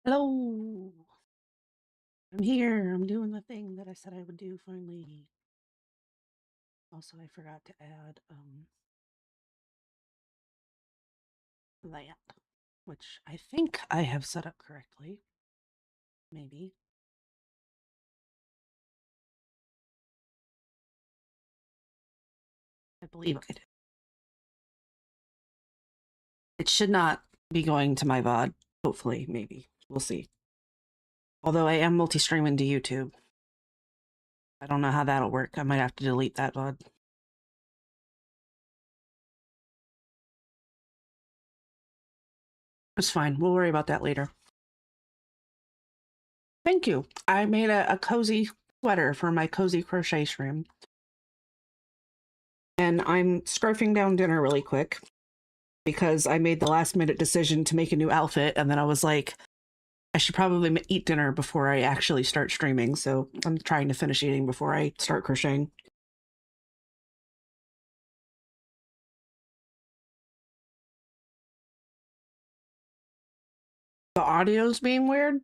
Hello. I'm here. I'm doing the thing that I said I would do finally. Also, I forgot to add that, which I think I have set up correctly. Maybe. I believe I did. It should not be going to my VOD. Hopefully, maybe. We'll see. Although I am multi-streaming to YouTube. I don't know how that'll work. I might have to delete that VOD. It's fine. We'll worry about that later. Thank you. I made a cozy sweater for my cozy crochet stream. And I'm scarfing down dinner really quick because I made the last minute decision to make a new outfit. And then I was like, I should probably eat dinner before I actually start streaming. So I'm trying to finish eating before I start crocheting. The audio's being weird.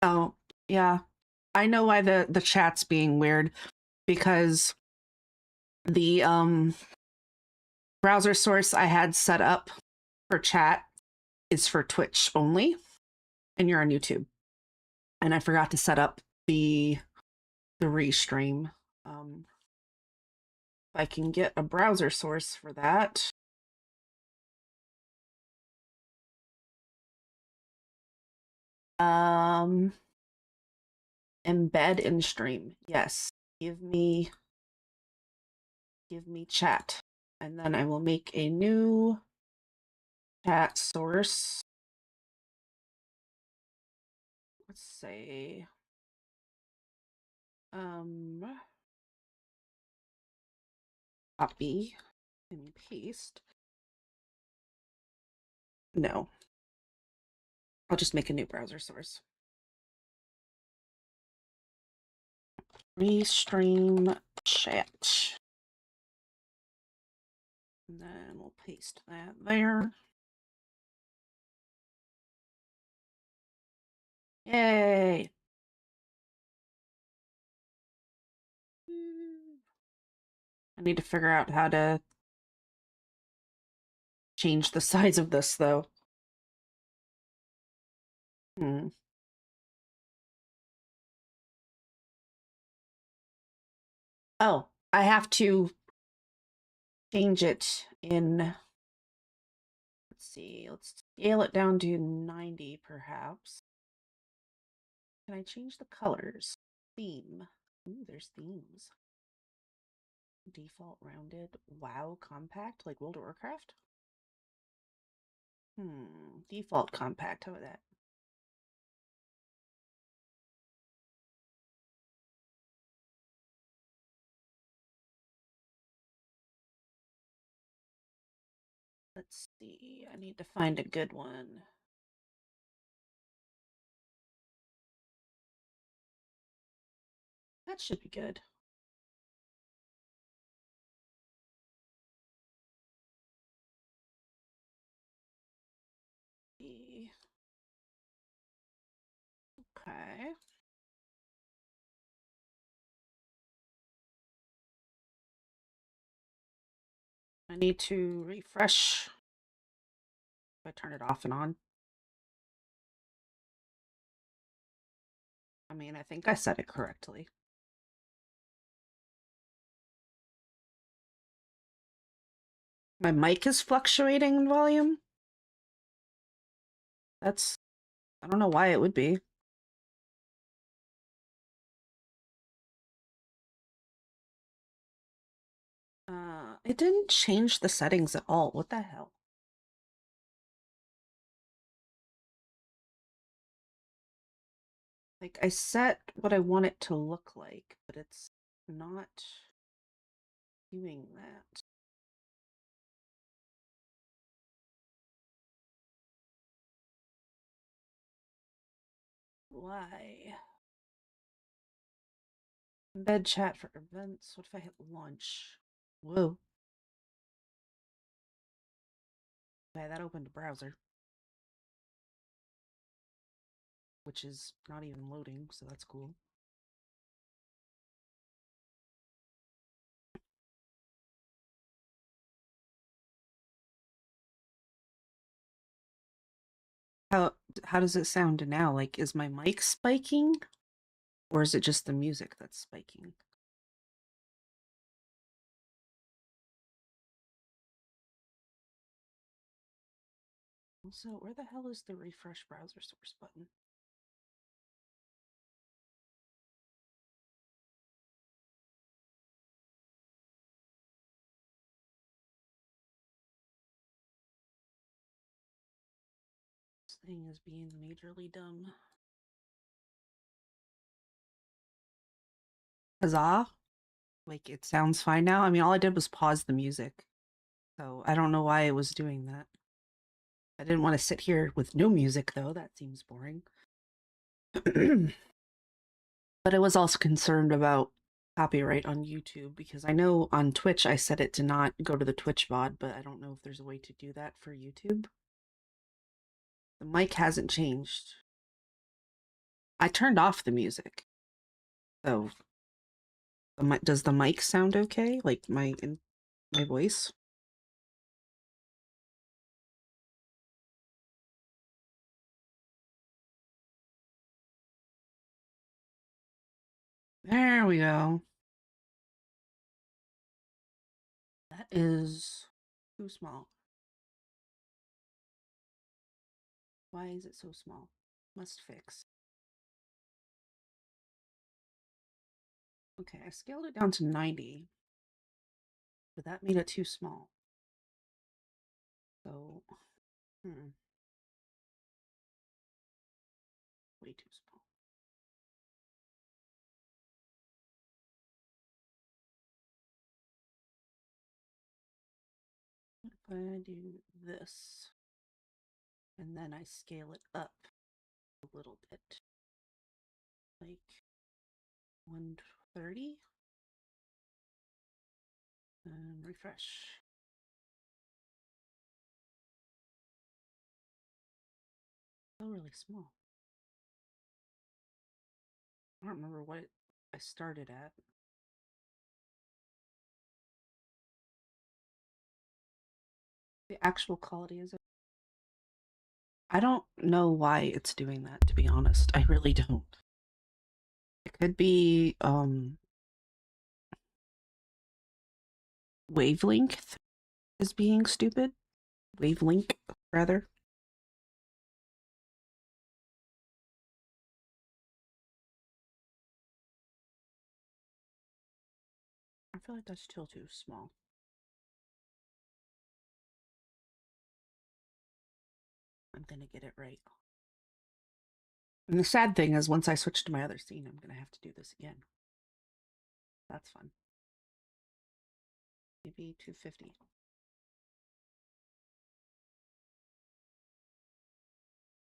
Oh, yeah. I know why the chat's being weird, because the browser source I had set up for chat is for Twitch only, and you're on YouTube. And I forgot to set up the restream. If I can get a browser source for that. Embed in stream. Yes. Give me chat. And then I will make a new chat source. Let's say copy and paste. No. I'll just make a new browser source. Restream chat. And then we'll paste that there. Yay. I need to figure out how to change the size of this, though. Oh, I have to change it in, let's see, let's scale it down to 90 perhaps. Can I change the colors? Theme. Ooh, there's themes. Default rounded. Wow, compact, like World of Warcraft? Default compact, how about that? Let's see, I need to find a good one. That should be good. Okay. I need to refresh if I turn it off and on. I mean, I think I said it correctly. My mic is fluctuating in volume. That's, I don't know why it would be. It didn't change the settings at all. What the hell? Like, I set what I want it to look like, but it's not doing that. Why? Embed chat for events. What if I hit launch? Whoa. Okay, that opened a browser. which is not even loading, so that's cool. How how does it sound now? Like, is my mic spiking? Or is it just the music that's spiking? Also, where the hell is the refresh browser source button? This thing is being majorly dumb. Huzzah! Like, it sounds fine now. I mean, all I did was pause the music. So I don't know why it was doing that. I didn't want to sit here with no music, though. That seems boring. But I was also concerned about copyright on YouTube because I know on Twitch I set it to not go to the Twitch VOD, but I don't know if there's a way to do that for YouTube. The mic hasn't changed. I turned off the music. So does the mic sound okay? Like my voice? There we go. That is too small. Why is it so small? Must fix. Okay, I scaled it down to 90, but that made it too small. So, way too small. If I do this, and then I scale it up a little bit, like 130, and refresh. Oh, really small. I don't remember what I started at. The actual quality is. I don't know why it's doing that, to be honest. I really don't. It could be wavelength is being stupid. Wavelength, rather. I feel like that's still too small. I'm gonna get it right. And the sad thing is, once I switch to my other scene, I'm gonna have to do this again. That's fun. Maybe 250.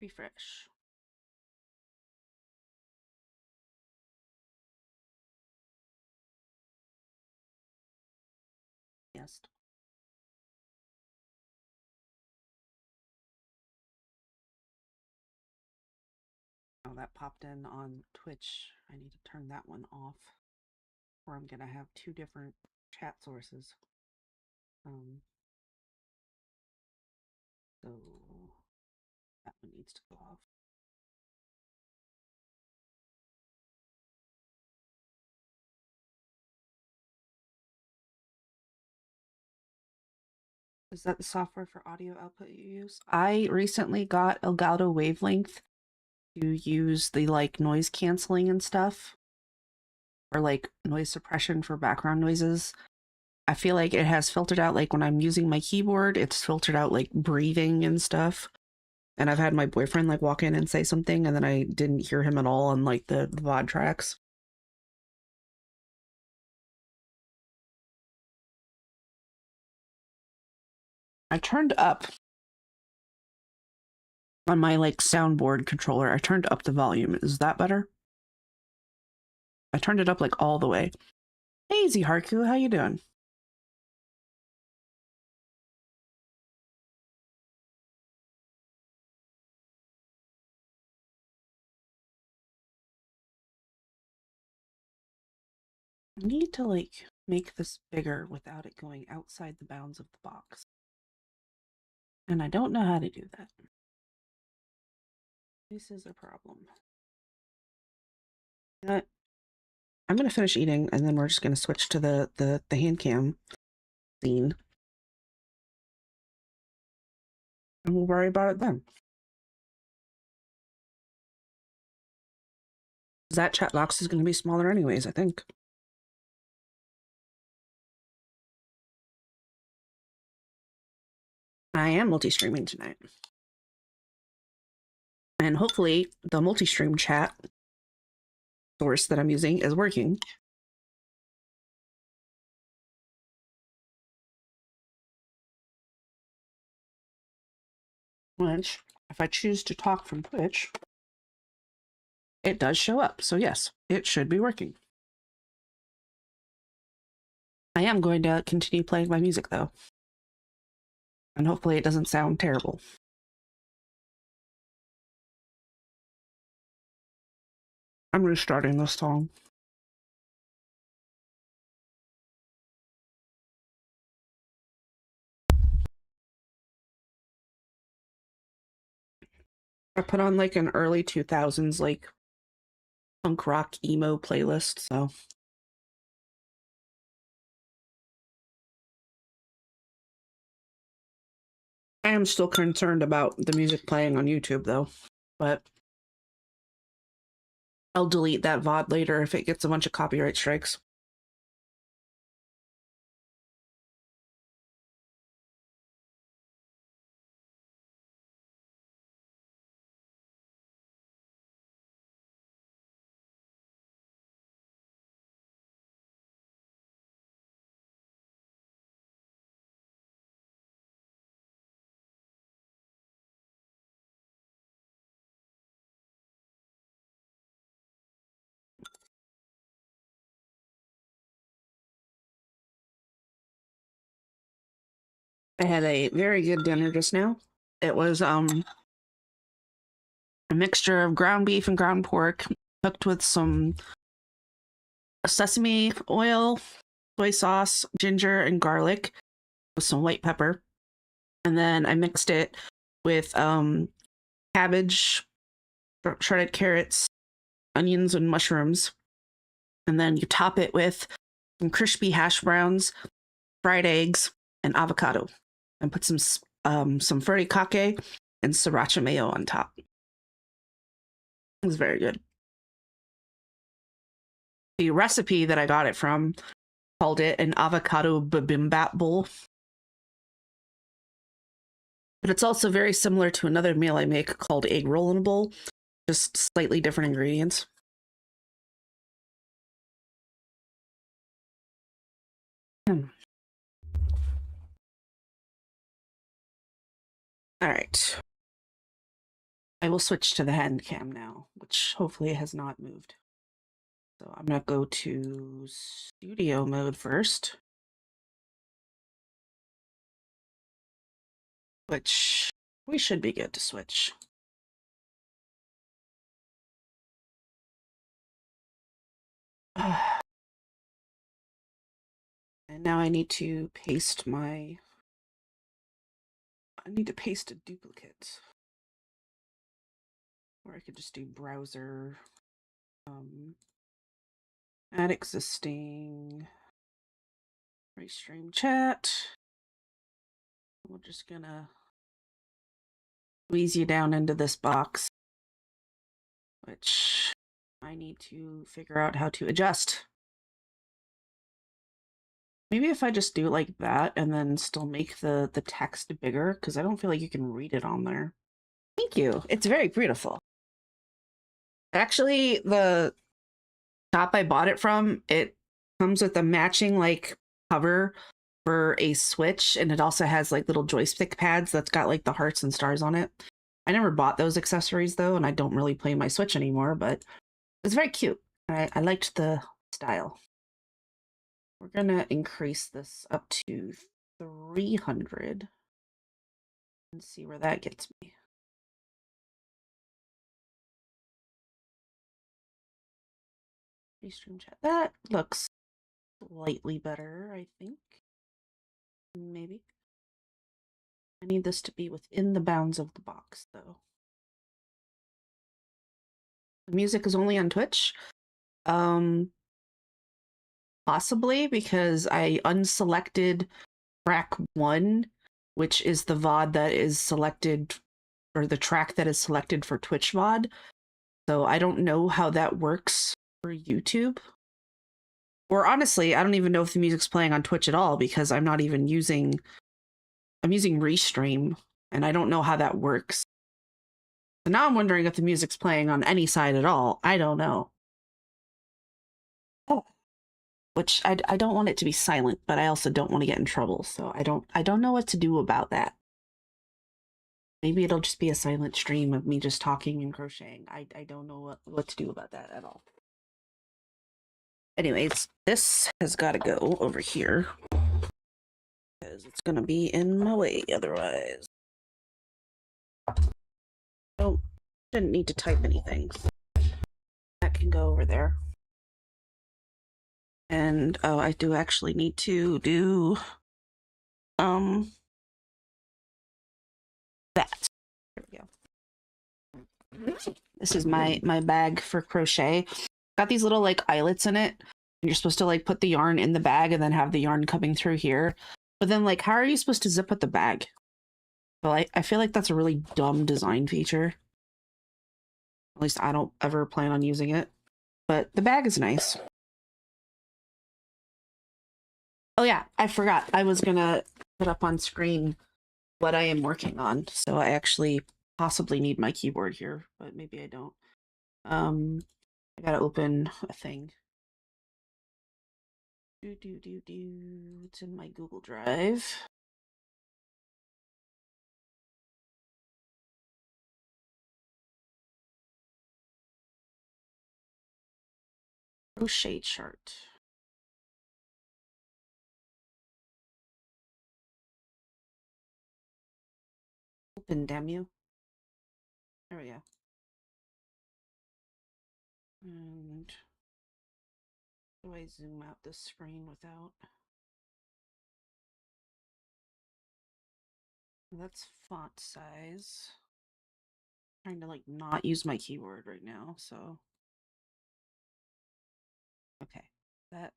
Refresh. Yes. Oh, that popped in on Twitch. I need to turn that one off, or I'm gonna have two different chat sources. So that one needs to go off. Is that the software for audio output you use? I recently got Elgato Wavelength to use the like noise canceling and stuff, or like noise suppression for background noises. I feel like it has filtered out, like when I'm using my keyboard, it's filtered out like breathing and stuff. And I've had my boyfriend like walk in and say something, and then I didn't hear him at all on like the VOD tracks. I turned up on my like soundboard controller. I turned up the volume. Is that better? I turned it up like all the way. Hey, Z Harku, how you doing? I need to like make this bigger without it going outside the bounds of the box. And I don't know how to do that. This is a problem. I'm gonna finish eating and then we're just gonna switch to the hand cam scene. And we'll worry about it then. That chat box is gonna be smaller anyways, I think. I am multi-streaming tonight. And hopefully the multi-stream chat source that I'm using is working. Which, if I choose to talk from Twitch, it does show up. So yes, it should be working. I am going to continue playing my music though. And hopefully it doesn't sound terrible. I'm restarting this song. I put on like an early 2000s like punk rock emo playlist, so I am still concerned about the music playing on YouTube though, but I'll delete that VOD later if it gets a bunch of copyright strikes. I had a very good dinner just now. It was a mixture of ground beef and ground pork cooked with some sesame oil, soy sauce, ginger, and garlic with some white pepper. And then I mixed it with cabbage, shredded carrots, onions, and mushrooms. And then you top it with some crispy hash browns, fried eggs, and avocado. And put some furikake and sriracha mayo on top. It was very good. The recipe that I got it from called it an avocado bibimbap bowl. But it's also very similar to another meal I make called egg roll in a bowl, just slightly different ingredients. All right. I will switch to the hand cam now, which hopefully has not moved. So I'm going to go to studio mode first, which we should be good to switch. And now I need to paste a duplicate. Or I could just do browser, add existing, restream chat. We're just gonna squeeze you down into this box, which I need to figure out how to adjust. Maybe if I just do it like that and then still make the text bigger, because I don't feel like you can read it on there. Thank you. It's very beautiful. Actually, the shop I bought it from, it comes with a matching like cover for a Switch, and it also has like little joystick pads that's got like the hearts and stars on it. I never bought those accessories though, and I don't really play my Switch anymore, but it's very cute. I liked the style. We're gonna increase this up to 300 and see where that gets me. Restream chat. That looks slightly better, I think. Maybe. I need this to be within the bounds of the box, though. The music is only on Twitch. Possibly because I unselected track 1, which is the VOD that is selected, or the track that is selected for Twitch VOD. So I don't know how that works for YouTube. Or honestly, I don't even know if the music's playing on Twitch at all because I'm not even using... I'm using Restream, and I don't know how that works. So now I'm wondering if the music's playing on any side at all. I don't know. Oh. Which I don't want it to be silent, but I also don't want to get in trouble. So I don't know what to do about that. Maybe it'll just be a silent stream of me just talking and crocheting. I don't know what to do about that at all. Anyways, this has got to go over here because it's going to be in my way otherwise. Oh, didn't need to type anything. That can go over there. And oh, I do actually need to do that. There we go. This is my bag for crochet. Got these little like eyelets in it. You're supposed to like put the yarn in the bag and then have the yarn coming through here. But then like, how are you supposed to zip up the bag? Well, I feel like that's a really dumb design feature. At least I don't ever plan on using it. But the bag is nice. Oh yeah, I forgot. I was gonna put up on screen what I am working on. So I actually possibly need my keyboard here, but maybe I don't. I gotta open a thing. It's in my Google Drive. Crochet chart. Open, damn you. There we go. And how do I zoom out this screen without? That's font size. I'm trying to like not use my keyboard right now, so. Okay, that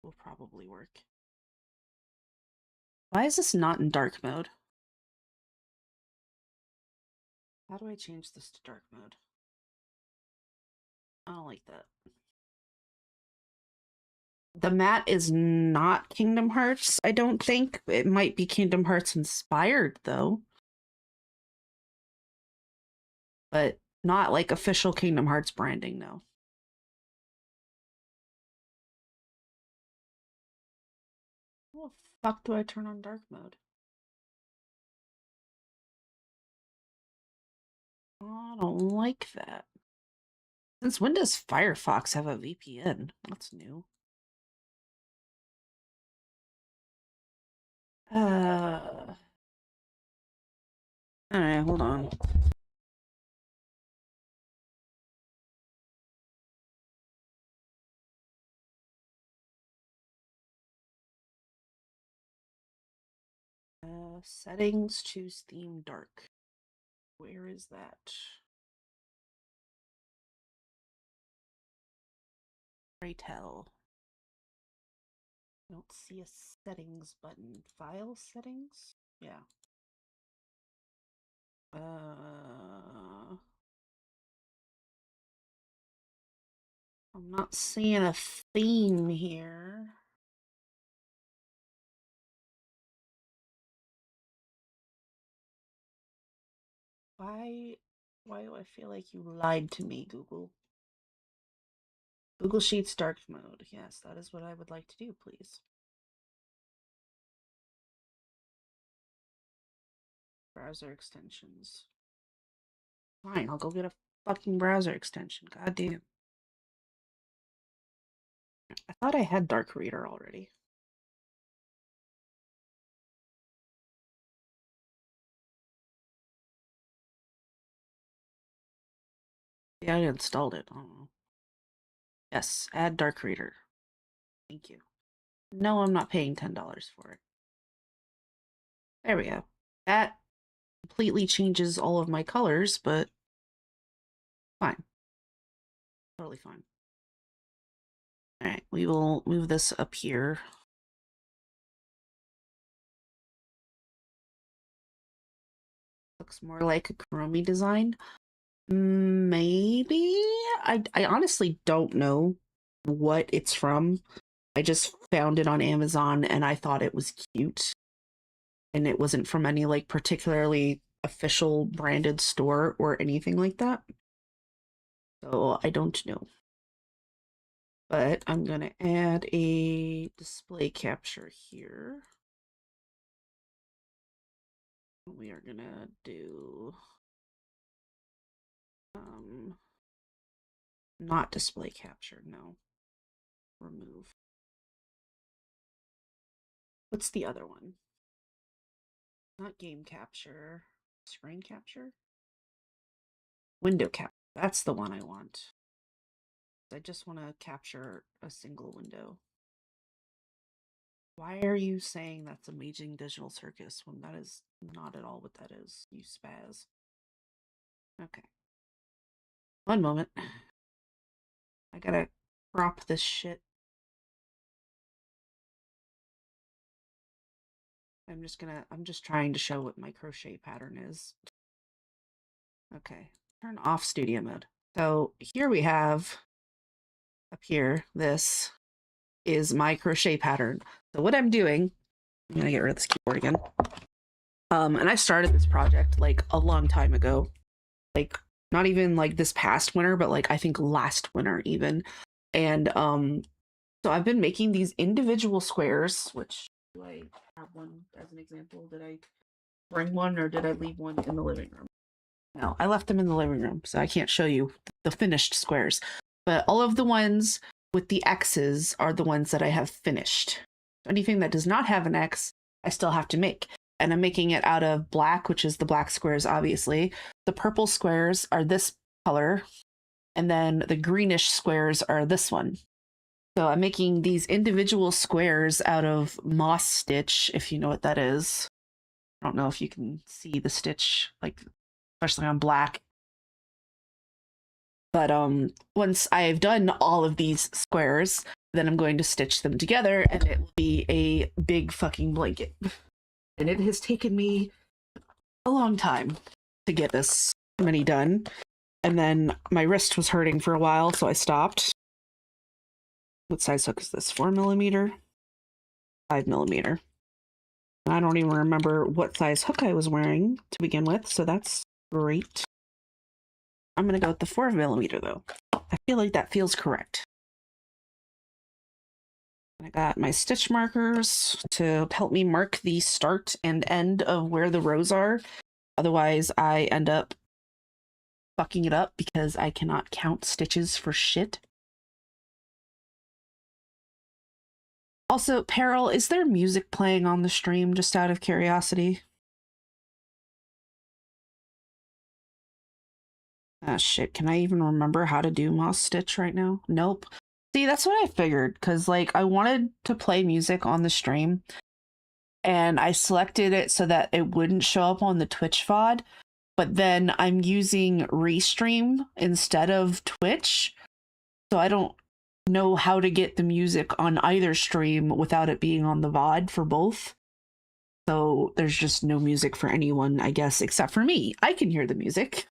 will probably work. Why is this not in dark mode? How do I change this to dark mode? I don't like that. The mat is not Kingdom Hearts, I don't think. It might be Kingdom Hearts inspired, though. But not like official Kingdom Hearts branding, no. How the fuck do I turn on dark mode? I don't like that. Since when does Firefox have a VPN? That's new. Alright, hold on. Settings, choose theme dark. Where is that? Pray tell. I don't see a settings button. File settings? Yeah. I'm not seeing a theme here. Why do I feel like you lied to me, Google? Google Sheets dark mode. Yes, that is what I would like to do, please. Browser extensions. Fine, I'll go get a fucking browser extension. God damn. I thought I had Dark Reader already. Yeah, I installed it. I don't know. Yes, add Dark Reader. Thank you. No, I'm not paying $10 for it. There we go. That completely changes all of my colors, but fine. Totally fine. All right, we will move this up here. Looks more like a Chromie design. Maybe? I honestly don't know what it's from. I just found it on Amazon and I thought it was cute. And it wasn't from any like particularly official branded store or anything like that. So I don't know. But I'm gonna add a display capture here. We are gonna do not display capture, no. Remove. What's the other one? Not game capture. Screen capture? Window capture. That's the one I want. I just want to capture a single window. Why are you saying that's Amazing Digital Circus when that is not at all what that is, you spaz? Okay. One moment. I gotta crop this shit. I'm just trying to show what my crochet pattern is. Okay. Turn off studio mode. So here we have, up here, this is my crochet pattern. So what I'm doing, I'm gonna get rid of this keyboard again. And I started this project like a long time ago. Like not even like this past winter, but like I think last winter even. And so I've been making these individual squares, which do I have one as an example? Did I bring one or did I leave one in the living room? No, I left them in the living room, so I can't show you the finished squares. But all of the ones with the X's are the ones that I have finished. Anything that does not have an X, I still have to make. And I'm making it out of black, which is the black squares, obviously. The purple squares are this color, and then the greenish squares are this one. So I'm making these individual squares out of moss stitch, if you know what that is. I don't know if you can see the stitch, like especially on black. But once I've done all of these squares, then I'm going to stitch them together and it will be a big fucking blanket. And it has taken me a long time to get this many done. And then my wrist was hurting for a while, so I stopped. What size hook is this? 4mm? 5mm. I don't even remember what size hook I was wearing to begin with, so that's great. I'm gonna go with the 4mm though. I feel like that feels correct. I got my stitch markers to help me mark the start and end of where the rows are. Otherwise, I end up fucking it up because I cannot count stitches for shit. Also, Peril, is there music playing on the stream just out of curiosity? Ah, shit. Can I even remember how to do moss stitch right now? Nope. See, that's what I figured, because, like, I wanted to play music on the stream, and I selected it so that it wouldn't show up on the Twitch VOD, but then I'm using Restream instead of Twitch, so I don't know how to get the music on either stream without it being on the VOD for both. So there's just no music for anyone, I guess, except for me. I can hear the music.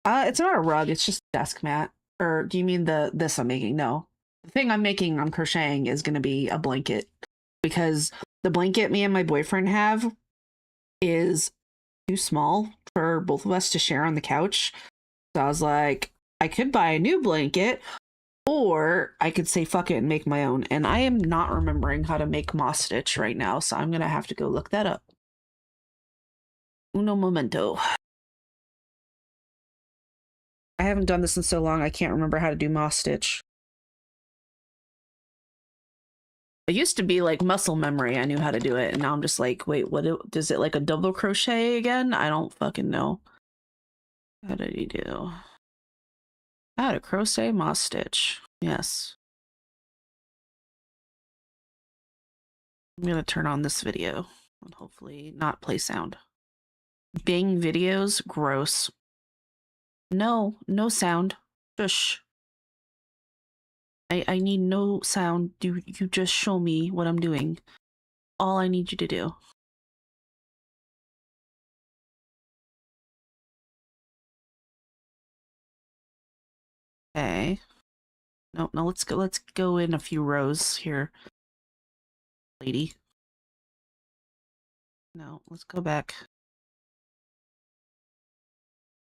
It's not a rug, it's just a desk mat. Or do you mean this I'm making? No. The thing I'm crocheting is going to be a blanket. Because the blanket me and my boyfriend have is too small for both of us to share on the couch. So I was like, I could buy a new blanket, or I could say fuck it and make my own. And I am not remembering how to make moss stitch right now, so I'm going to have to go look that up. Uno momento. I haven't done this in so long, I can't remember how to do moss stitch. It used to be like muscle memory. I knew how to do it, and now I'm just like, wait, what does it like a double crochet again? I don't fucking know. How did he do? How to crochet moss stitch. Yes. I'm gonna turn on this video and hopefully not play sound. Bing videos, gross. No, no sound. Shush. I need no sound. You just show me what I'm doing. All I need you to do. Okay. No, let's go in a few rows here. Lady. No, let's go back.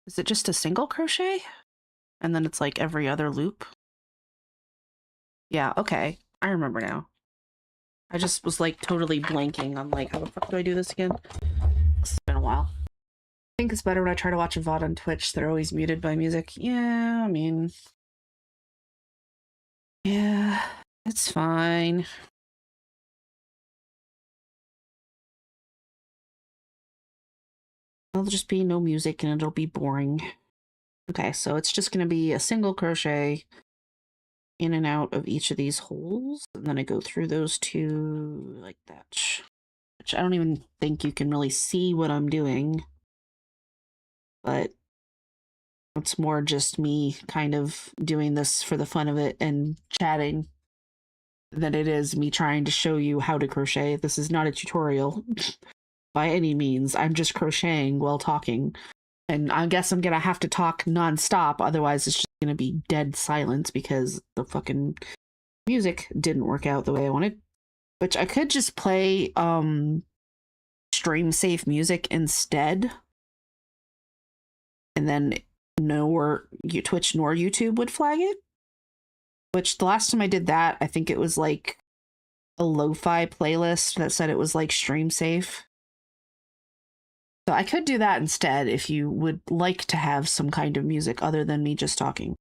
Is it just a single crochet? And then it's like every other loop? Yeah, okay. I remember now. I just was like totally blanking on like, how the fuck do I do this again? It's been a while. I think it's better when I try to watch a VOD on Twitch. They're always muted by music. Yeah, I mean... Yeah, it's fine. There'll just be no music and it'll be boring. Okay, so it's just going to be a single crochet in and out of each of these holes. And then I go through those two like that. Which I don't even think you can really see what I'm doing. But it's more just me kind of doing this for the fun of it and chatting than it is me trying to show you how to crochet. This is not a tutorial by any means. I'm just crocheting while talking. And I guess I'm gonna have to talk nonstop, otherwise it's just gonna be dead silence because the fucking music didn't work out the way I wanted. Which I could just play stream safe music instead. And then Twitch nor YouTube would flag it. Which the last time I did that, I think it was like a lo-fi playlist that said it was like stream safe. So I could do that instead if you would like to have some kind of music other than me just talking.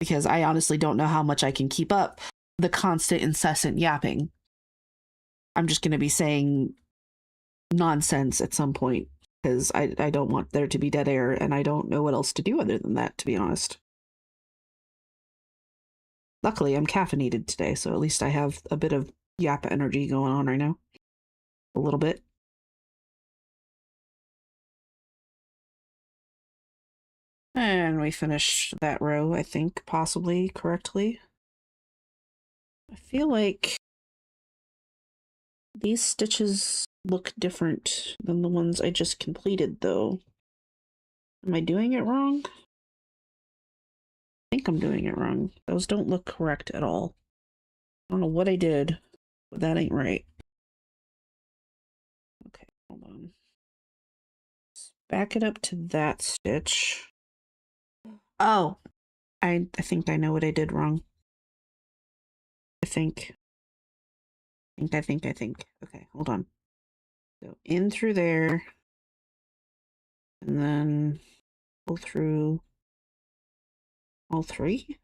Because I honestly don't know how much I can keep up the constant, incessant yapping. I'm just going to be saying nonsense at some point because I don't want there to be dead air and I don't know what else to do other than that, to be honest. Luckily, I'm caffeinated today, so at least I have a bit of yap energy going on right now. A little bit. And we finished that row, I think, possibly correctly. I feel like these stitches look different than the ones I just completed, though. Am I doing it wrong? I think I'm doing it wrong. Those don't look correct at all. I don't know what I did, but that ain't right. Okay, hold on. Let's back it up to that stitch. Oh, I think I know what I did wrong. I think. Okay, hold on. Go in through there. And then pull through all three.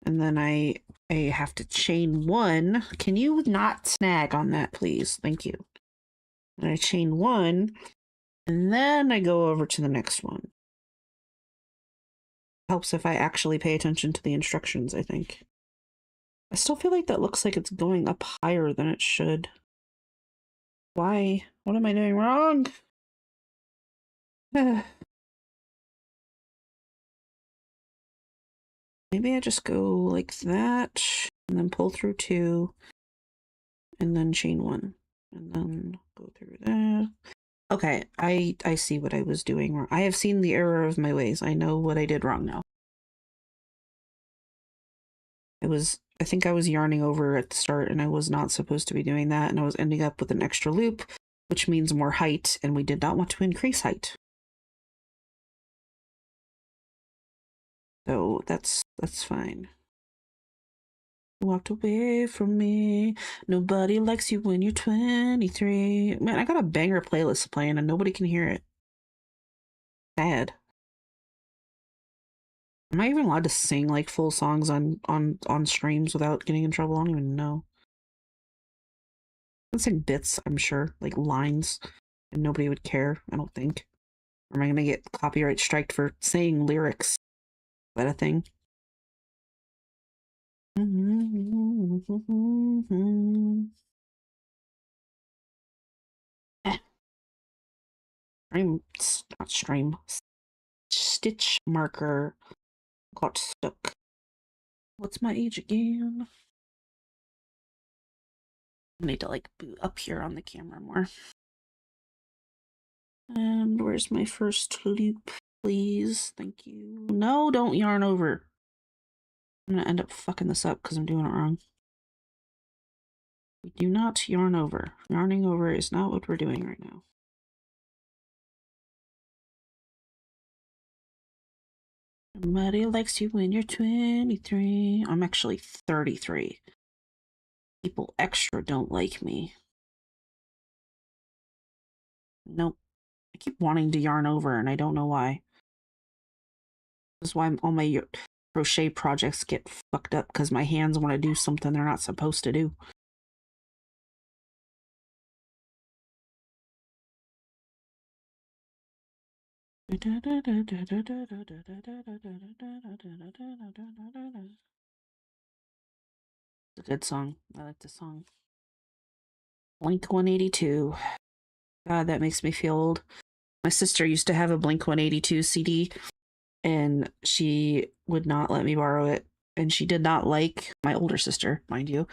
And then I have to chain one. Can you not snag on that, please? Thank you. And I chain one, and then I go over to the next one. Helps if I actually pay attention to the instructions, I think. I still feel like that looks like it's going up higher than it should. Why? What am I doing wrong? Maybe I just go like that, and then pull through two, and then chain one, and then go through that. Okay, I see what I was doing wrong. I have seen the error of my ways. I know what I did wrong now. I think I was yarning over at the start, and I was not supposed to be doing that, and I was ending up with an extra loop, which means more height, and we did not want to increase height. So that's fine. Walked away from me. Nobody likes you when you're 23. Man, I got a banger playlist playing and nobody can hear it. Sad. Am I even allowed to sing like full songs on streams without getting in trouble? I don't even know. I can sing bits, I'm sure, like lines, and nobody would care, I don't think. Or am I gonna get copyright striked for saying lyrics? Is that a thing? Stream, not stream. Stitch marker got stuck. What's my age again? I need to like boot up here on the camera more. And where's my first loop, please? Thank you. No, don't yarn over. I'm gonna end up fucking this up because I'm doing it wrong. We do not yarn over. Yarning over is not what we're doing right now. Somebody likes you when you're 23. I'm actually 33. People extra don't like me. Nope. I keep wanting to yarn over and I don't know why. This is why all my crochet projects get fucked up, because my hands want to do something they're not supposed to do. It's a good song. I like the song. Blink 182. God, that makes me feel old. My sister used to have a Blink 182 CD, and she would not let me borrow it. And she did not like, my older sister, mind you,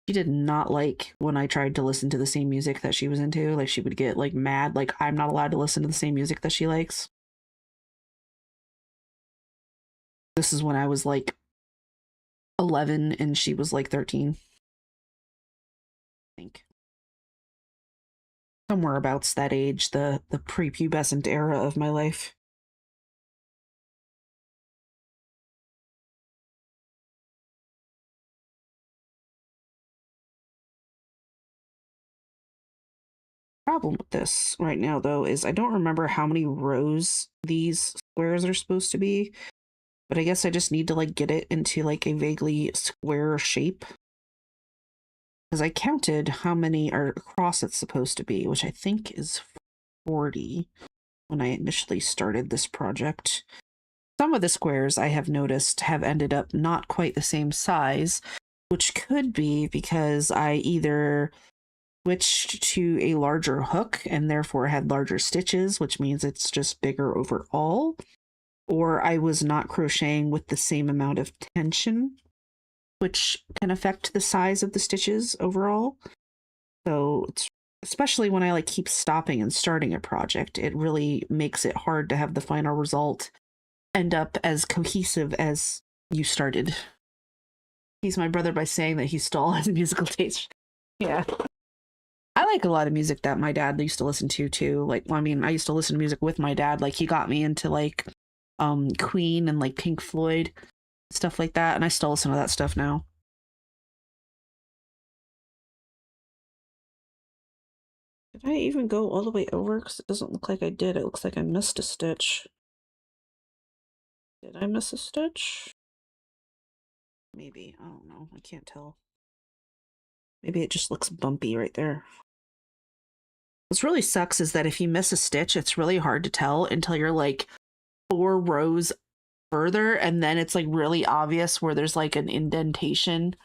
she did not like when I tried to listen to the same music that she was into. Like, she would get like mad, like I'm not allowed to listen to the same music that she likes. This is when I was like 11 and she was like 13. I think. Somewhere abouts that age, the prepubescent era of my life. Problem with this right now, though, is I don't remember how many rows these squares are supposed to be, but I guess I just need to like get it into like a vaguely square shape, because I counted how many are across it's supposed to be, which I think is 40 when I initially started this project. Some of the squares I have noticed have ended up not quite the same size, which could be because I either switched to a larger hook and therefore had larger stitches, which means it's just bigger overall, or I was not crocheting with the same amount of tension, which can affect the size of the stitches overall. So it's, especially when I like keep stopping and starting a project, it really makes it hard to have the final result end up as cohesive as you started. He's my brother by saying that he stole his musical taste. Yeah. I like a lot of music that my dad used to listen to too. Like, well, I mean, I used to listen to music with my dad. Like, he got me into like Queen and like Pink Floyd, stuff like that, and I still listen to that stuff now. Did I even go all the way over? Because it doesn't look like I did. It looks like I missed a stitch. Did I miss a stitch? Maybe. I don't know. I can't tell. Maybe it just looks bumpy right there. What really sucks is that if you miss a stitch, it's really hard to tell until you're like 4 rows further, and then it's like really obvious where there's like an indentation.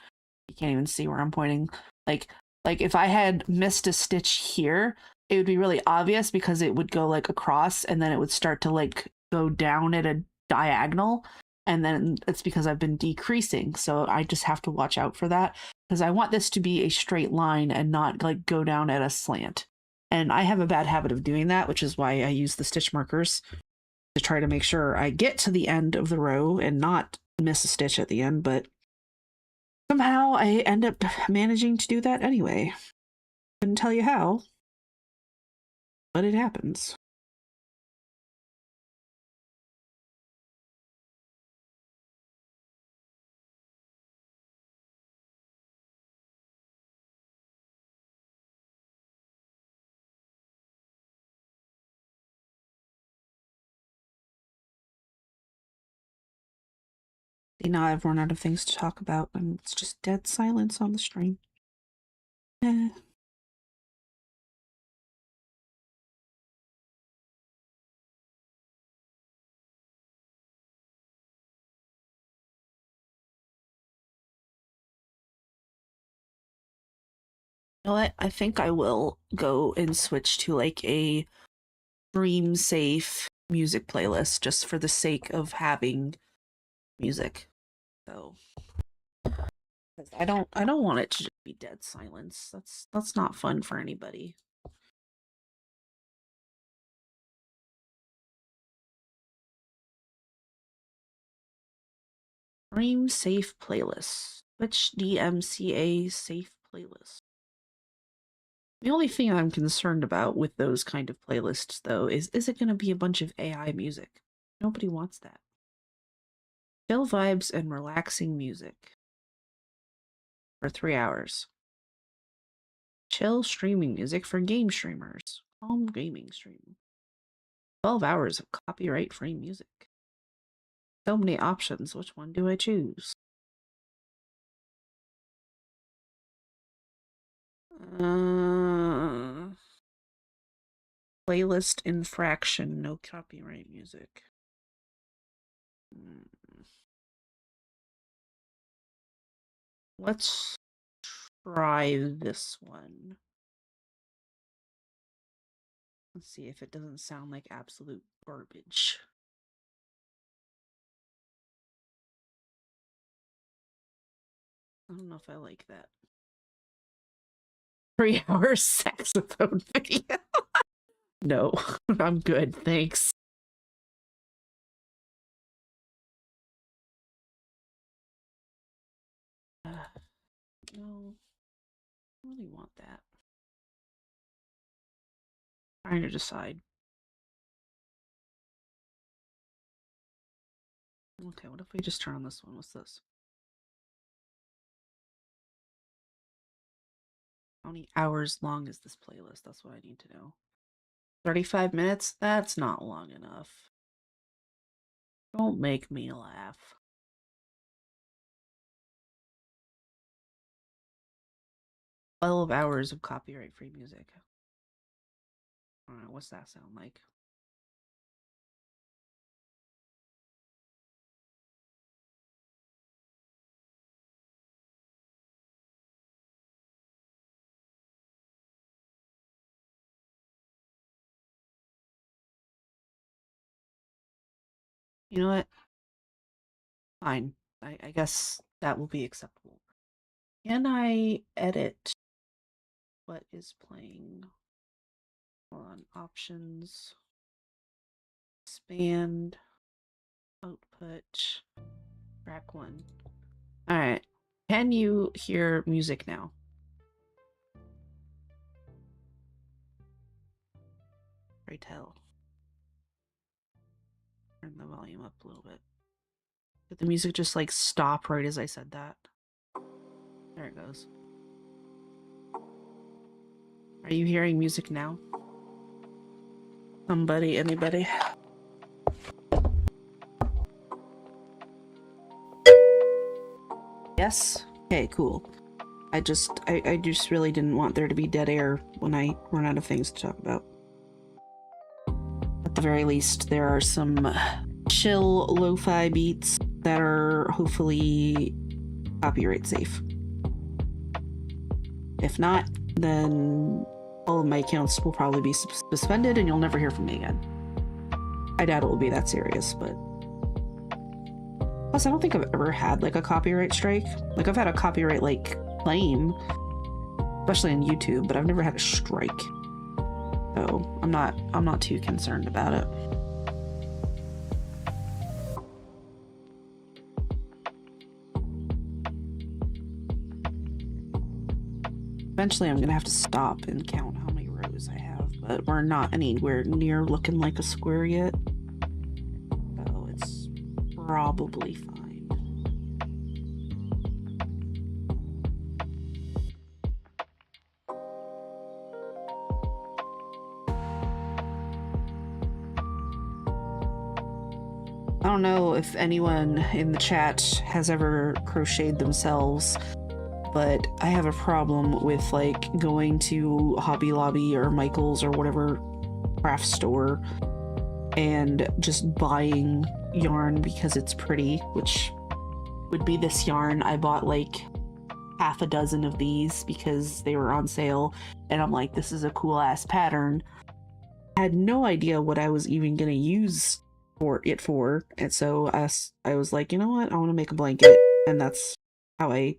You can't even see where I'm pointing. Like if I had missed a stitch here, it would be really obvious because it would go like across and then it would start to like go down at a diagonal, and then it's because I've been decreasing. So I just have to watch out for that, because I want this to be a straight line and not like go down at a slant. And I have a bad habit of doing that, which is why I use the stitch markers to try to make sure I get to the end of the row and not miss a stitch at the end. But somehow I end up managing to do that anyway. Couldn't tell you how, but it happens. See, now I've run out of things to talk about, and it's just dead silence on the stream. Eh. You know what? I think I will go and switch to like a stream safe music playlist just for the sake of having music. So 'cause I don't want it to just be dead silence. That's not fun for anybody. Stream safe playlist. Which DMCA safe playlist? The only thing I'm concerned about with those kind of playlists, though, is it going to be a bunch of AI music? Nobody wants that. Chill vibes and relaxing music for 3 hours. Chill streaming music for game streamers. Calm gaming stream. 12 hours of copyright-free music. So many options. Which one do I choose? Playlist infraction. No copyright music. Let's try this one. Let's see if it doesn't sound like absolute garbage. I don't know if I like that. 3 hours saxophone video. No, I'm good, thanks. No, I really want that. Trying to decide. Okay, what if we just turn on this one? What's this? How many hours long is this playlist? That's what I need to know. 35 minutes? That's not long enough. Don't make me laugh. 12 hours of copyright-free music. I don't know, what's that sound like? You know what? Fine. I guess that will be acceptable. Can I edit what is playing? Hold on. Options. Expand. Output. Track 1. Alright. Can you hear music now? Pray tell. Turn the volume up a little bit. Did the music just like stop right as I said that? There it goes. Are you hearing music now? Somebody, anybody? Yes? Okay, cool. I just really didn't want there to be dead air when I run out of things to talk about. At the very least, there are some chill lo-fi beats that are hopefully copyright safe. If not, then all of my accounts will probably be suspended and you'll never hear from me again. I doubt it will be that serious, but... Plus, I don't think I've ever had, like, a copyright strike. Like, I've had a copyright, like, claim, especially on YouTube, but I've never had a strike. So, I'm not too concerned about it. Eventually, I'm gonna have to stop and count how many rows I have, but we're not anywhere near looking like a square yet. So it's probably fine. I don't know if anyone in the chat has ever crocheted themselves, but I have a problem with like going to Hobby Lobby or Michael's or whatever craft store and just buying yarn because it's pretty, which would be this yarn I bought like half a dozen of these because they were on sale, and I'm like, this is a cool ass pattern. I had no idea what I was even gonna use for, and so I was like, you know what, I want to make a blanket, and that's how I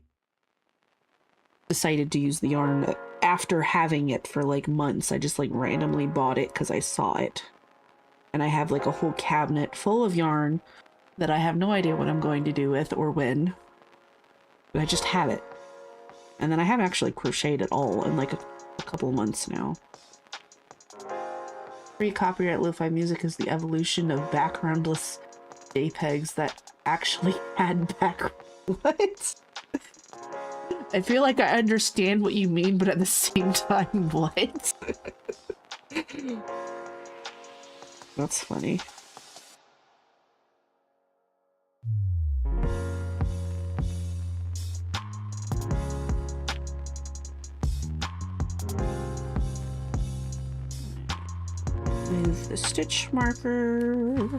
decided to use the yarn. After having it for like months, I just like randomly bought it because I saw it, and I have like a whole cabinet full of yarn that I have no idea what I'm going to do with or when, but I just have it. And then I haven't actually crocheted at all in like a couple of months now. Free copyright lo-fi music is the evolution of backgroundless JPEGs that actually had what? I feel like I understand what you mean, but at the same time, what? That's funny. Move the stitch marker.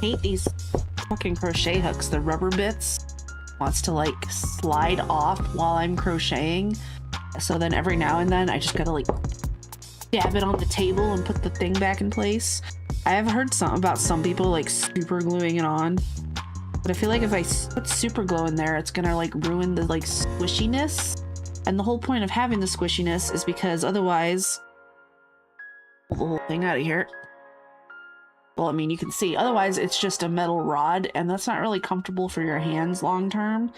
Hate these fucking crochet hooks. The rubber bits wants to like slide off while I'm crocheting. So then every now and then I just gotta like dab it on the table and put the thing back in place. I have heard about some people like super gluing it on, but I feel like if I put super glue in there, it's gonna like ruin the like squishiness. And the whole point of having the squishiness is because otherwise, pull the whole thing out of here. Well, I mean, you can see, otherwise it's just a metal rod, and that's not really comfortable for your hands long term.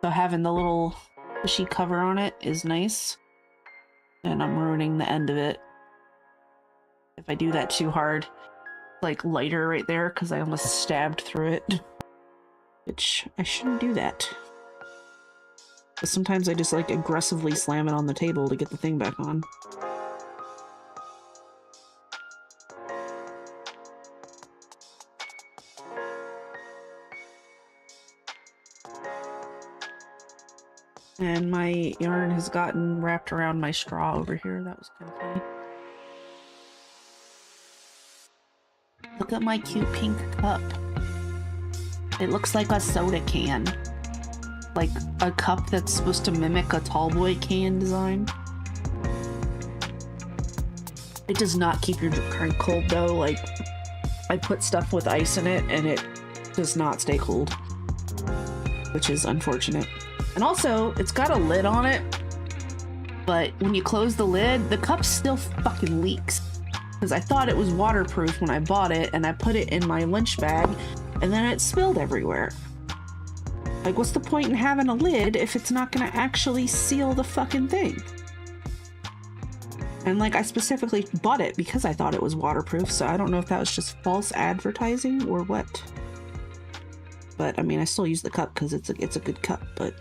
So having the little squishy cover on it is nice. And I'm ruining the end of it if I do that too hard. Like lighter right there because I almost stabbed through it, which I shouldn't do that. But sometimes I just like aggressively slam it on the table to get the thing back on. And my yarn has gotten wrapped around my straw over here. That was kind of funny. Look at my cute pink cup. It looks like a soda can. Like a cup that's supposed to mimic a tall boy can design. It does not keep your drink cold though. Like, I put stuff with ice in it and it does not stay cold, which is unfortunate. And also, it's got a lid on it, but when you close the lid, the cup still fucking leaks. Because I thought it was waterproof when I bought it, and I put it in my lunch bag, and then it spilled everywhere. Like, what's the point in having a lid if it's not gonna actually seal the fucking thing? And like, I specifically bought it because I thought it was waterproof, so I don't know if that was just false advertising or what. But I mean, I still use the cup because it's a good cup, but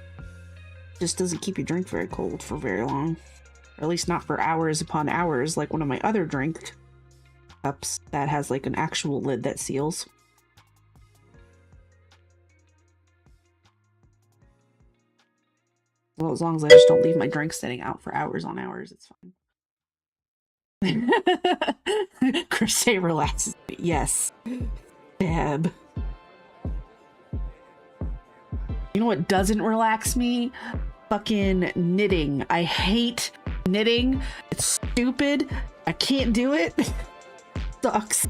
it just doesn't keep your drink very cold for very long. Or at least not for hours upon hours, like one of my other drink cups that has like an actual lid that seals. Well, as long as I just don't leave my drink sitting out for hours on hours, it's fine. Crochet relaxes me. Yes. Deb. You know what doesn't relax me? Fucking knitting. I hate knitting. It's stupid. I can't do it. Sucks.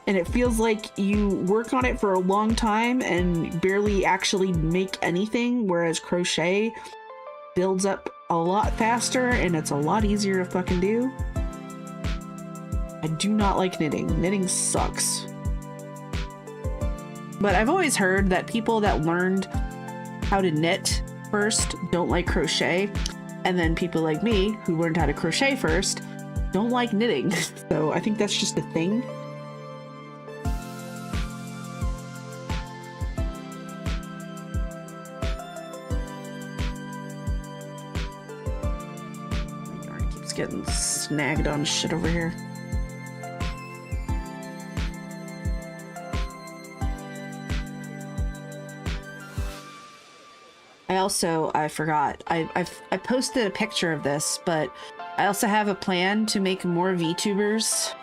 And it feels like you work on it for a long time and barely actually make anything, whereas crochet builds up a lot faster and it's a lot easier to fucking do. I do not like knitting. Knitting sucks. But I've always heard that people that learned how to knit first don't like crochet, and then people like me who learned how to crochet first don't like knitting. So I think that's just a thing. My yarn keeps getting snagged on shit over here. I forgot. I posted a picture of this, but I also have a plan to make more VTubers.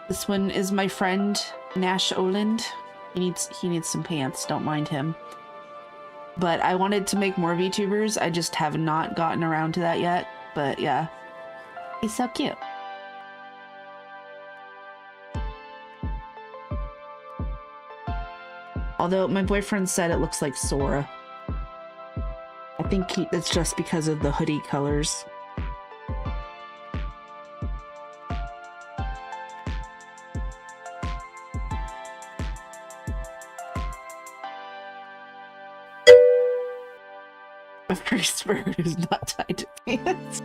This one is my friend Nash Oland. He needs some pants. Don't mind him. But I wanted to make more VTubers. I just have not gotten around to that yet. But yeah, he's so cute. Although my boyfriend said it looks like Sora. I think it's just because of the hoodie colors. A priest bird is not tied to pants.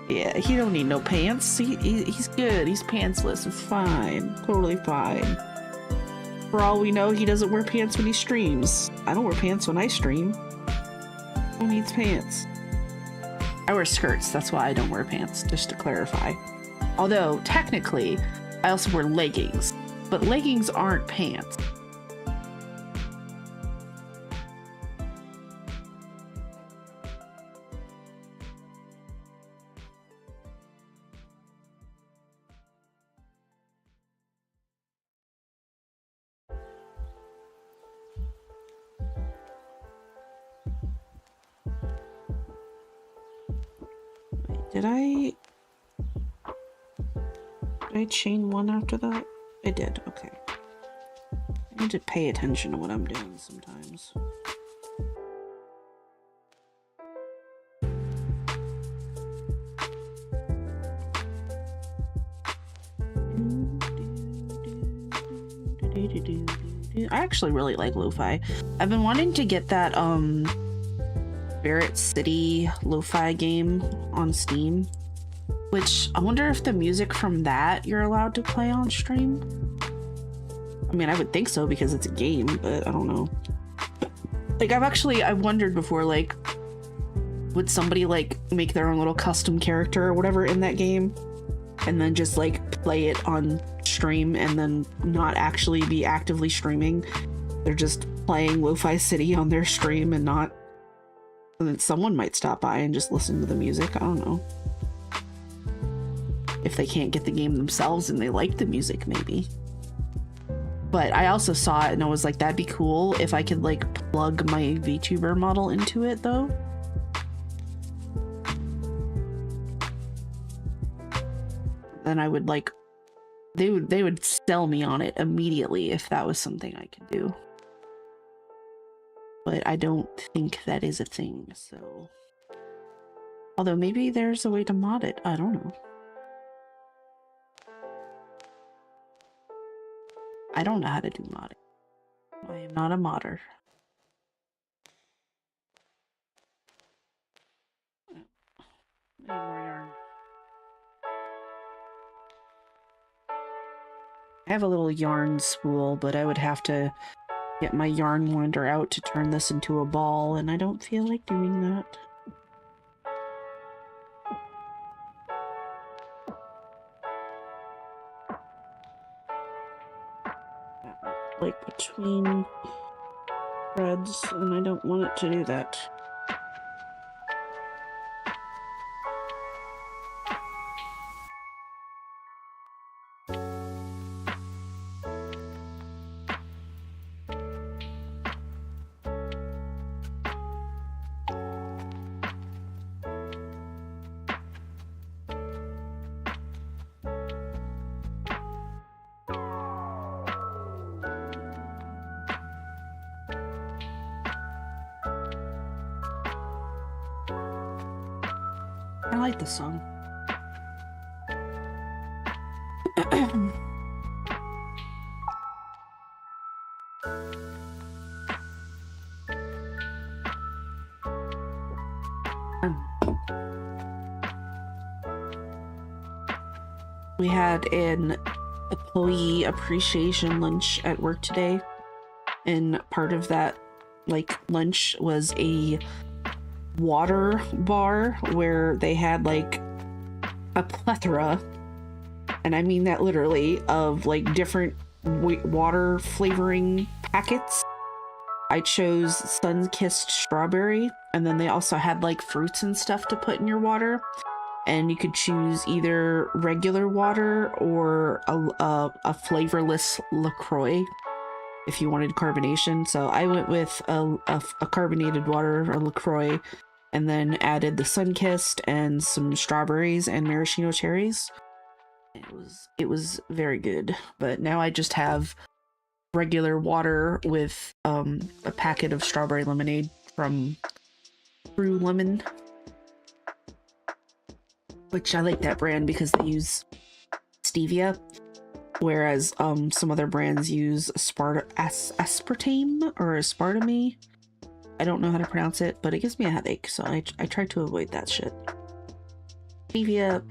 Yeah, he don't need no pants. He's good. He's pantsless. It's fine. Totally fine. For all we know, he doesn't wear pants when he streams. I don't wear pants when I stream. Who needs pants? I wear skirts. That's why I don't wear pants, just to clarify. Although, technically, I also wear leggings. But leggings aren't pants. Did I chain one after that? I did, okay. I need to pay attention to what I'm doing sometimes. I actually really like lo-fi. I've been wanting to get that Barrett City lo-fi game on Steam, which I wonder if the music from that you're allowed to play on stream. I mean, I would think so because it's a game, but I don't know. Like, I've wondered before, like, would somebody like make their own little custom character or whatever in that game and then just like play it on stream and then not actually be actively streaming? They're just playing Lo-Fi City on their stream and not, and then someone might stop by and just listen to the music. I don't know. If they can't get the game themselves and they like the music, maybe. But I also saw it and I was like, that'd be cool if I could like plug my VTuber model into it though. Then I would like, they would sell me on it immediately if that was something I could do. But I don't think that is a thing, so. Although maybe there's a way to mod it, I don't know. I don't know how to do modding. I am not a modder. Need more yarn. I have a little yarn spool, but I would have to get my yarn winder out to turn this into a ball, and I don't feel like doing that. Like between threads, and I don't want it to do that. I like this song. We had an employee appreciation lunch at work today, and part of that like lunch was a water bar where they had like a plethora, and I mean that literally, of like different water flavoring packets. I chose sun-kissed strawberry, and then they also had like fruits and stuff to put in your water, and you could choose either regular water or a flavorless LaCroix if you wanted carbonation. So I went with a carbonated water, a LaCroix, and then added the sun-kissed and some strawberries and maraschino cherries. It was very good. But now I just have regular water with a packet of strawberry lemonade from Brew Lemon, which I like that brand because they use stevia, whereas some other brands use aspartame or aspartame. I don't know how to pronounce it, but it gives me a headache, so I try to avoid that shit. Stevia,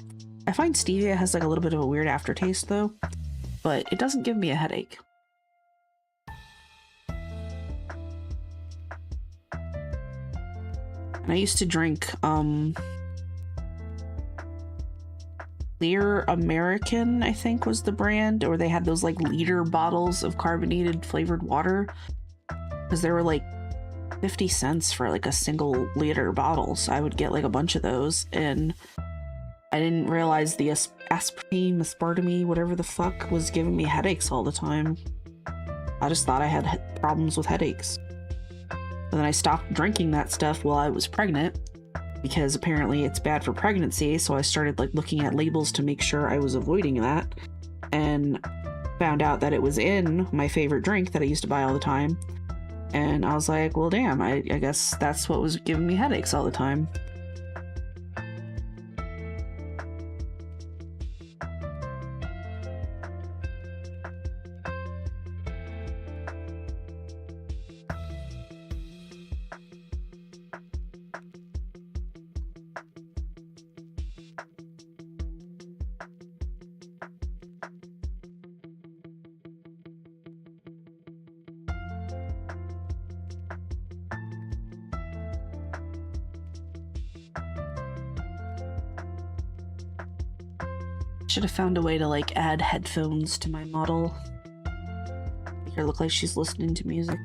I find stevia has like a little bit of a weird aftertaste though, but it doesn't give me a headache. And I used to drink Clear American, I think was the brand, or they had those like liter bottles of carbonated flavored water, because they were like 50 cents for like a single liter bottle, so I would get like a bunch of those, and I didn't realize the aspartame, whatever the fuck, was giving me headaches all the time. I just thought I had problems with headaches. And then I stopped drinking that stuff while I was pregnant, because apparently it's bad for pregnancy, so I started like looking at labels to make sure I was avoiding that, and found out that it was in my favorite drink that I used to buy all the time. And I was like, well, damn, I guess that's what was giving me headaches all the time. Should have found a way to like add headphones to my model. Make her look like she's listening to music.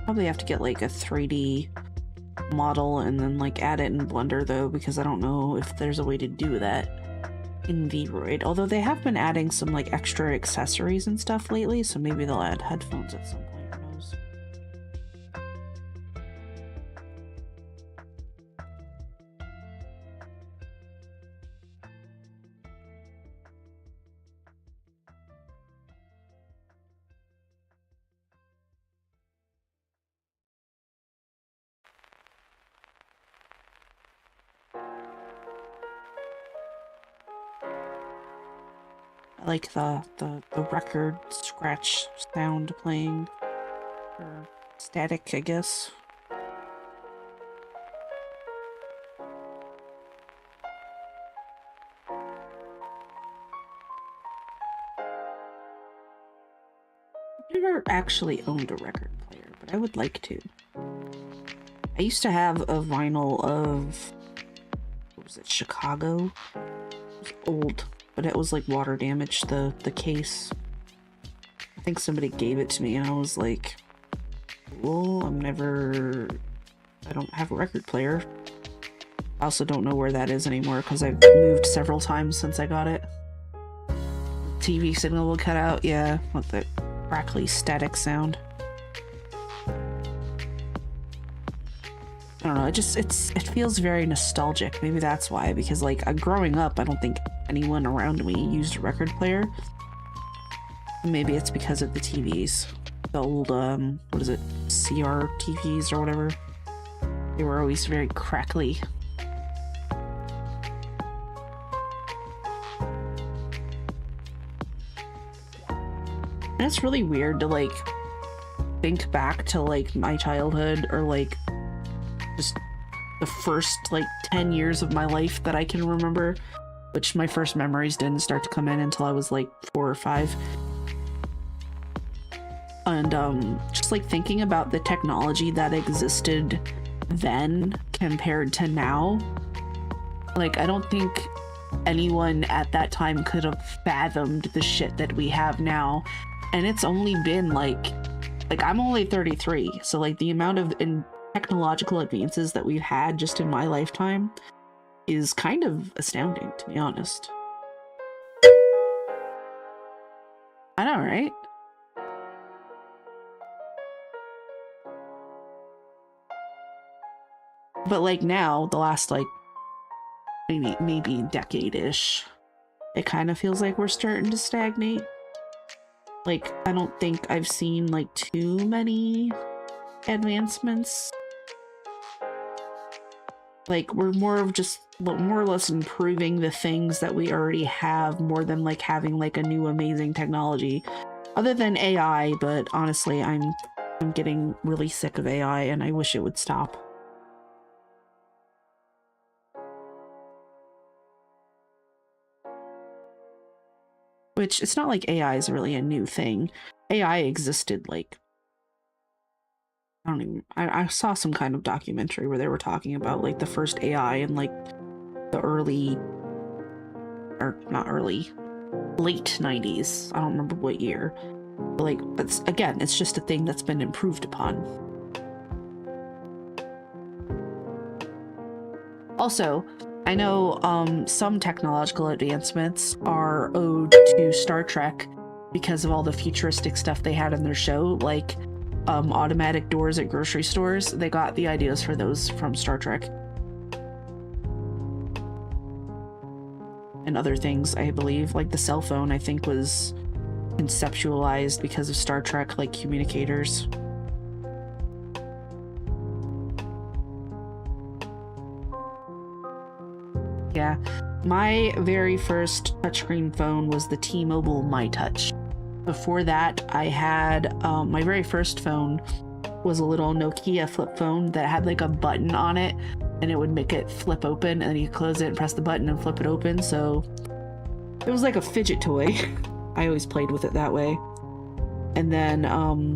Probably have to get like a 3D model and then like add it in Blender though, because I don't know if there's a way to do that in VRoid. Although they have been adding some like extra accessories and stuff lately, so maybe they'll add headphones at some point. Who knows? I like the record scratch sound playing, or static, I guess. I've never actually owned a record player, but I would like to. I used to have a vinyl of, what was it, Chicago? It was old, but it was like water damaged, the case. I think somebody gave it to me and I was like, well, I don't have a record player. I also don't know where that is anymore because I've moved several times since I got it. TV signal will cut out, yeah, with the crackly static sound. I don't know, it feels very nostalgic. Maybe that's why, because like growing up, I don't think anyone around me used a record player. Maybe it's because of the TVs. The old, what is it, CR TVs or whatever. They were always very crackly. And it's really weird to like think back to like my childhood, or like just the first like 10 years of my life that I can remember, which my first memories didn't start to come in until I was like 4 or 5. And just like thinking about the technology that existed then compared to now, like I don't think anyone at that time could have fathomed the shit that we have now. And it's only been like I'm only 33, so like the amount of technological advances that we've had just in my lifetime is kind of astounding, to be honest. I know, right? But like now, the last like maybe decade-ish, it kind of feels like we're starting to stagnate. Like, I don't think I've seen like too many advancements. Like, we're more or less improving the things that we already have more than like having like a new amazing technology, other than AI. But honestly, I'm getting really sick of AI and I wish it would stop. Which, it's not like AI is really a new thing. AI existed like, I saw some kind of documentary where they were talking about like the first AI in like the late 90s. I don't remember what year. But like, it's just a thing that's been improved upon. Also, I know some technological advancements are owed to Star Trek because of all the futuristic stuff they had in their show, like automatic doors at grocery stores. They got the ideas for those from Star Trek. And other things, I believe, like the cell phone, I think was conceptualized because of Star Trek, like communicators. Yeah, my very first touchscreen phone was the T-Mobile MyTouch. Before that, I had my very first phone was a little Nokia flip phone that had like a button on it, and it would make it flip open, and then you close it and press the button and flip it open. So it was like a fidget toy. I always played with it that way. And then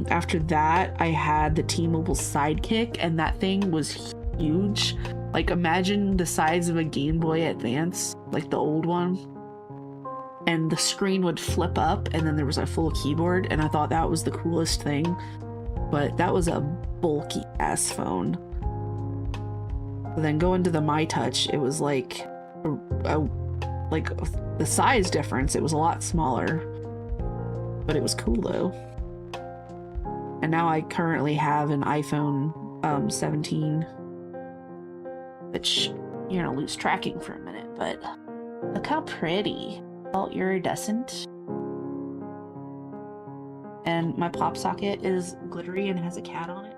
after that, I had the T-Mobile Sidekick, and that thing was huge. Like, imagine the size of a Game Boy Advance, like the old one. And the screen would flip up, and then there was a full keyboard, and I thought that was the coolest thing. But that was a bulky ass phone. But then going to the MyTouch, it was like the size difference. It was a lot smaller, but it was cool though. And now I currently have an iPhone 17, which you're gonna lose tracking for a minute, but look how pretty. All iridescent. And my pop socket is glittery and has a cat on it.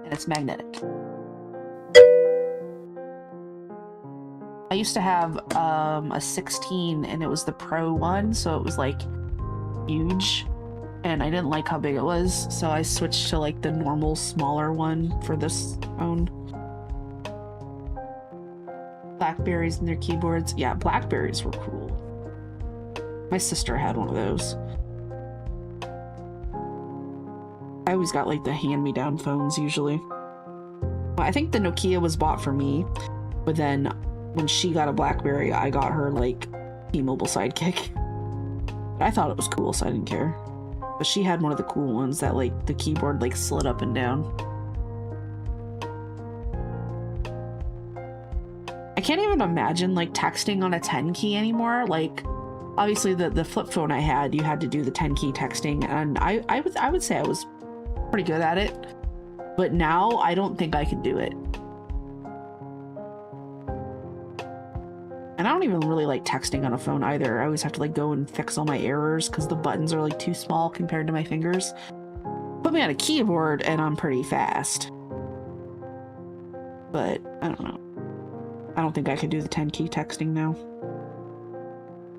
And it's magnetic. I used to have a 16, and it was the Pro one, so it was like huge. And I didn't like how big it was, so I switched to like the normal smaller one for this phone. Blackberries and their keyboards. Yeah, Blackberries were cool. My sister had one of those. I always got like the hand-me-down phones usually. Well, I think the Nokia was bought for me, but then when she got a Blackberry, I got her like T-Mobile Sidekick. But I thought it was cool, so I didn't care. But she had one of the cool ones that like the keyboard like slid up and down. I can't even imagine like texting on a 10 key anymore. Like, obviously the flip phone I had, you had to do the 10 key texting, and I would say I was pretty good at it. But now I don't think I could do it. And I don't even really like texting on a phone either. I always have to like go and fix all my errors because the buttons are like too small compared to my fingers. Put me on a keyboard and I'm pretty fast. But I don't know. I don't think I could do the 10 key texting now.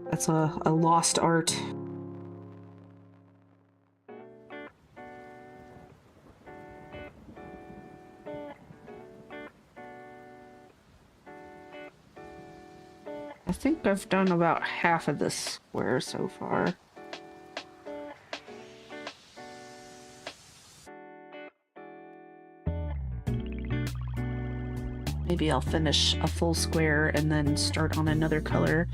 That's a lost art. I think I've done about half of this square so far. maybe I'll finish a full square and then start on another color.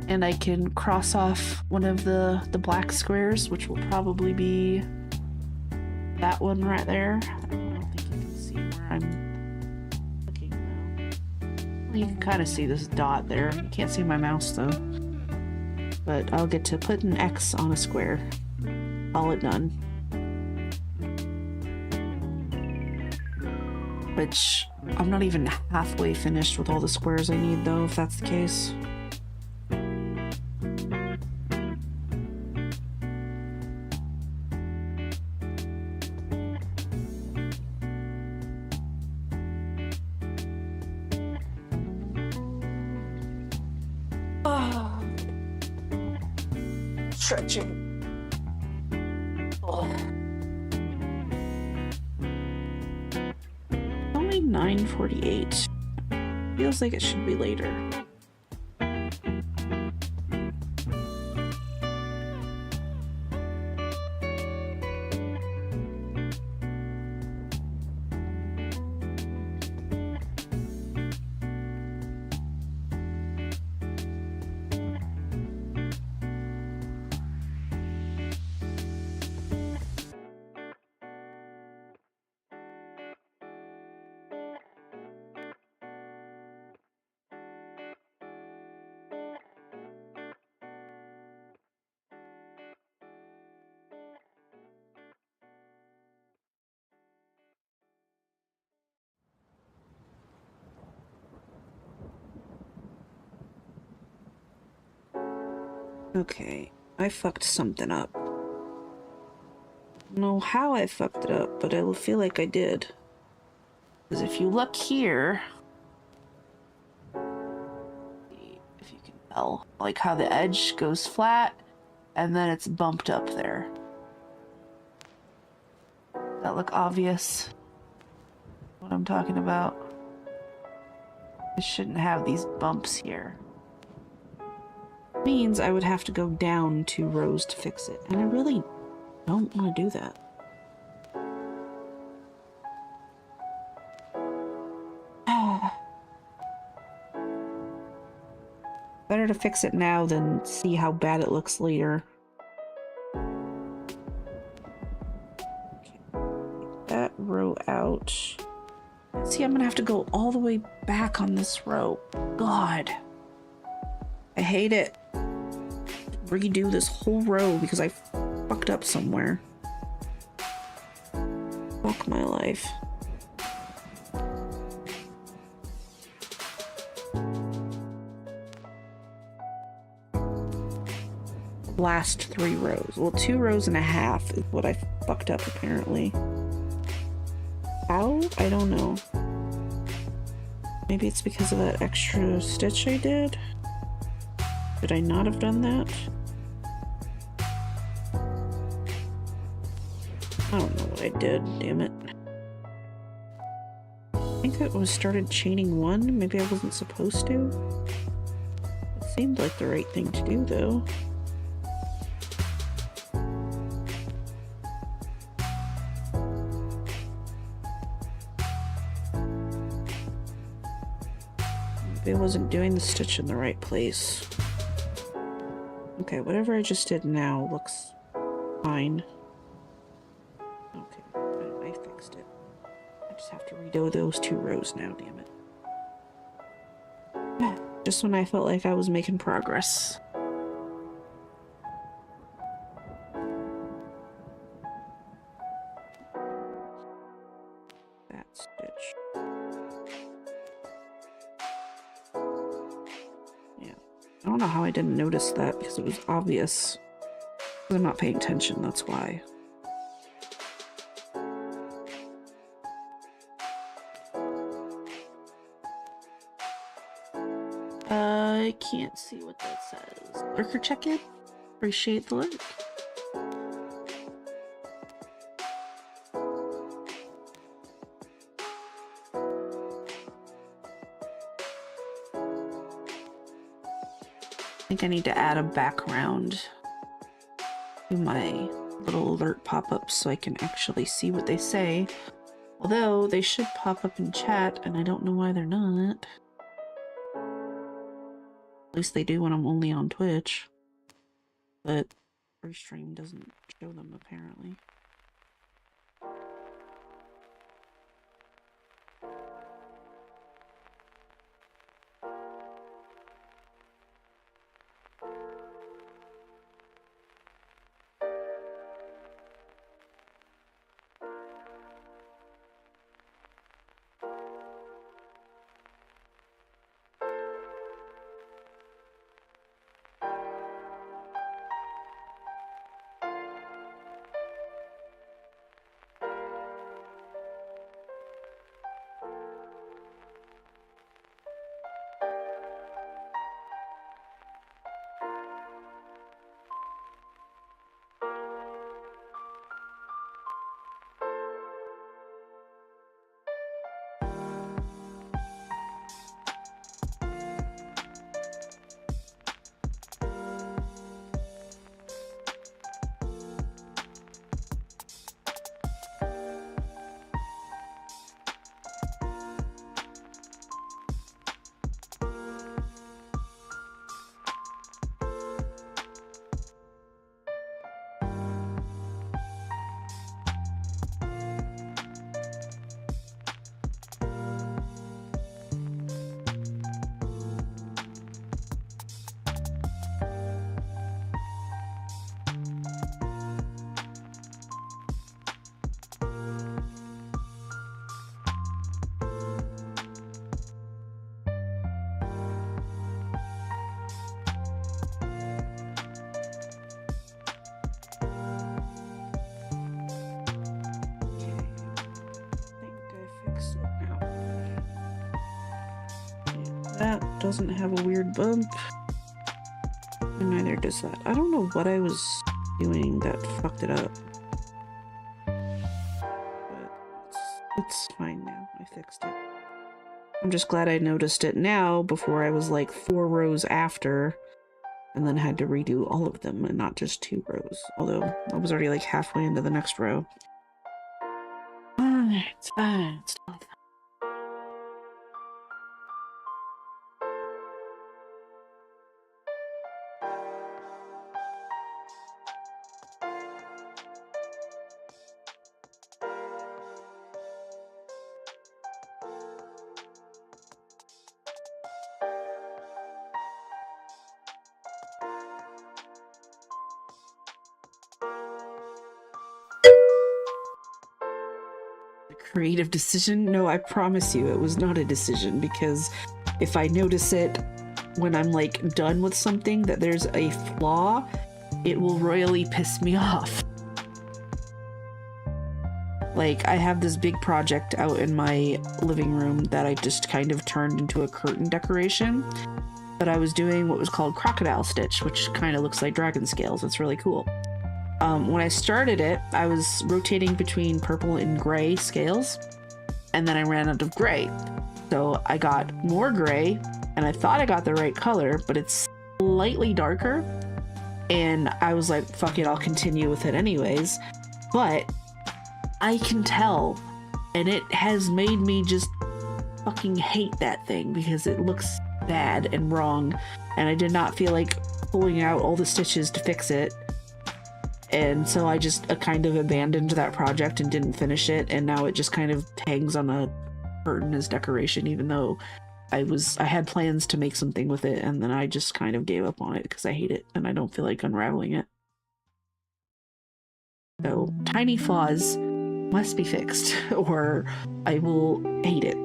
And I can cross off one of the black squares, which will probably be that one right there. I don't think you can see where I'm looking though. You can kind of see this dot there. You can't see my mouse though. But I'll get to put an X on a square. Call it done. Which I'm not even halfway finished with all the squares I need though, if that's the case. Stretching. Only 9:48. Feels like it should be later. Okay, I fucked something up. I don't know how I fucked it up, but I feel like I did. Because if you look here, if you can tell, like how the edge goes flat and then it's bumped up there. Does that look obvious? What I'm talking about? I shouldn't have these bumps here. Means I would have to go down 2 rows to fix it, and I really don't want to do that. Better to fix it now than see how bad it looks later. Okay, take that row out. See, I'm gonna have to go all the way back on this row. God. I hate it. Redo this whole row because I fucked up somewhere. Fuck my life. Last 3 rows. Well, 2 rows and a half is what I fucked up apparently. How? I don't know. Maybe it's because of that extra stitch I did? Should I not have done that? I don't know what I did, damn it. I think it was started chaining 1. Maybe I wasn't supposed to. It seemed like the right thing to do, though. Maybe I wasn't doing the stitch in the right place. Okay, whatever I just did now looks fine. Okay, I fixed it. I just have to redo those 2 rows now, damn it. Just when I felt like I was making progress. That stitch. Yeah. I don't know how I didn't notice that because it was obvious. I'm not paying attention, that's why. I can't see what that says. Lurker check-in? Appreciate the lurk. I think I need to add a background to my little alert pop-ups so I can actually see what they say. Although they should pop up in chat, and I don't know why they're not. At least they do when I'm only on Twitch. But Restream doesn't show them apparently. That doesn't have a weird bump, and neither does that. I don't know what I was doing that fucked it up, but it's fine now. I fixed it. I'm just glad I noticed it now before I was like 4 rows after, and then had to redo all of them and not just 2 rows. Although I was already like halfway into the next row. It's fine. It's totally fine. Creative decision? No, I promise you it was not a decision, because if I notice it when I'm like done with something that there's a flaw, it will royally piss me off. Like, I have this big project out in my living room that I just kind of turned into a curtain decoration, but I was doing what was called crocodile stitch, which kind of looks like dragon scales. It's really cool. When I started it, I was rotating between purple and gray scales, and then I ran out of gray. So I got more gray, and I thought I got the right color, but it's slightly darker, and I was like, fuck it, I'll continue with it anyways. But I can tell, and it has made me just fucking hate that thing because it looks bad and wrong, and I did not feel like pulling out all the stitches to fix it. And so I just kind of abandoned that project and didn't finish it, and now it just kind of hangs on a curtain as decoration, even though I had plans to make something with it, and then I just kind of gave up on it because I hate it and I don't feel like unraveling it. So tiny flaws must be fixed or I will hate it.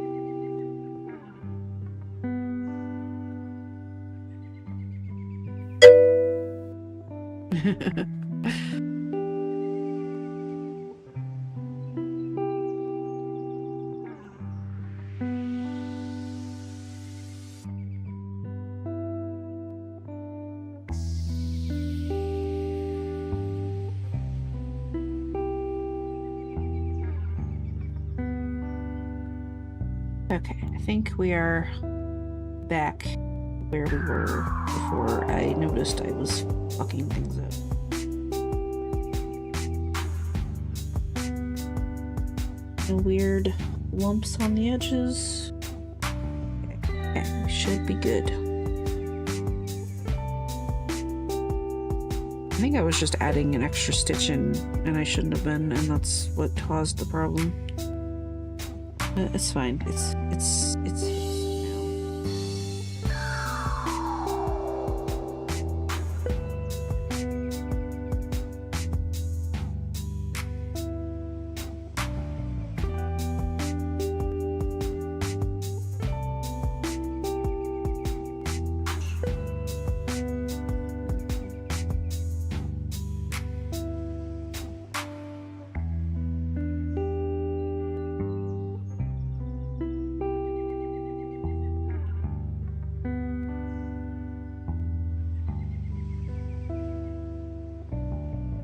Okay, I think we are back where we were before I noticed I was fucking things up. No weird lumps on the edges. Okay, we should be good. I think I was just adding an extra stitch in, and I shouldn't have been, and that's what caused the problem. But it's fine. It's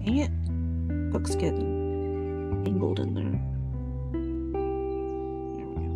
dang it. Hook's getting tangled in there. There we go.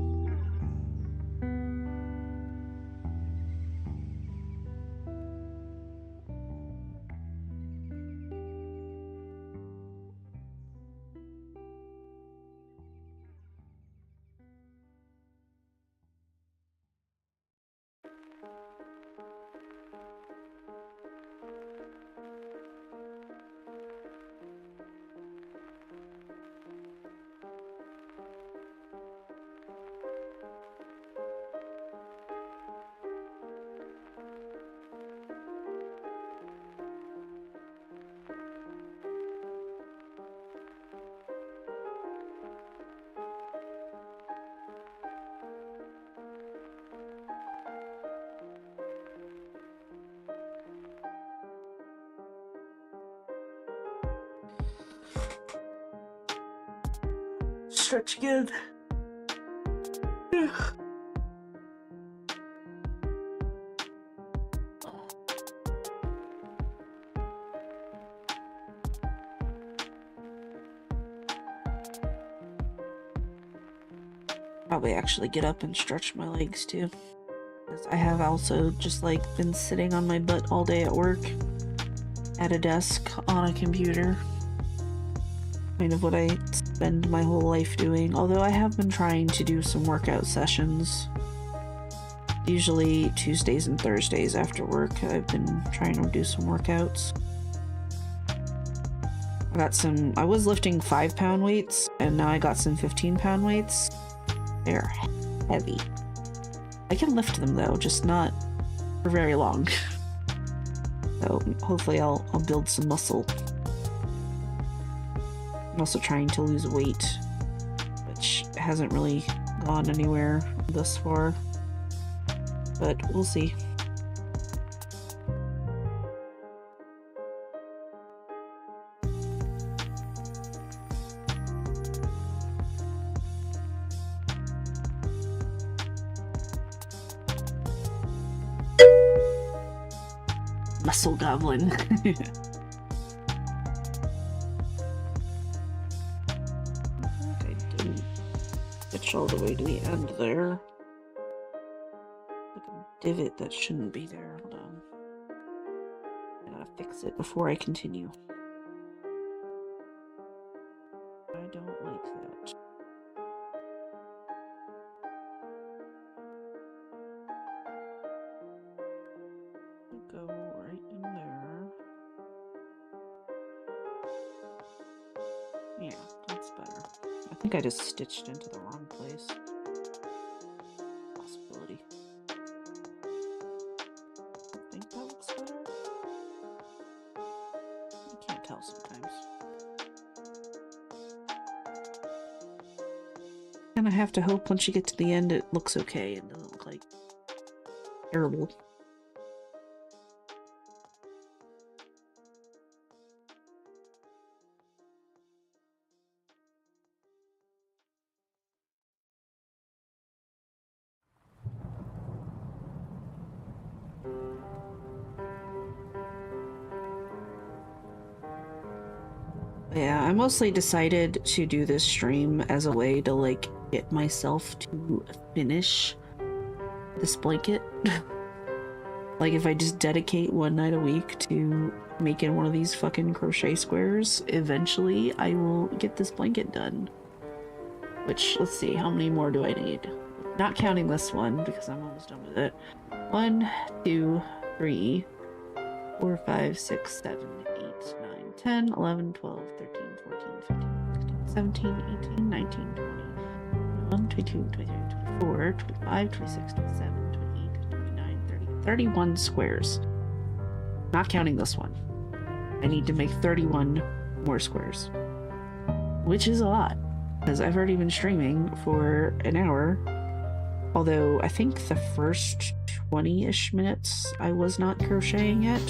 Stretch again. Probably actually get up and stretch my legs too, because I have also just like been sitting on my butt all day at work at a desk on a computer. Kind of what I spend my whole life doing, although I have been trying to do some workout sessions. Usually Tuesdays and Thursdays after work, I've been trying to do some workouts. I was lifting 5-pound weights, and now I got some 15-pound weights. They're heavy. I can lift them though, just not for very long. So hopefully I'll build some muscle. I'm also trying to lose weight, which hasn't really gone anywhere thus far, but we'll see. Muscle goblin. All the way to the end there. Like a divot that shouldn't be there. Hold on. I gotta fix it before I continue. I don't like that. Go right in there. Yeah, that's better. I think I just stitched into the wrong place. Possibility. I think that looks better. You can't tell sometimes. And I have to hope once you get to the end it looks okay and doesn't look like terrible. Yeah, I mostly decided to do this stream as a way to like get myself to finish this blanket. Like if I just dedicate one night a week to making one of these fucking crochet squares, eventually I will get this blanket done. which, let's see, how many more do I need? Not counting this one, because I'm almost done with it. 1, 2, 3, 4, 5, 6, 7, 8, 9, 10, 11, 12, 13, 14, 15, 16, 17, 18, 19, 20, 21, 22, 23, 24, 25, 26, 27, 28, 29, 30, 31 squares. Not counting this one. I need to make 31 more squares, which is a lot, because I've already been streaming for an hour. Although I think the first 20-ish minutes I was not crocheting yet,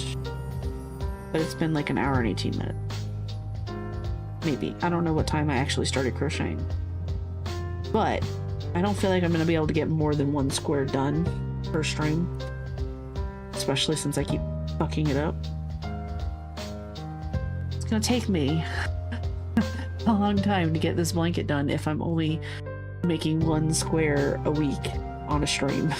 but it's been like an hour and 18 minutes. Maybe. I don't know what time I actually started crocheting. But I don't feel like I'm going to be able to get more than one square done per stream, especially since I keep fucking it up. It's going to take me a long time to get this blanket done if I'm only making one square a week on a stream.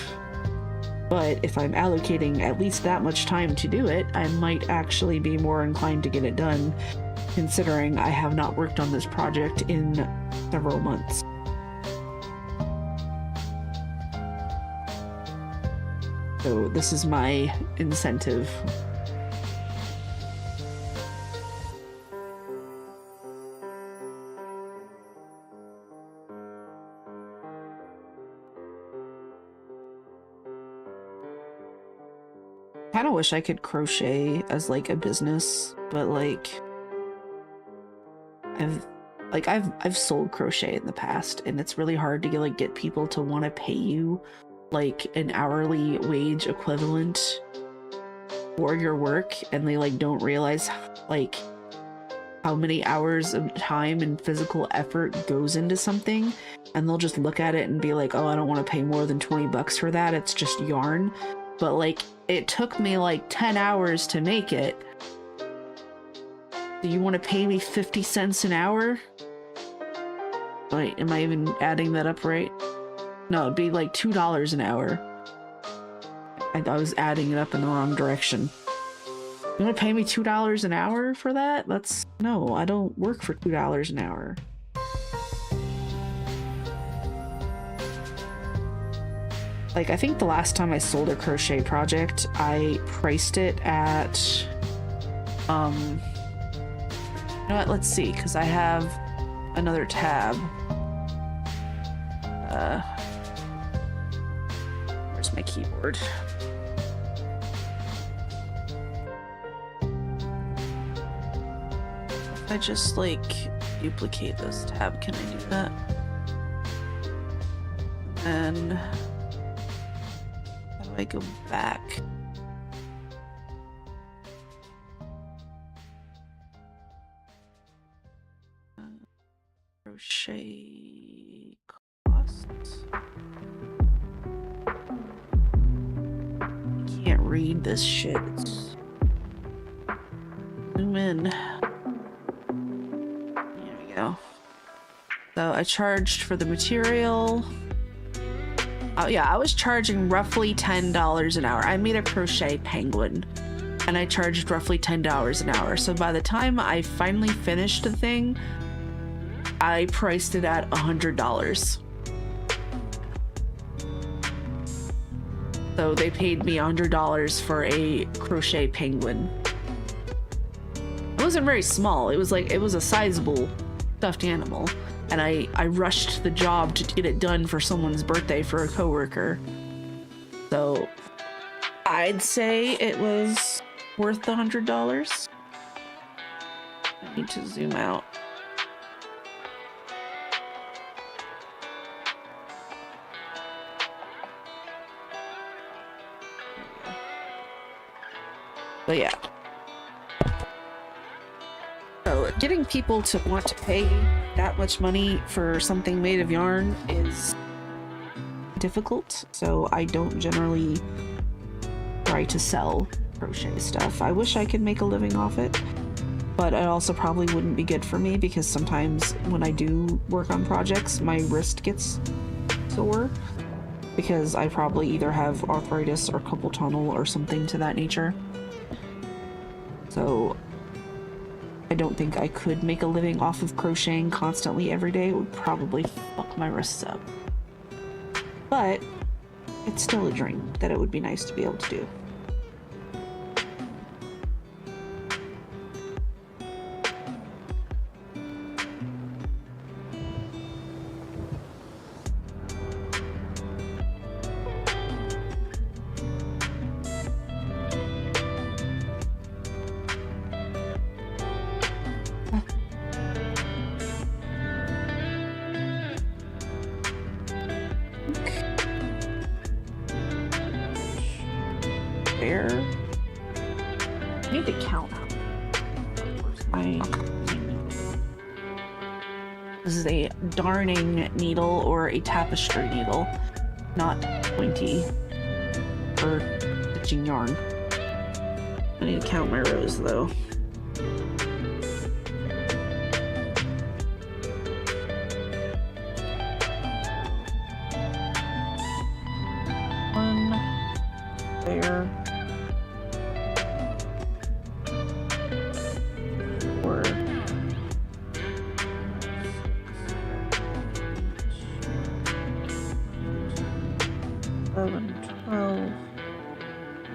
But if I'm allocating at least that much time to do it, I might actually be more inclined to get it done, considering I have not worked on this project in several months. So this is my incentive. Kind of wish I could crochet as like a business, but like I've sold crochet in the past, and it's really hard to get people to want to pay you like an hourly wage equivalent for your work, and they like don't realize like how many hours of time and physical effort goes into something, and they'll just look at it and be like, oh, I don't want to pay more than 20 bucks for that, it's just yarn. But like it took me like 10 hours to make it. Do you want to pay me 50 cents an hour? Wait, am I even adding that up right? No, it'd be like $2 an hour. I was adding it up in the wrong direction. You want to pay me $2 an hour for that? No, I don't work for $2 an hour. Like, I think the last time I sold a crochet project, I priced it at, you know what, let's see, because I have another tab. Where's my keyboard? If I just, like, duplicate this tab, can I do that? And how do I go back? Crochet costs. Can't read this shit. Zoom in. There we go. So I charged for the material. Oh yeah, I was charging roughly $10 an hour. I made a crochet penguin, and I charged roughly $10 an hour. So by the time I finally finished the thing, I priced it at $100. So they paid me $100 for a crochet penguin. It wasn't very small. It was a sizable stuffed animal. And I rushed the job to get it done for someone's birthday for a coworker. So I'd say it was worth the $100. I need to zoom out. But yeah. So getting people to want to pay that much money for something made of yarn is difficult, so I don't generally try to sell crochet stuff. I wish I could make a living off it, but it also probably wouldn't be good for me because sometimes when I do work on projects, my wrist gets sore because I probably either have arthritis or carpal tunnel or something to that nature. So I don't think I could make a living off of crocheting constantly every day. It would probably fuck my wrists up. But it's still a dream that it would be nice to be able to do. There. I need to count out. Where's my... This is a darning needle or a tapestry needle, not pointy or stitching yarn. I need to count my rows though. One there. 4, 11, 12,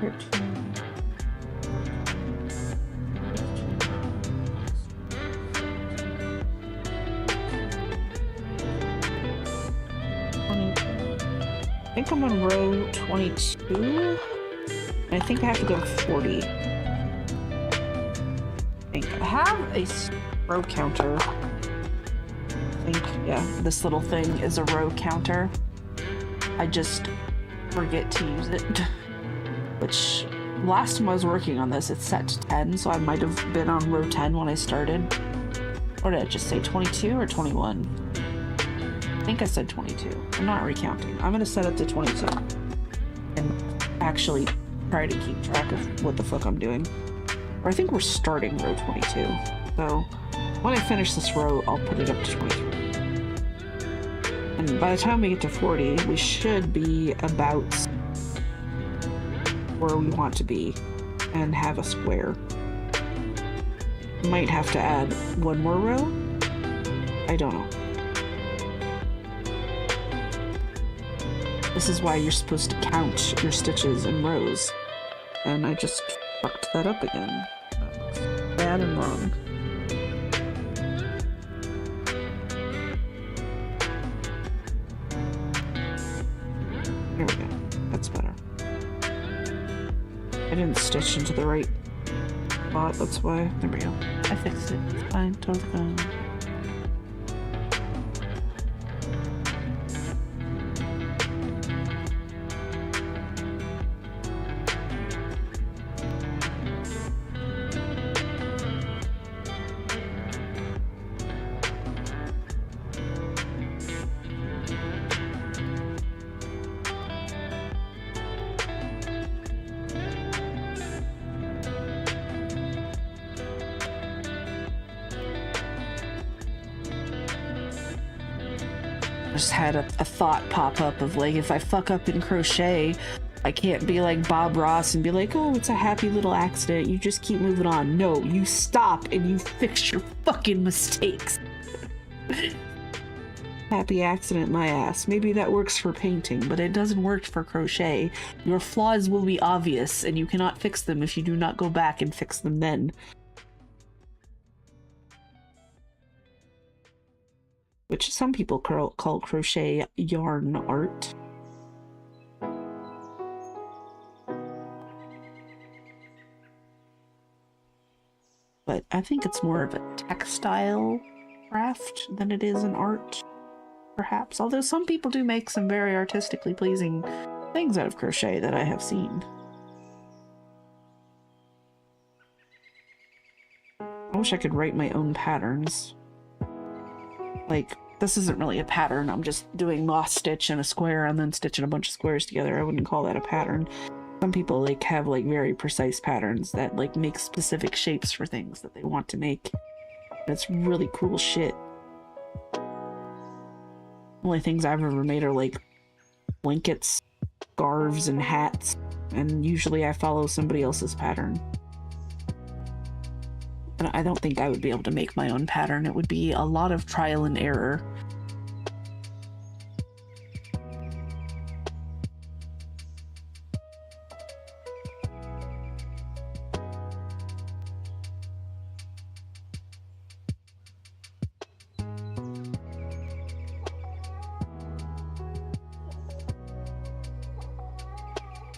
13, 22. I think I'm on row 22. I think I have to go to 40. I have a row counter. I think, yeah, this little thing is a row counter. I just forget to use it. Which, last time I was working on this, it's set to 10, so I might have been on row 10 when I started. Or did I just say 22 or 21? I think I said 22. I'm not recounting. I'm gonna set it to 22. And actually try to keep track of what the fuck I'm doing. Or I think we're starting row 22. So when I finish this row, I'll put it up to 23. And by the time we get to 40, we should be about where we want to be and have a square. Might have to add one more row? I don't know. This is why you're supposed to count your stitches in rows. And I just fucked that up again. That's bad and wrong. There we go. That's better. I didn't stitch into the right spot, that's why. There we go. I fixed it. It's fine. Totally fine. Just had a thought pop up of like, if I fuck up in crochet, I can't be like Bob Ross and be like, oh, it's a happy little accident, you just keep moving on. No, you stop and you fix your fucking mistakes. Happy accident, my ass. Maybe that works for painting, but it doesn't work for crochet. Your flaws will be obvious and you cannot fix them if you do not go back and fix them then. Which some people call crochet yarn art. But I think it's more of a textile craft than it is an art, perhaps. Although some people do make some very artistically pleasing things out of crochet that I have seen. I wish I could write my own patterns. Like, this isn't really a pattern, I'm just doing moss stitch and a square and then stitching a bunch of squares together. I wouldn't call that a pattern. Some people like have like very precise patterns that like make specific shapes for things that they want to make. It's really cool shit. Only things I've ever made are like blankets, scarves, and hats, and usually I follow somebody else's pattern. And I don't think I would be able to make my own pattern. It would be a lot of trial and error.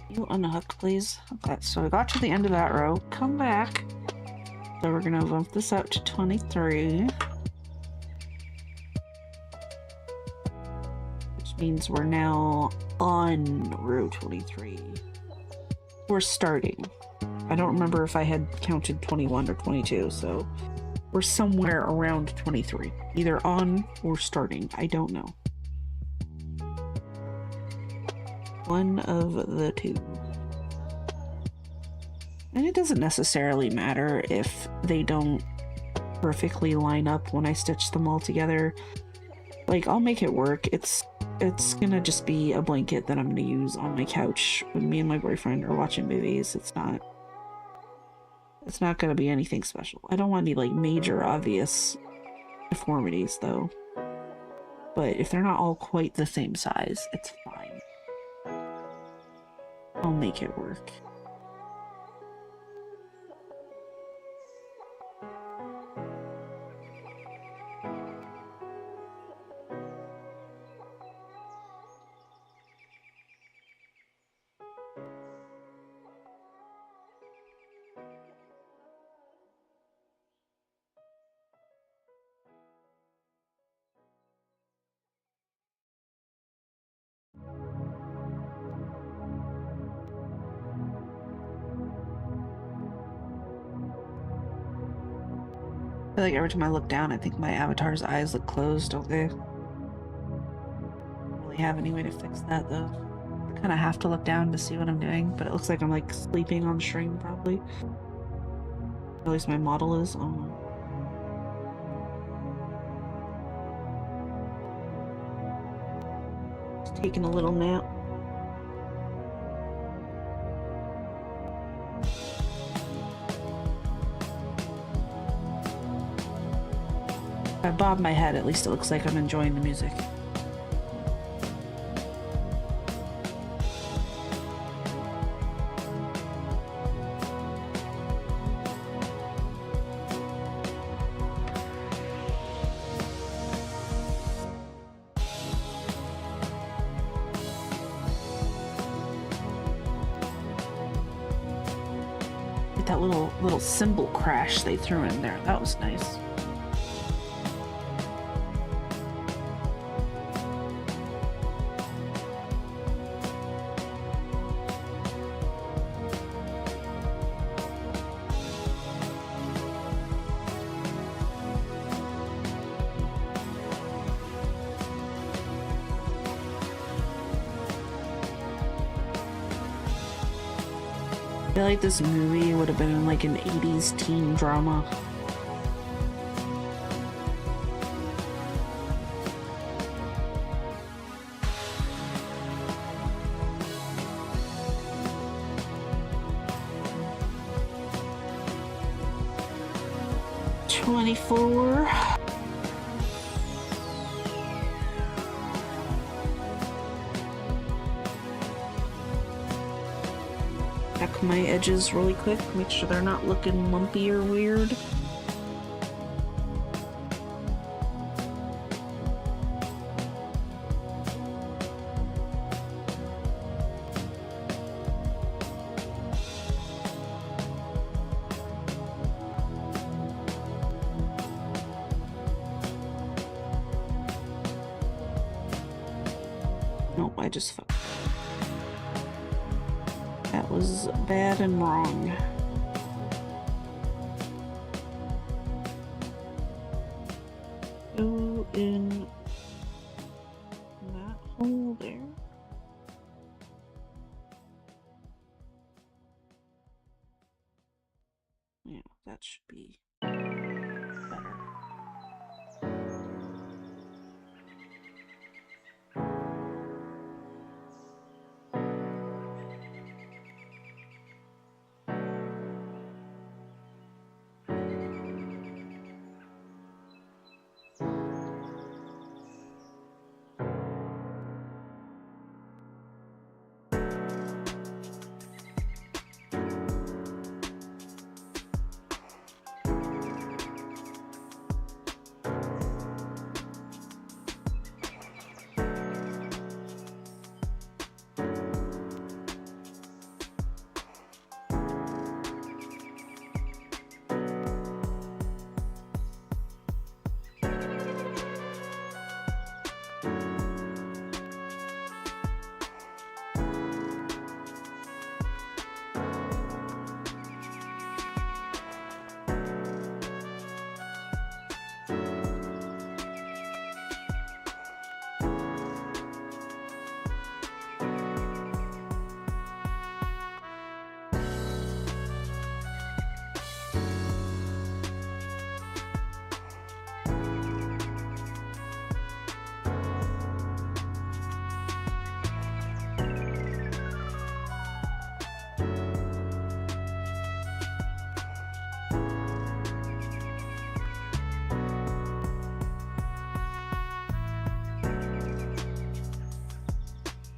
You unhook, please. Okay, so I got to the end of that row. Come back. So we're gonna bump this out to 23. Which means we're now on row 23. We're starting. I don't remember if I had counted 21 or 22, so we're somewhere around 23. Either on or starting. I don't know. One of the two. And it doesn't necessarily matter if they don't perfectly line up when I stitch them all together. Like, I'll make it work. It's gonna just be a blanket that I'm gonna use on my couch when me and my boyfriend are watching movies. It's not gonna be anything special. I don't want any, like, major obvious deformities, though. But if they're not all quite the same size, it's fine. I'll make it work. I feel like every time I look down, I think my avatar's eyes look closed, don't they? I don't really have any way to fix that, though. I kind of have to look down to see what I'm doing, but it looks like I'm, like, sleeping on string, probably. At least my model is. Just taking a little nap. If I bob my head, at least it looks like I'm enjoying the music. That little cymbal crash they threw in there. That was nice. I feel like this movie would have been in, like, an 80s teen drama. "24. Check my edges really quick, make sure they're not looking lumpy or weird. Nope, I just fucked. That was bad and wrong. Go in that hole there. Yeah, that should be better.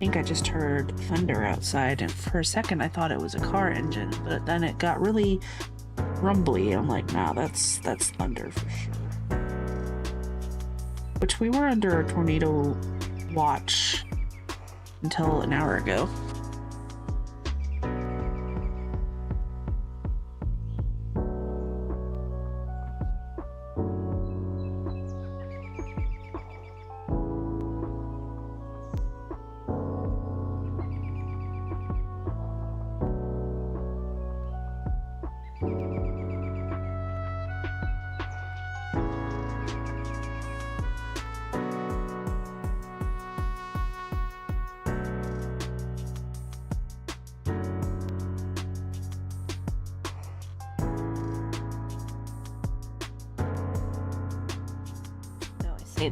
think I just heard thunder outside, and for a second I thought it was a car engine, but then it got really rumbly. I'm like, nah, that's thunder for sure. Which we were under a tornado watch until an hour ago.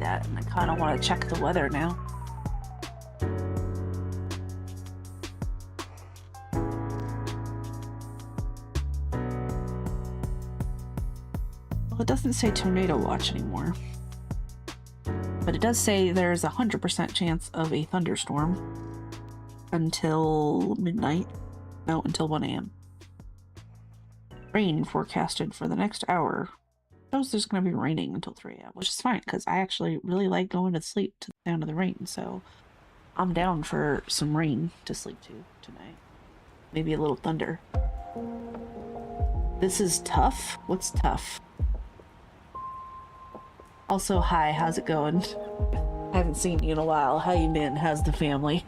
That, and I kind of want to check the weather now. Well, it doesn't say tornado watch anymore, but it does say there's a 100% chance of a thunderstorm until midnight. No, until 1 a.m. Rain forecasted for the next hour. There's going to be raining until 3 a.m., which is fine because I actually really like going to sleep to the sound of the rain, so I'm down for some rain to sleep to tonight. Maybe a little thunder. This is tough? What's tough? Also, hi, how's it going? I haven't seen you in a while. How you been? How's the family?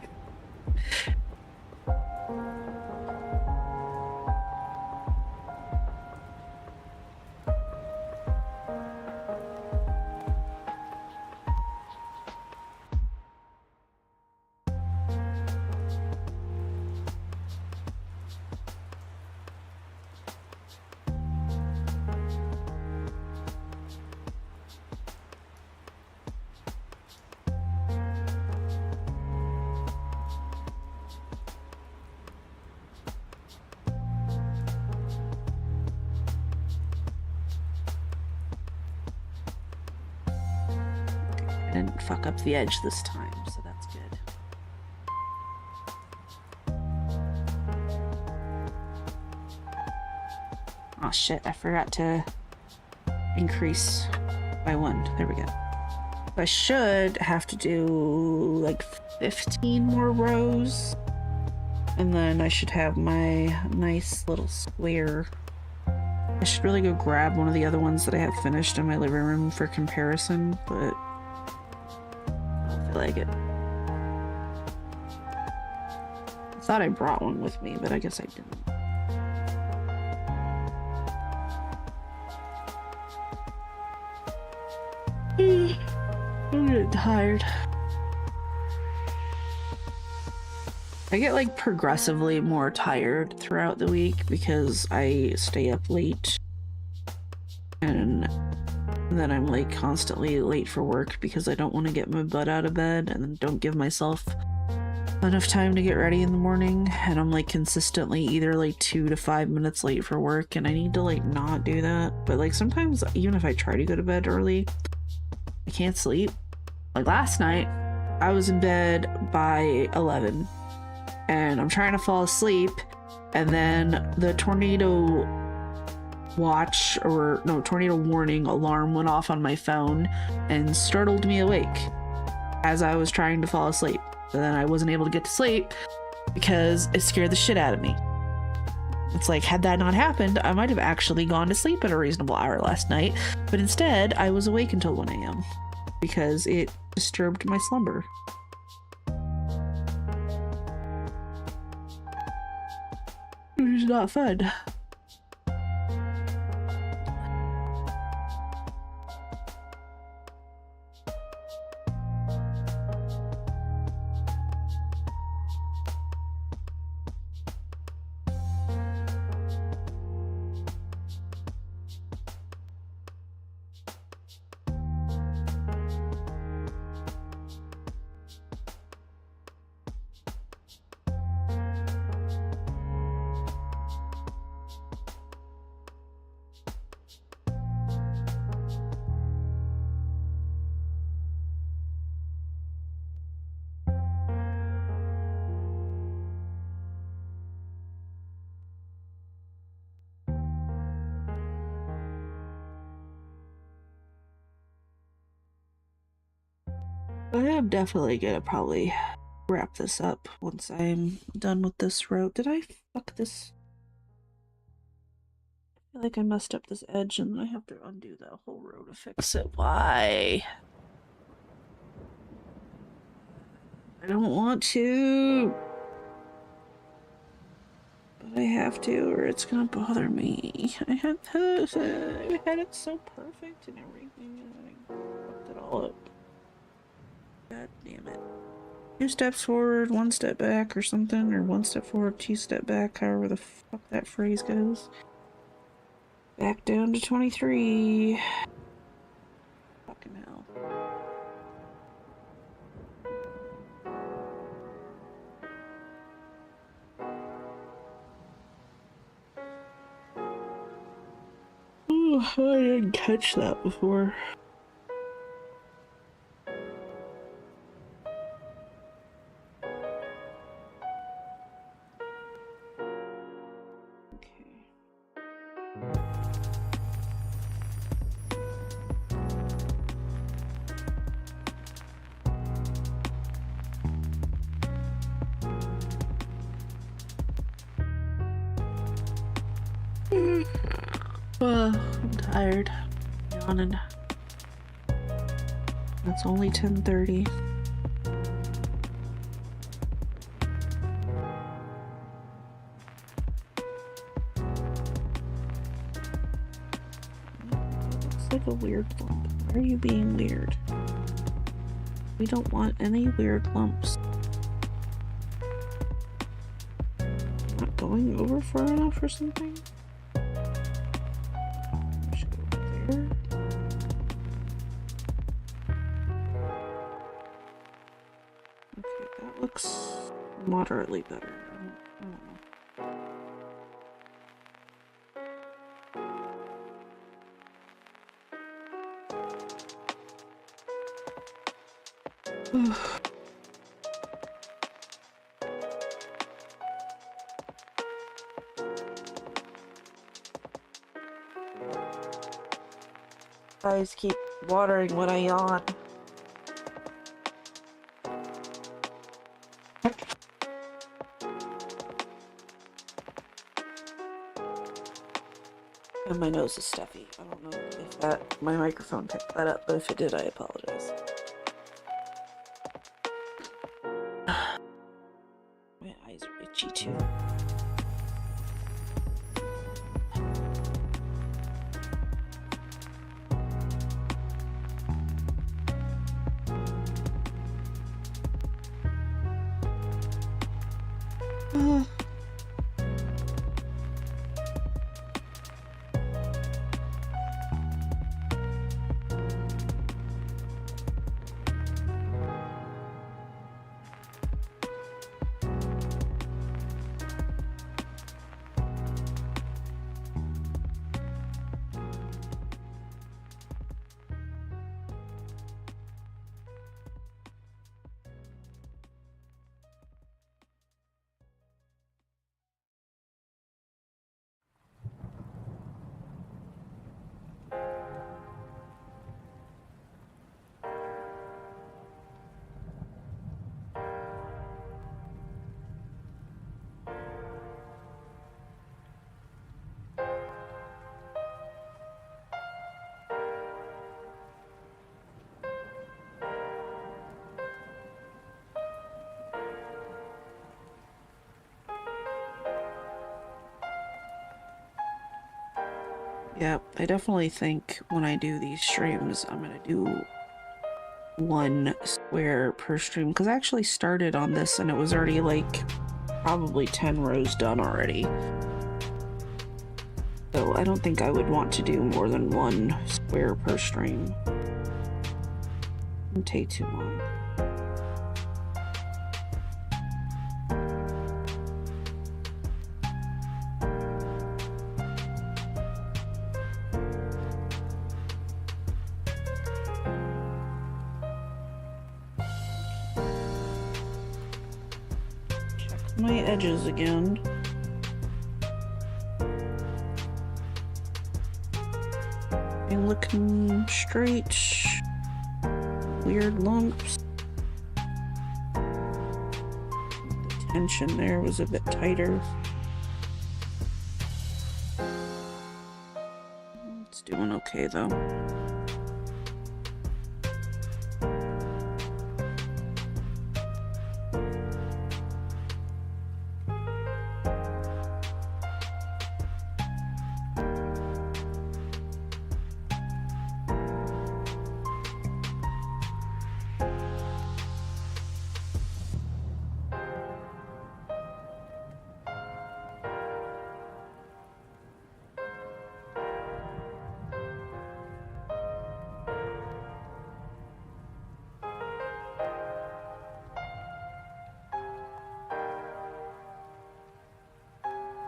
Didn't fuck up the edge this time, so that's good. Oh shit, I forgot to increase by 1. There we go. I should have to do like 15 more rows, and then I should have my nice little square. I should really go grab one of the other ones that I have finished in my living room for comparison, but like it. I thought I brought one with me, but I guess I didn't. I'm getting tired. I get like progressively more tired throughout the week because I stay up late, and then I'm like constantly late for work because I don't want to get my butt out of bed, and then don't give myself enough time to get ready in the morning, and I'm like consistently either like 2 to 5 minutes late for work, and I need to like not do that. But like sometimes even if I try to go to bed early, I can't sleep. Like last night I was in bed by 11 and I'm trying to fall asleep, and then the tornado warning alarm went off on my phone and startled me awake as I was trying to fall asleep. So then I wasn't able to get to sleep because it scared the shit out of me. It's like, had that not happened, I might have actually gone to sleep at a reasonable hour last night, but instead I was awake until 1 a.m. because it disturbed my slumber. Which is not fun. I am definitely gonna probably wrap this up once I'm done with this row. Did I fuck this? I feel like I messed up this edge and then I have to undo that whole row to fix it. Why? I don't want to. But I have to or it's gonna bother me. I had it so perfect and everything and I fucked it all up. God damn it. 2 steps forward, 1 step back or something, or 1 step forward, 2 step back, however the fuck that phrase goes. Back down to 23. Fucking hell. Ooh, I didn't catch that before. I'm tired. I'm yawning. It's only 10:30. It looks like a weird lump. Why are you being weird? We don't want any weird lumps. Not going over far enough or something? There. Okay, that looks moderately better. I don't know. Eyes keep watering when I yawn. And my nose is stuffy. I don't know if my microphone picked that up, but if it did, I apologize. My eyes are itchy too. Yeah, I definitely think when I do these streams, I'm gonna do 1 square per stream, because I actually started on this and it was already like probably 10 rows done already. So I don't think I would want to do more than 1 square per stream. It won't take too long. My edges again. I'm looking straight. Weird lumps. tension there was a bit tighter. It's doing okay though.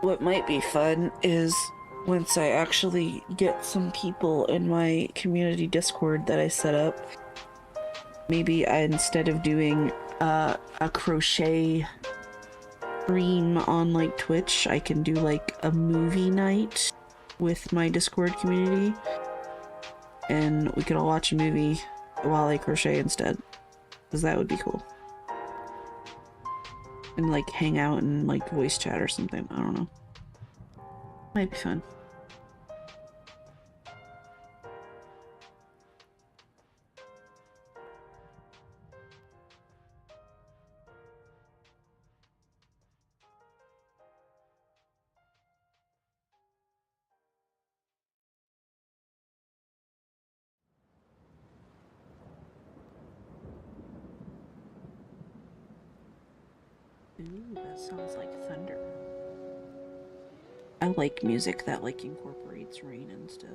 What might be fun is once I actually get some people in my community Discord that I set up, maybe instead of doing a crochet stream on like Twitch, I can do like a movie night with my Discord community, and we could all watch a movie while I crochet instead, because that would be cool. And like hang out and like voice chat or something. I don't know. Might be fun. Ooh, that sounds like thunder. I like music that like incorporates rain and stuff.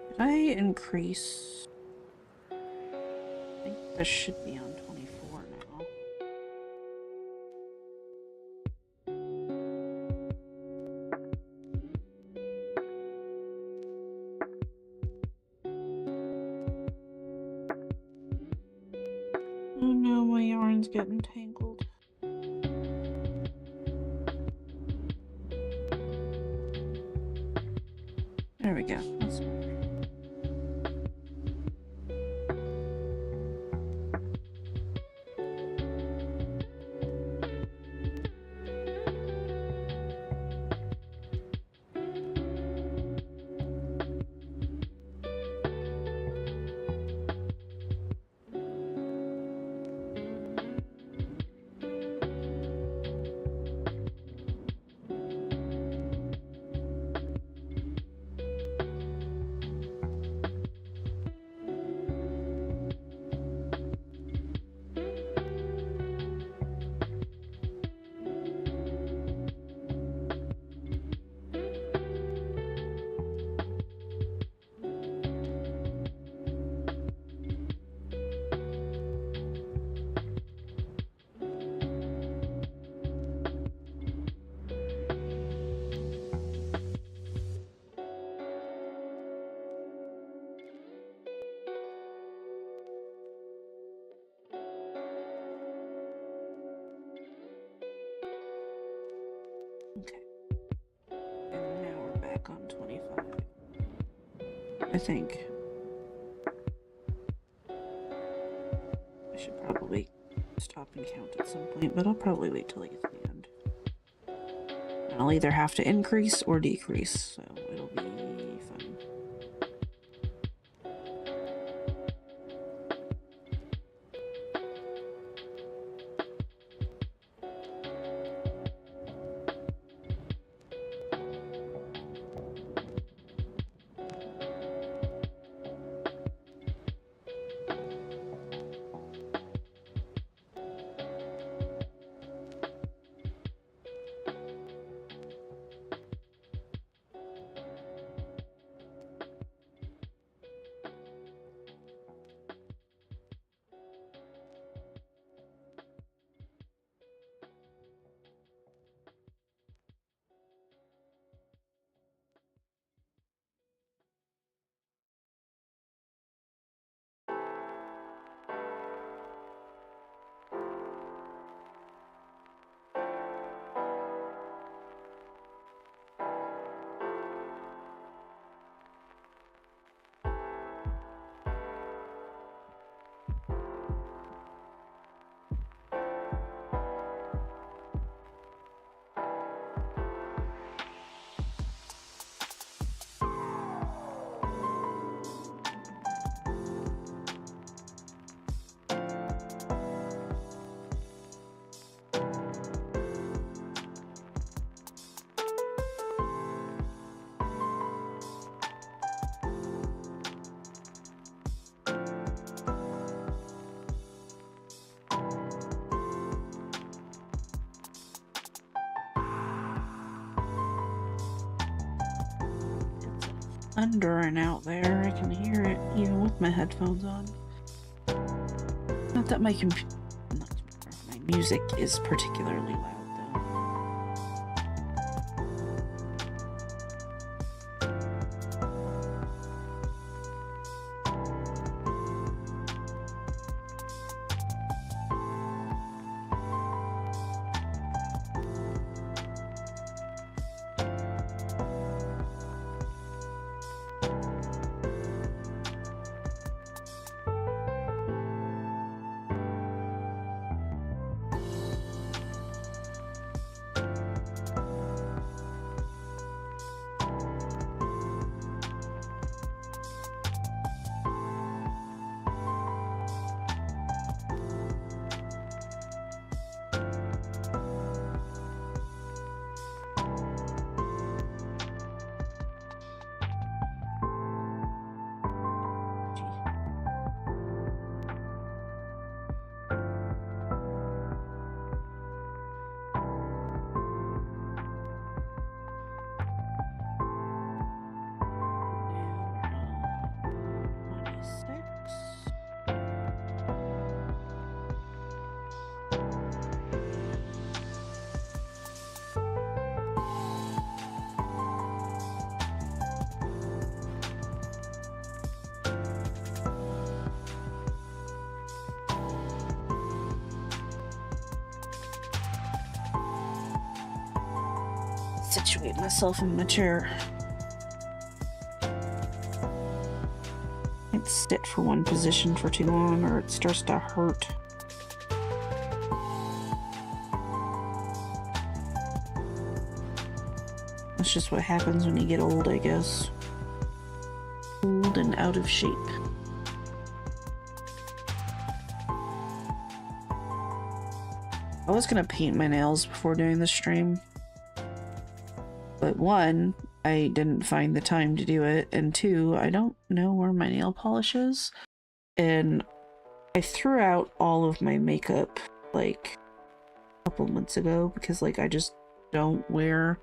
Did I increase? I think this should be on 24 now. Oh no, my yarn's getting tangled. There we go. That's better. Okay. And now we're back on 25. I think. I should probably stop and count at some point, but I'll probably wait till I get to the end. I'll either have to increase or decrease, so it'll be fun. thunder and out there. I can hear it even with my headphones on. Not that my music is particularly loud. Situate myself in my chair. Can't sit for one position for too long or it starts to hurt. That's just what happens when you get old, I guess. Old and out of shape. I was gonna paint my nails before doing the stream. But one, I didn't find the time to do it, and two, I don't know where my nail polish is. And I threw out all of my makeup like a couple months ago because like I just don't wear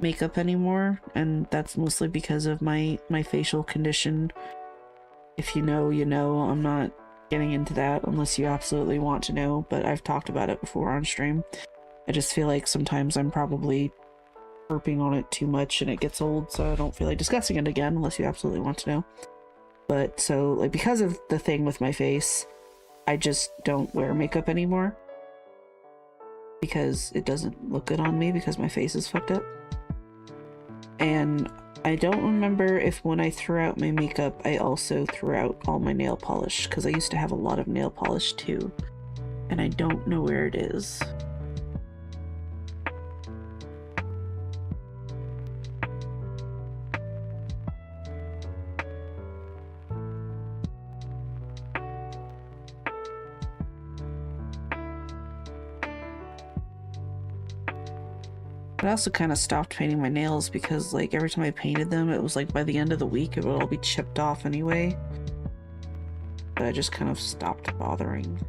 makeup anymore, and that's mostly because of my facial condition. If you know, you know. I'm not getting into that unless you absolutely want to know, but I've talked about it before on stream. I just feel like sometimes I'm probably harping on it too much and it gets old, so I don't feel like discussing it again unless you absolutely want to know. But so like because of the thing with my face, I just don't wear makeup anymore because it doesn't look good on me because my face is fucked up. And I don't remember if when I threw out my makeup I also threw out all my nail polish, because I used to have a lot of nail polish too, and I don't know where it is. I also kind of stopped painting my nails because like every time I painted them, it was like by the end of the week it would all be chipped off anyway. But I just kind of stopped bothering.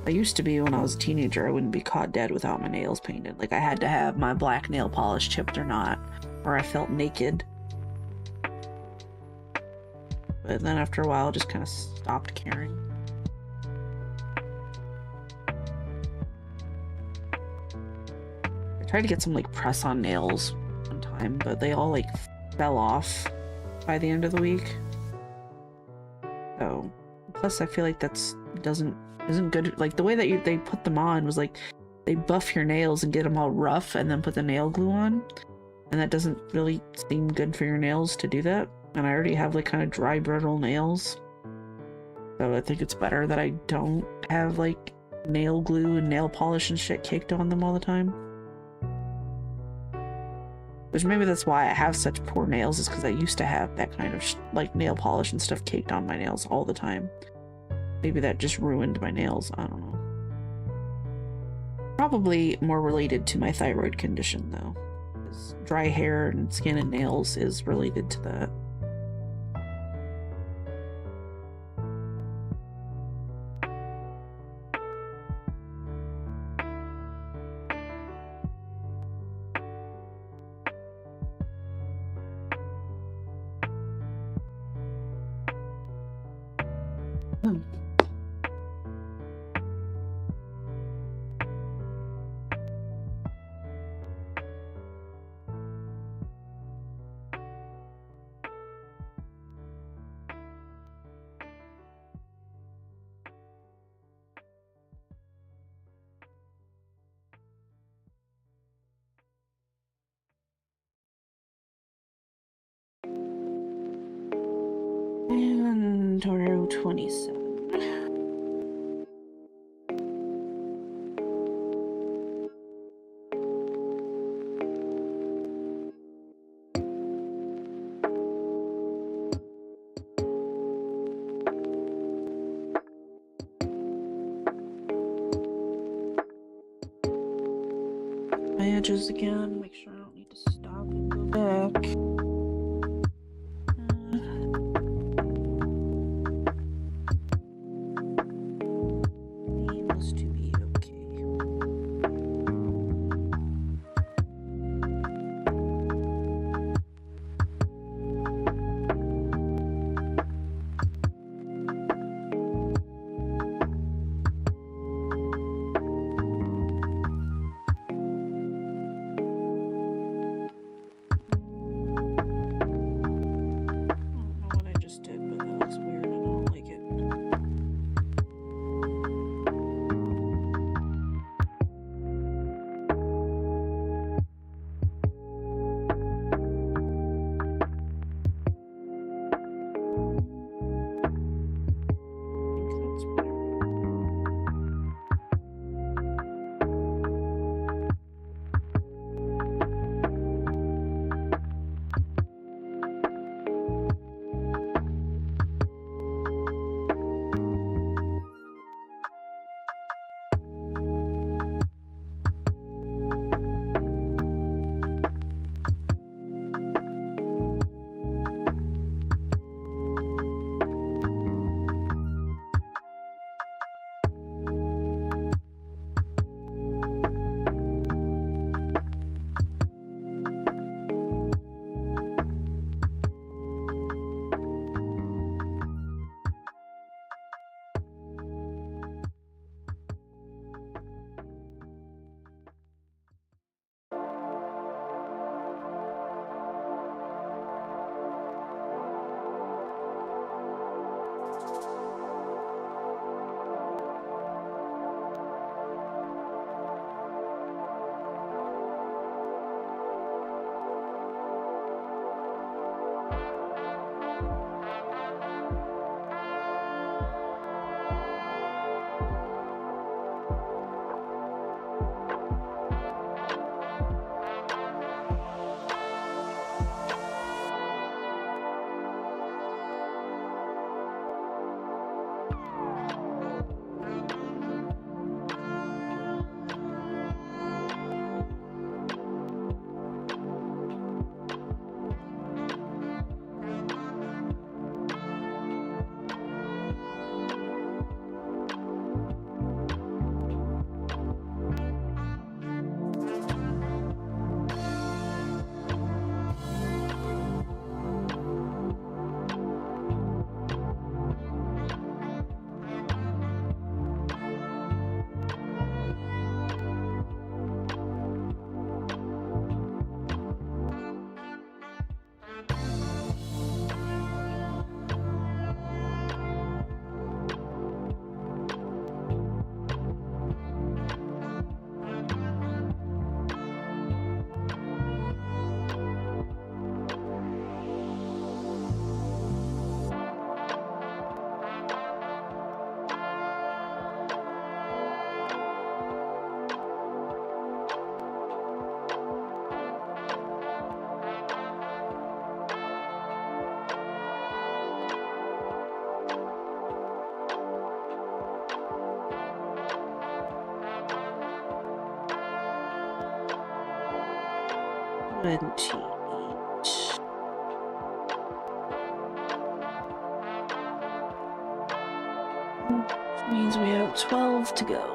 I used to be when I was a teenager, I wouldn't be caught dead without my nails painted. Like I had to have my black nail polish chipped or not, or I felt naked. But then after a while, I just kind of stopped caring. I tried to get some like press-on nails one time, but they all like fell off by the end of the week. So, plus I feel like isn't good. Like the way that they put them on was like they buff your nails and get them all rough and then put the nail glue on, and that doesn't really seem good for your nails to do that. And I already have like kind of dry, brittle nails, so I think it's better that I don't have like nail glue and nail polish and shit caked on them all the time. Which maybe that's why I have such poor nails, is because I used to have that kind of like nail polish and stuff caked on my nails all the time. Maybe that just ruined my nails, I don't know. Probably more related to my thyroid condition though, because dry hair and skin and nails is related to that. And row 27. My edges again, make sure I don't need to stop and go back. Seems to be okay. Which means we have 12 to go.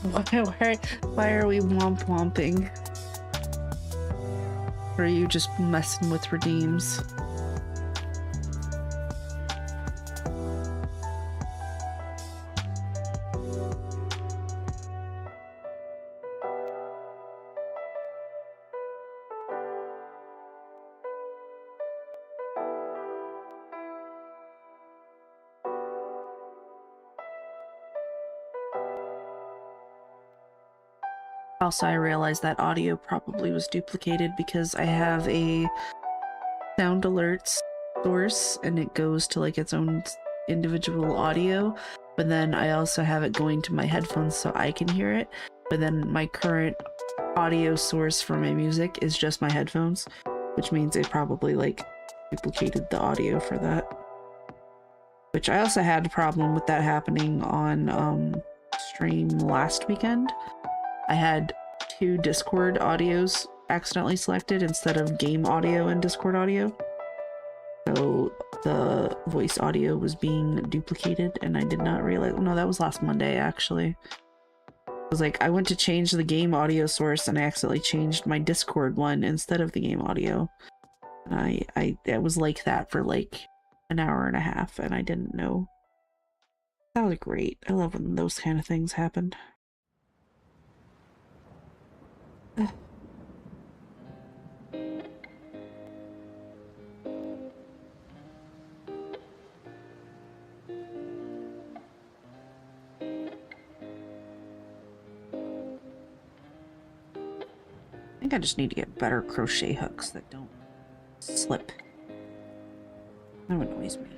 Why are we womping? Or are you just messing with redeems? Also, I realized that audio probably was duplicated because I have a sound alerts source and it goes to like its own individual audio, but then I also have it going to my headphones so I can hear it, but then my current audio source for my music is just my headphones, which means it probably like duplicated the audio for that. Which I also had a problem with that happening on stream last weekend. I had 2 Discord audios accidentally selected instead of game audio and Discord audio. So the voice audio was being duplicated and I did not realize. No, that was last Monday actually. I was like, I went to change the game audio source and I accidentally changed my Discord one instead of the game audio. And I was like that for like an hour and a half and I didn't know. That was great. I love when those kind of things happen. I think I just need to get better crochet hooks that don't slip. That annoys me.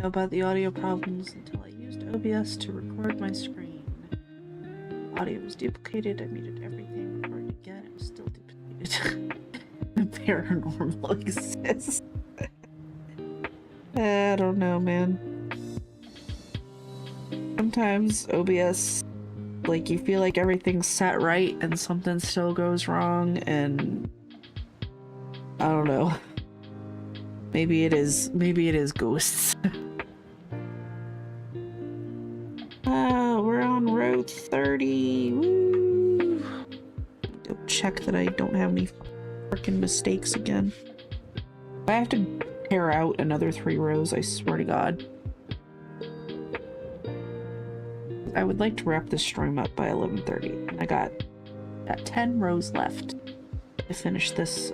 About the audio problems until I used OBS to record my screen. Audio was duplicated, I muted everything, recorded again, it was still duplicated. The paranormal exists. I don't know, man. Sometimes OBS, like, you feel like everything's set right and something still goes wrong, and I don't know. Maybe it is ghosts. We're on row 30. Woo! Go check that I don't have any freaking mistakes again. I have to pair out another 3 rows, I swear to God. I would like to wrap this stream up by 11:30. And I got 10 rows left to finish this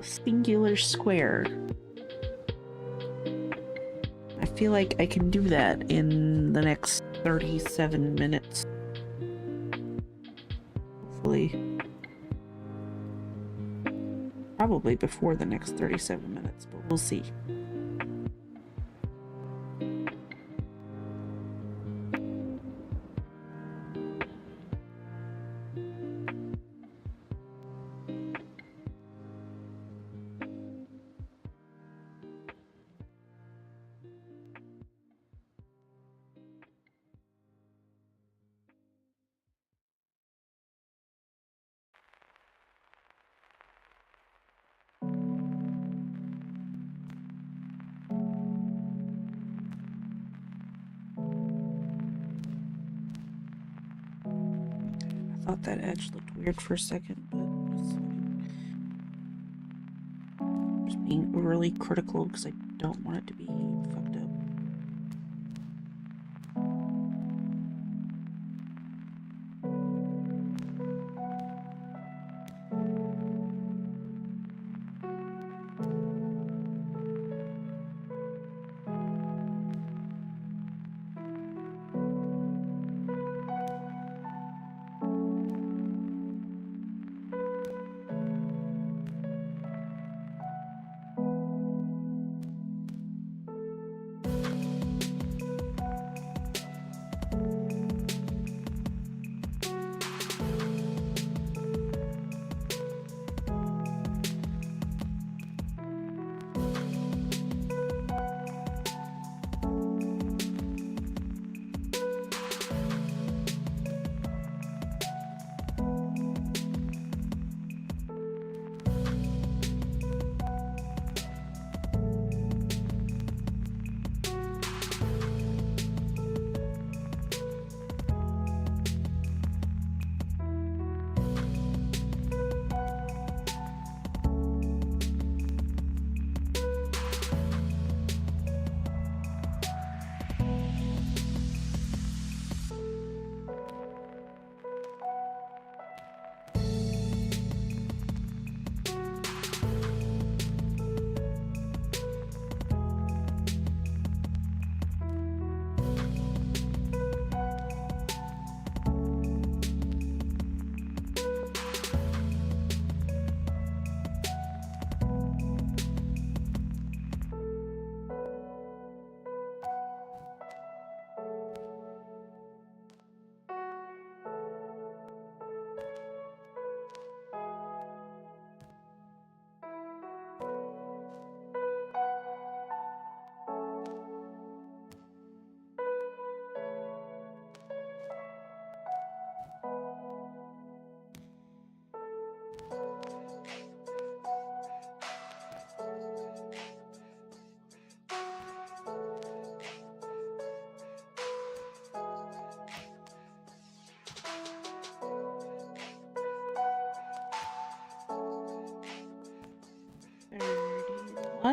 singular square. I feel like I can do that in the next 37 minutes. Hopefully. Probably before the next 37 minutes, but we'll see. Thought that edge looked weird for a second, but I'm just being overly critical because I don't want it to be fucked up.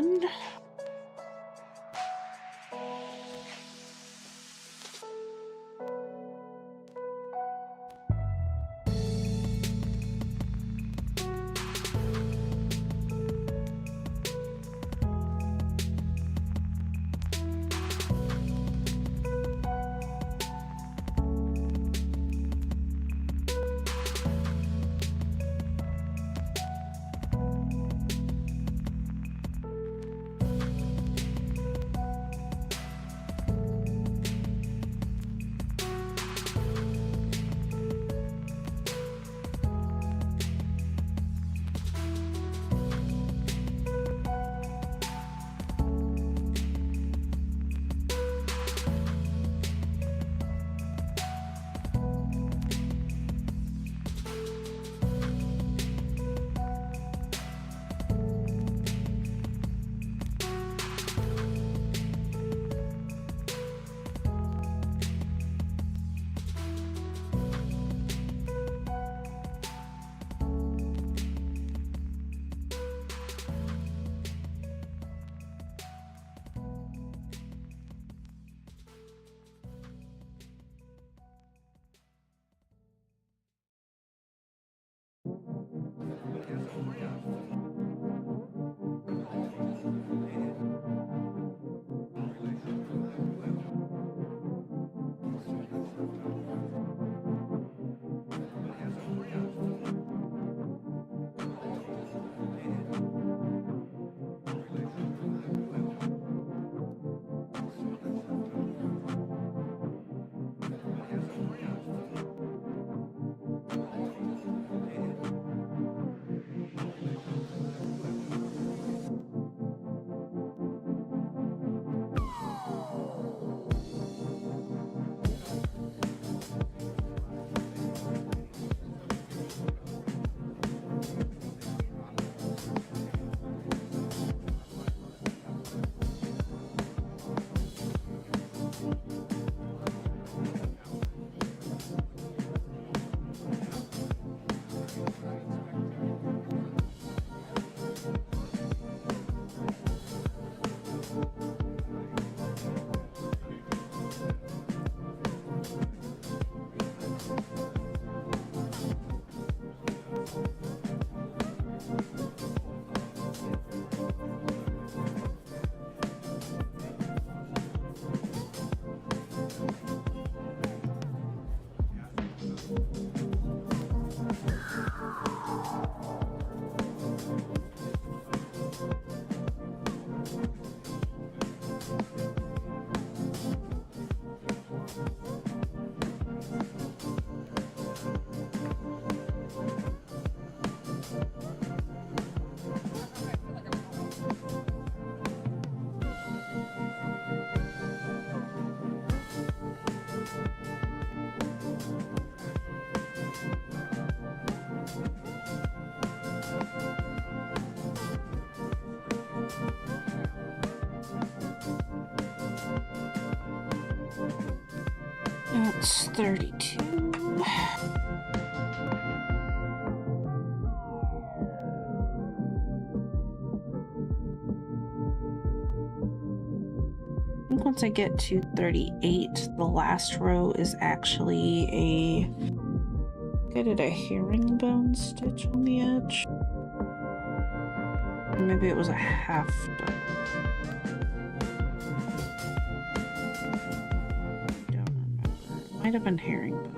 one. That's 32. Once I get to 38, the last row is actually a... I did a herringbone stitch on the edge. Maybe it was a half bone. I don't remember. It might have been herringbone.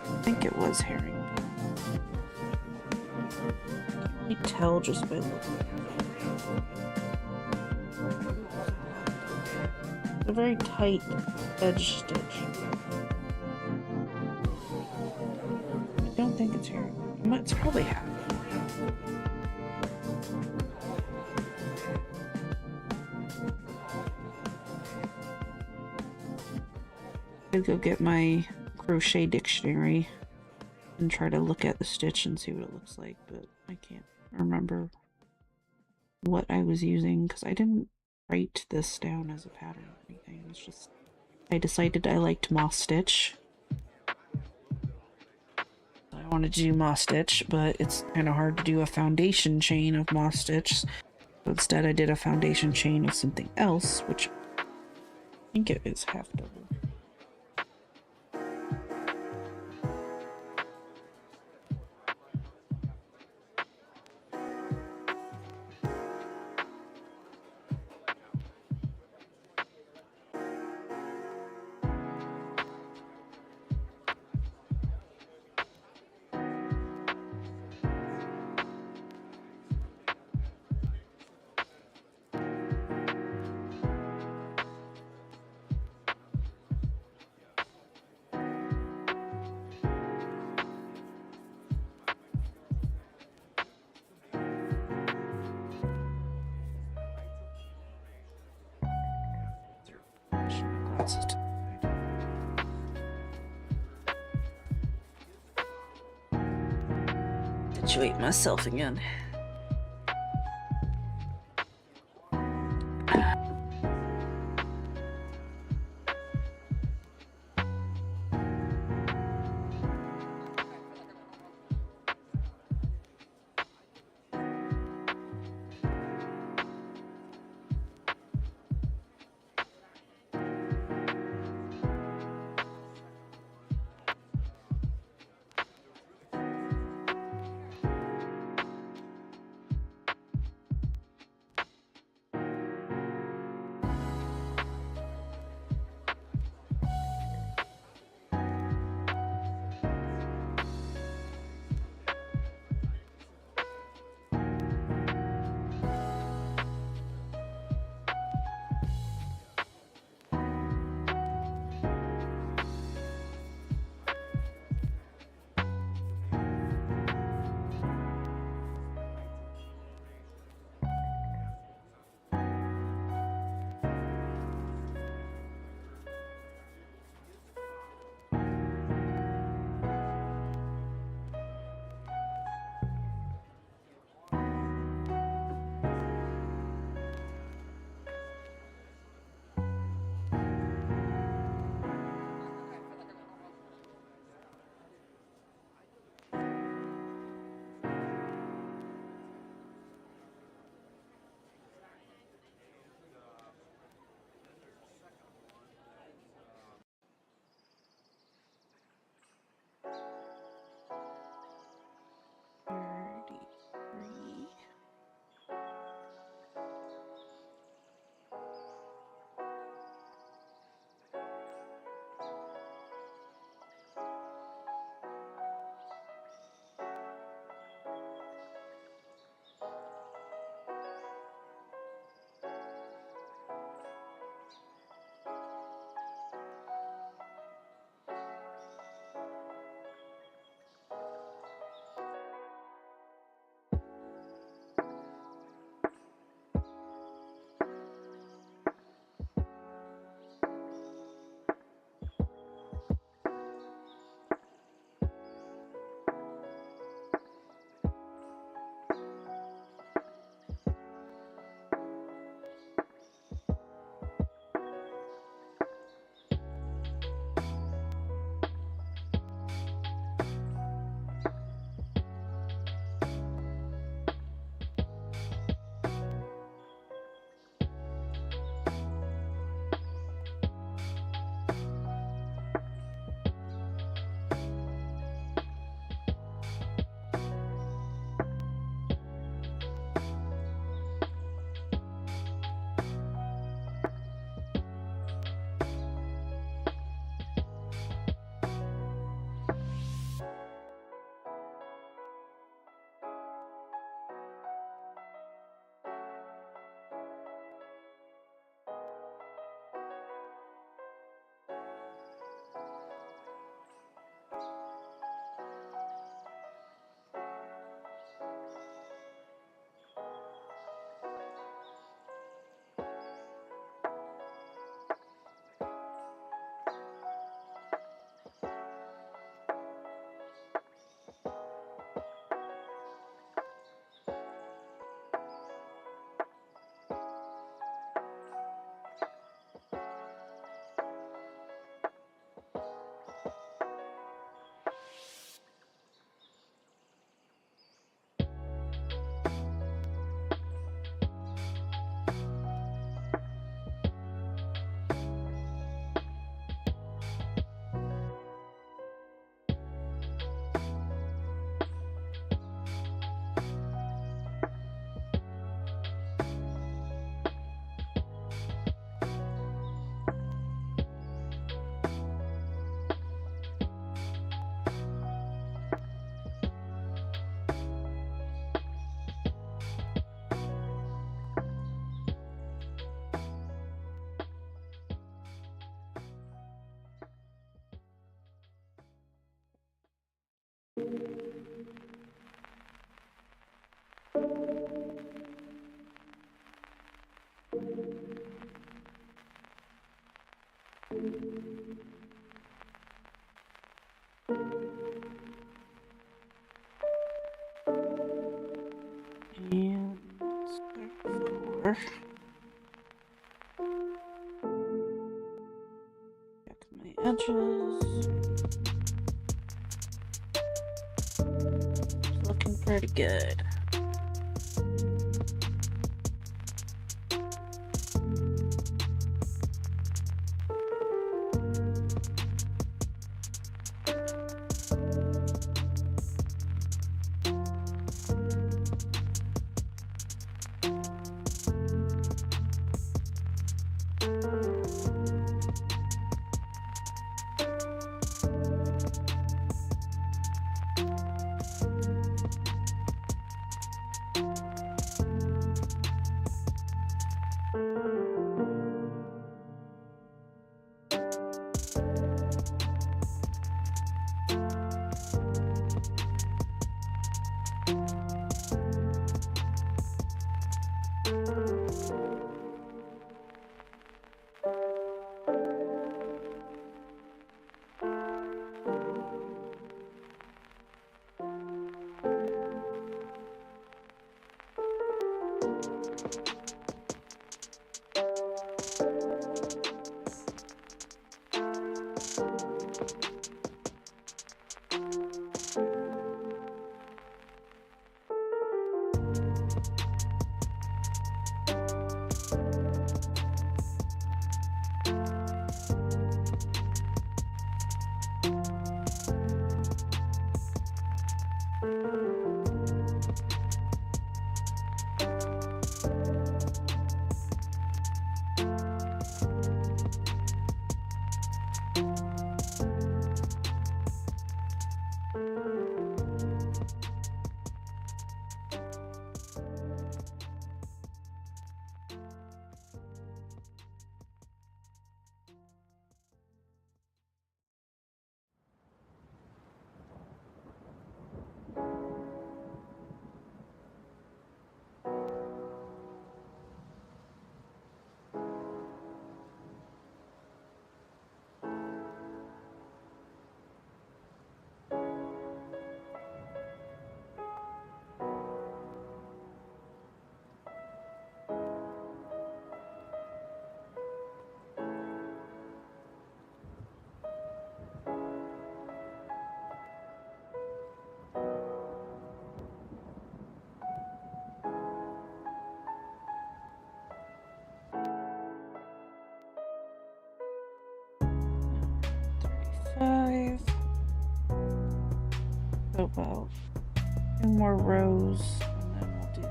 I think it was herringbone. I can tell just by looking at it. It's a very tight edge stitch. I don't think it's herringbone. It's probably half. I'd go get my crochet dictionary and try to look at the stitch and see what it looks like, but I can't remember what I was using because I didn't write this down as a pattern or anything. It's just I decided I liked moss stitch wanted to do moss stitch, but it's kind of hard to do a foundation chain of moss stitch. So instead I did a foundation chain of something else, which I think it is half double. Situate myself again. over. Check my edges. It's looking pretty good. So about 2 more rows, and then we'll do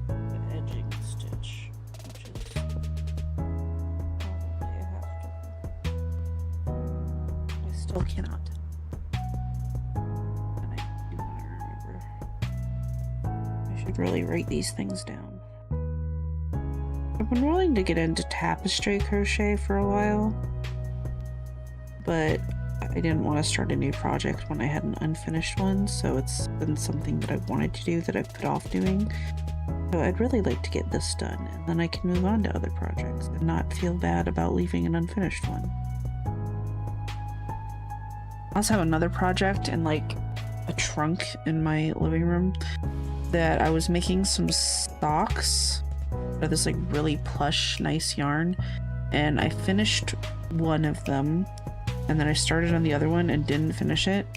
the edging stitch, which is probably a half double. I still cannot. And I do want to remember. I should really write these things down. I've been wanting to get into tapestry crochet for a while, but I didn't want to start a new project when I had an unfinished one, so it's been something that I've wanted to do that I've put off doing. So I'd really like to get this done, and then I can move on to other projects and not feel bad about leaving an unfinished one. I also have another project in like a trunk in my living room that I was making some socks out of this like really plush, nice yarn, and I finished one of them. And then I started on the other one and didn't finish it.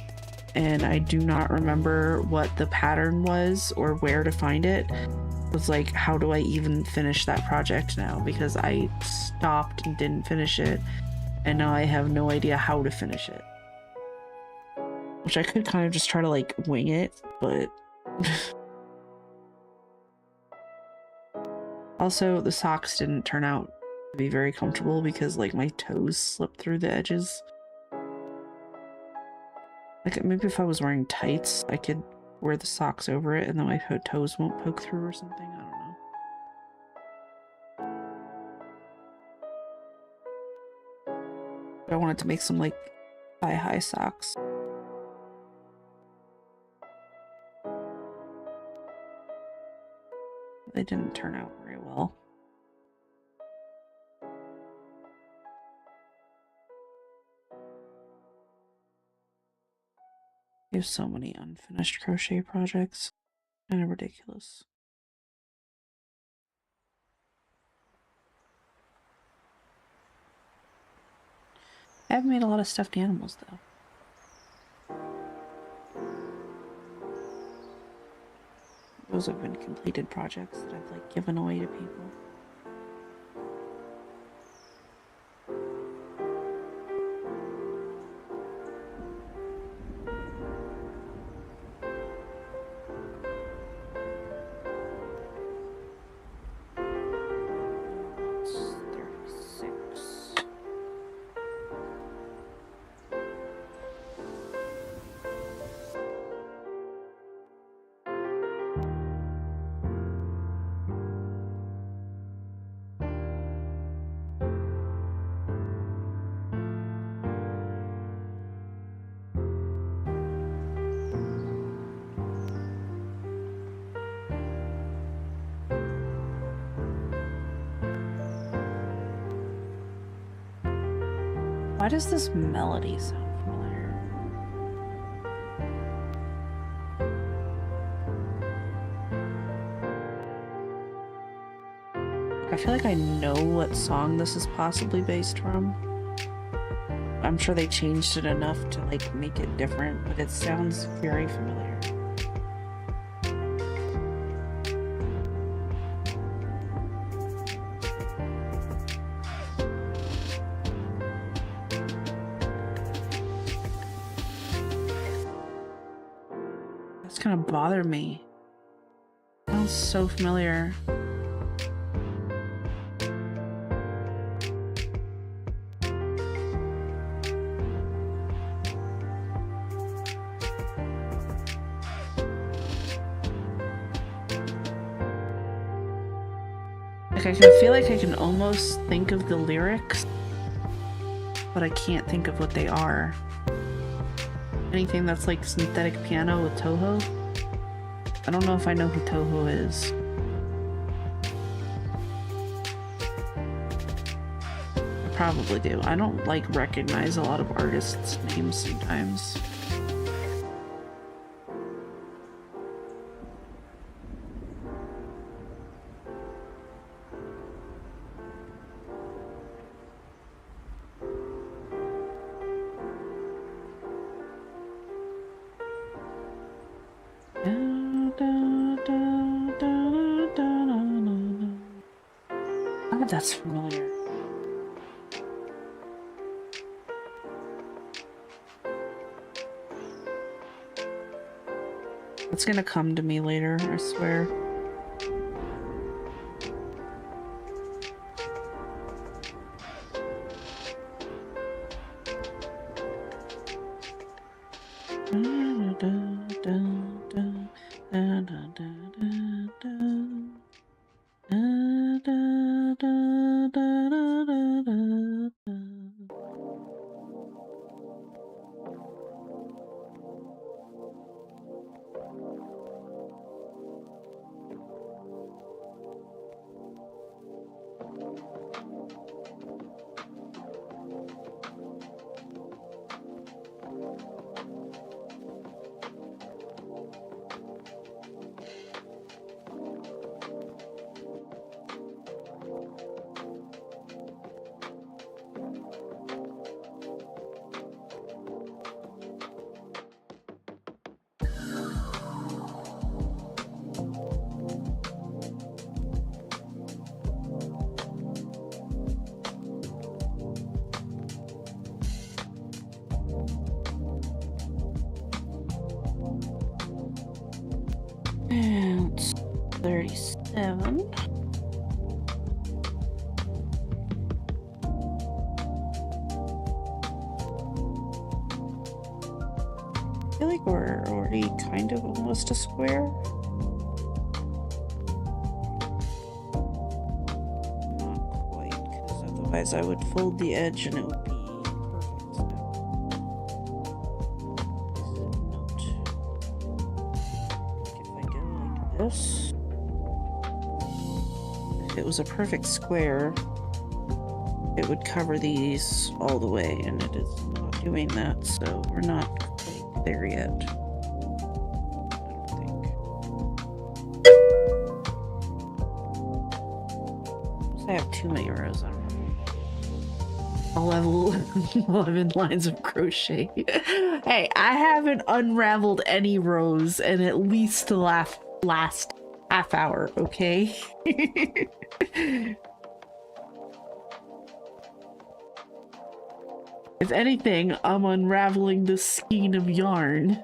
And I do not remember what the pattern was or where to find it. It was like, how do I even finish that project now? Because I stopped and didn't finish it. And now I have no idea how to finish it. Which I could kind of just try to like wing it, but... Also, the socks didn't turn out to be very comfortable because like my toes slipped through the edges. Like, maybe if I was wearing tights, I could wear the socks over it and then my toes won't poke through or something. I don't know. I wanted to make some, like, thigh-high socks. They didn't turn out very well. I have so many unfinished crochet projects. Kind of ridiculous. I haven't made a lot of stuffed animals though. Those have been completed projects that I've like given away to people. Why does this melody sound familiar? I feel like I know what song this is possibly based from. I'm sure they changed it enough to like make it different, but it sounds very familiar. Kind of bother me. It sounds so familiar. Like I can feel like I can almost think of the lyrics, but I can't think of what they are. Anything that's like synthetic piano with Toho. I don't know if I know who Toho is. I probably do. I don't like recognize a lot of artists' names sometimes. Oh, that's familiar. It's gonna come to me later, I swear. And 37. I feel like we're already kind of almost a square. Not quite, because otherwise I would fold the edge and it would be this. If it was a perfect square, it would cover these all the way, and it is not doing that, so we're not quite there yet. I don't think. I have too many rows on. 11 lines of crochet. Hey, I haven't unraveled any rows in at least the last half hour, okay? If anything, I'm unraveling the skein of yarn.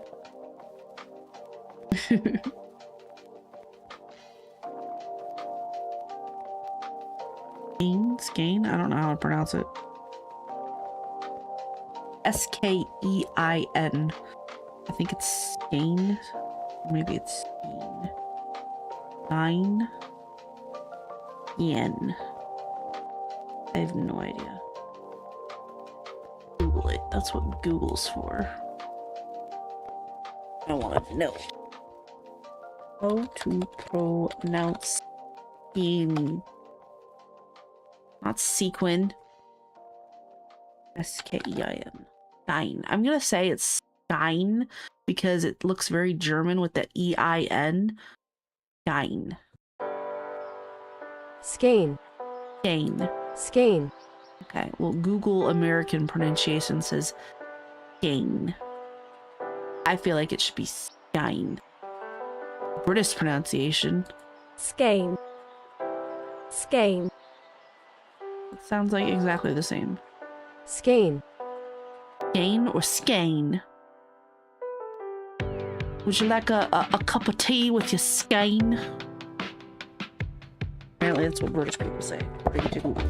Skein? I don't know how to pronounce it. S-K-E-I-N. I think it's skein. Maybe it's skein. 9. Yen. I have no idea. Google it. That's what Google's for. I want to know how to pronounce skein. Not sequin. S-K-E-I-N. Skein. I'm gonna say it's skein because it looks very German with the E-I-N. Skein. Skein. Skein. Skein. Okay, well, Google American pronunciation says skein. I feel like it should be skein. British pronunciation. Skein. Skein. It sounds like exactly the same. Skein. Skein or skein? Would you like a cup of tea with your skein? Apparently that's what British people say, according to Google.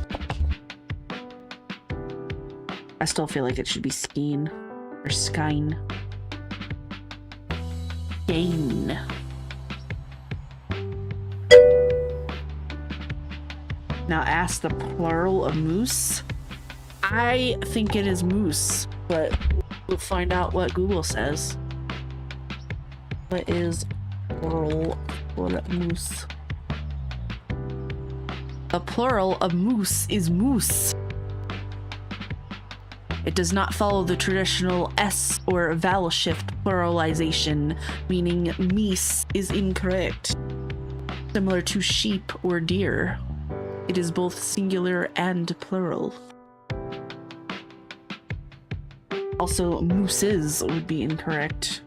I still feel like it should be skein or skein. Skein. Now ask the plural of moose. I think it is moose, but we'll find out what Google says. What is plural for moose? The plural of moose is moose. It does not follow the traditional S or vowel shift pluralization, meaning meese is incorrect. Similar to sheep or deer. It is both singular and plural. Also, mooses would be incorrect.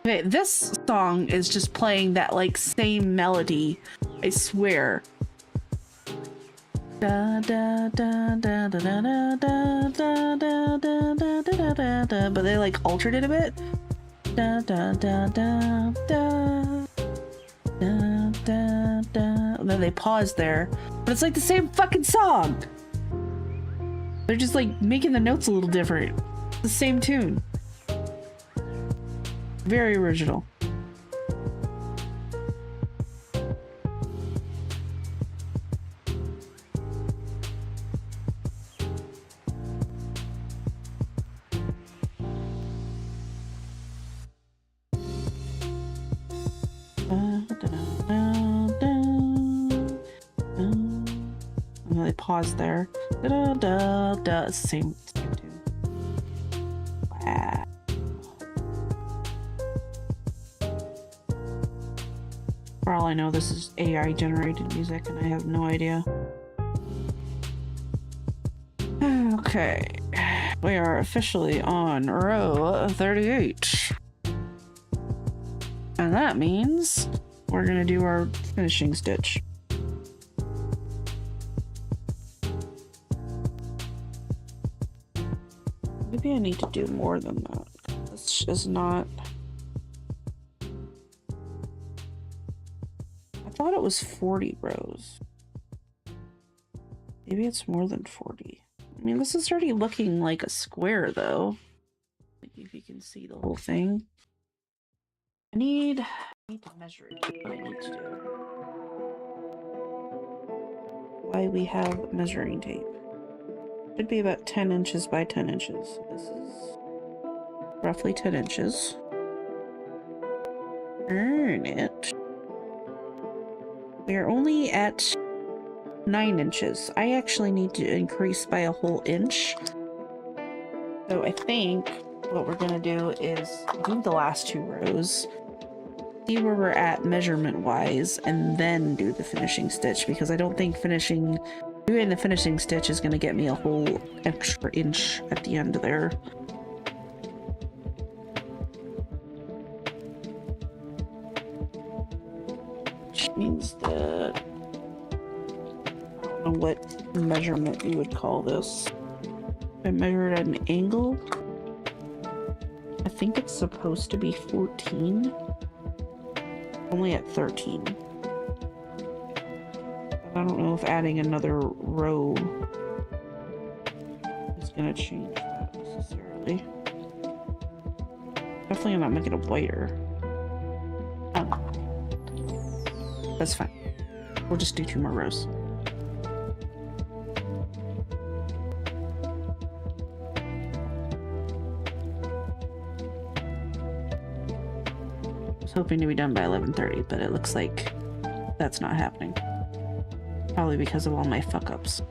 Okay, this song is just playing that like same melody, I swear. Da da da da da da da da da da da da da da, but they like altered it a bit. Da da da da da da da da. And then they paused there, but it's like the same fucking song. They're just like making the notes a little different. It's the same tune. Very original. And they pause there. Da da da. It's the same tune. Wow. For all I know, this is AI generated music and I have no idea. Okay, we are officially on row 38. And that means we're gonna do our finishing stitch. Maybe I need to do more than that. stitch is not... I thought it was 40 rows. Maybe it's more than 40. I mean, this is already looking like a square, though. Like, if you can see the whole thing. I need to measure it. That's what I need to do. Why we have measuring tape. Should be about 10 inches by 10 inches. This is roughly 10 inches. Turn it. We are only at 9 inches. I actually need to increase by a whole inch. So I think what we're gonna do is do the last 2 rows, see where we're at measurement wise, and then do the finishing stitch, because I don't think doing the finishing stitch is gonna get me a whole extra inch at the end there. Which means that I don't know what measurement you would call this. I measure it at an angle. I think it's supposed to be 14. Only at 13. But I don't know if adding another row is gonna change that necessarily. Definitely not making it wider. That's fine. We'll just do 2 more rows. I was hoping to be done by 11:30, but it looks like that's not happening. Probably because of all my fuck-ups.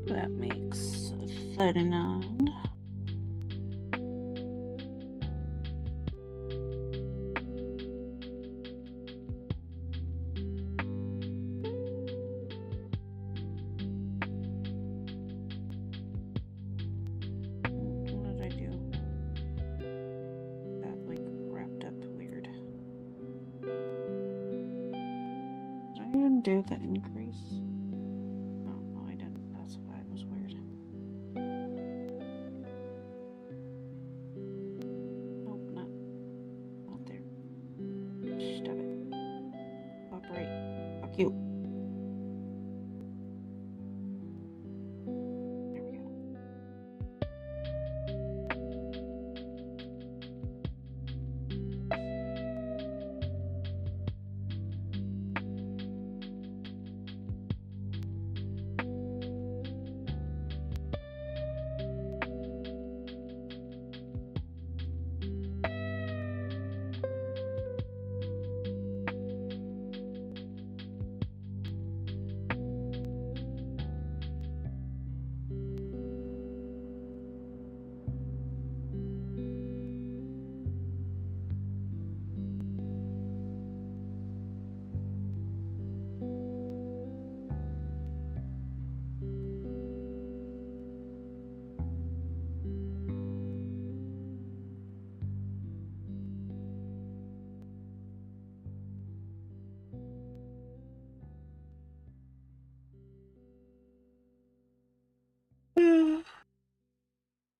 That makes 39. What did I do? That like wrapped up weird. Did I even do the increase? No, I didn't. That's why it was weird. Nope, not there. Stop it. Up right. Fuck you. There we go.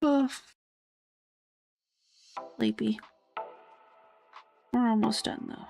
Ugh. Sleepy. We're almost done though.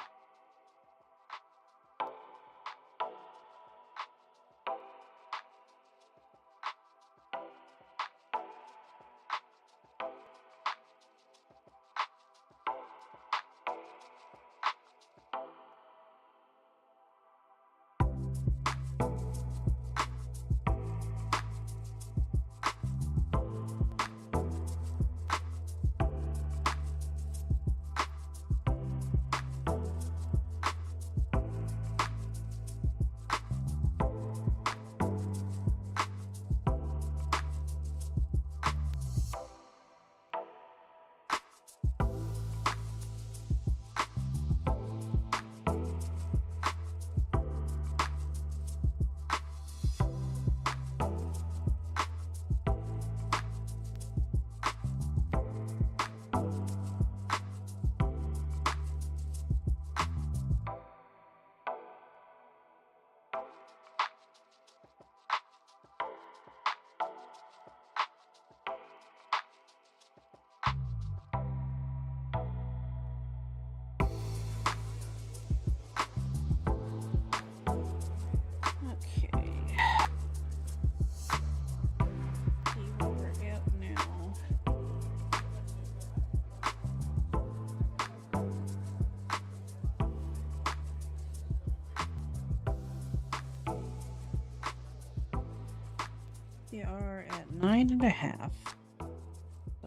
We are at 9.5. So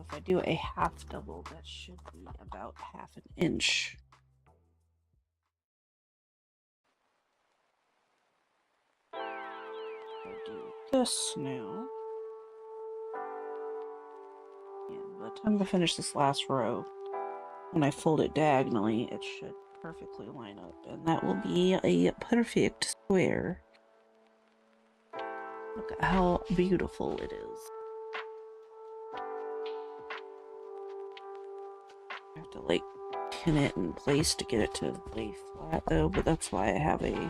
if I do a half double, that should be about half an inch. I'll do this now. Yeah, by the time I finish this last row, when I fold it diagonally, it should perfectly line up, and that will be a perfect square. Look at how beautiful it is. I have to like pin it in place to get it to lay flat though, but that's why I have a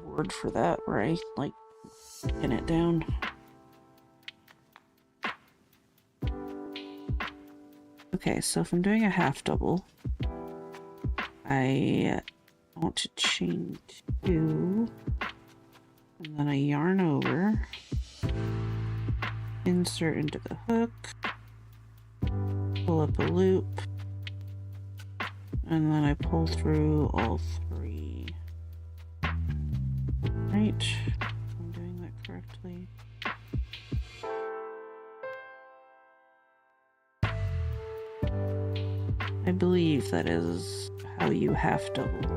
board for that where I like pin it down. Okay, so if I'm doing a half double, I want to chain 2, and then I yarn over, insert into the hook, pull up a loop, and then I pull through all 3. Right, I'm doing that correctly. I believe that is how you half double.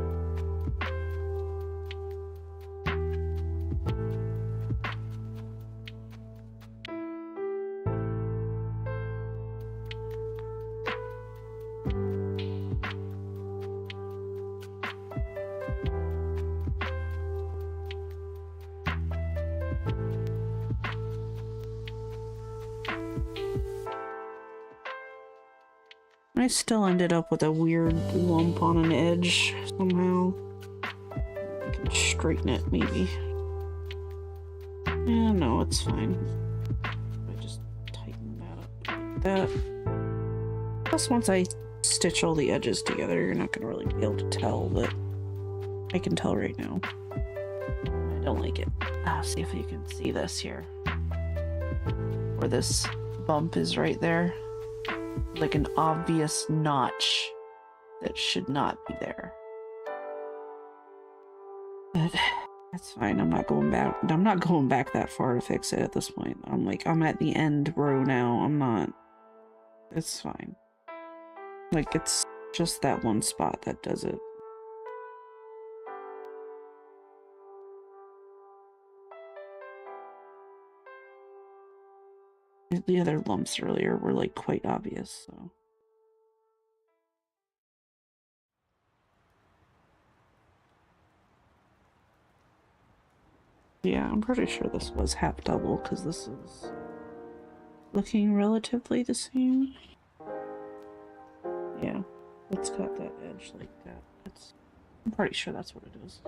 I still ended up with a weird lump on an edge somehow. I can straighten it maybe. Yeah, no, it's fine. I just tighten that up like that. Plus, once I stitch all the edges together, you're not going to really be able to tell, but I can tell right now. I don't like it. I'll see if you can see this here. Where this bump is right there. Like an obvious notch that should not be there. But that's fine. I'm not going back. I'm not going back that far to fix it at this point. I'm at the end row now. I'm not. It's fine. Like, it's just that one spot that does it. The other lumps earlier were like quite obvious, so. Yeah, I'm pretty sure this was half double because this is looking relatively the same. Yeah, let's cut that edge like that. I'm pretty sure that's what it is.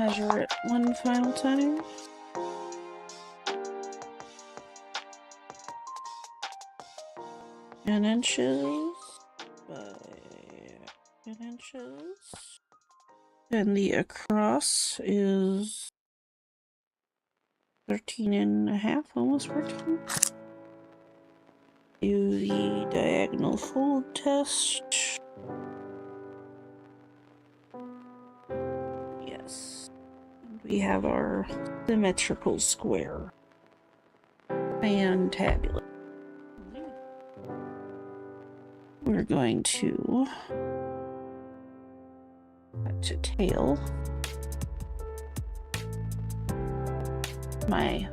measure it one final time. Ten inches by 10 inches. And the across is 13.5, almost 14. Do the diagonal fold test. Yes. And we have our symmetrical square. Fantabulous. We're going to cut to tail. My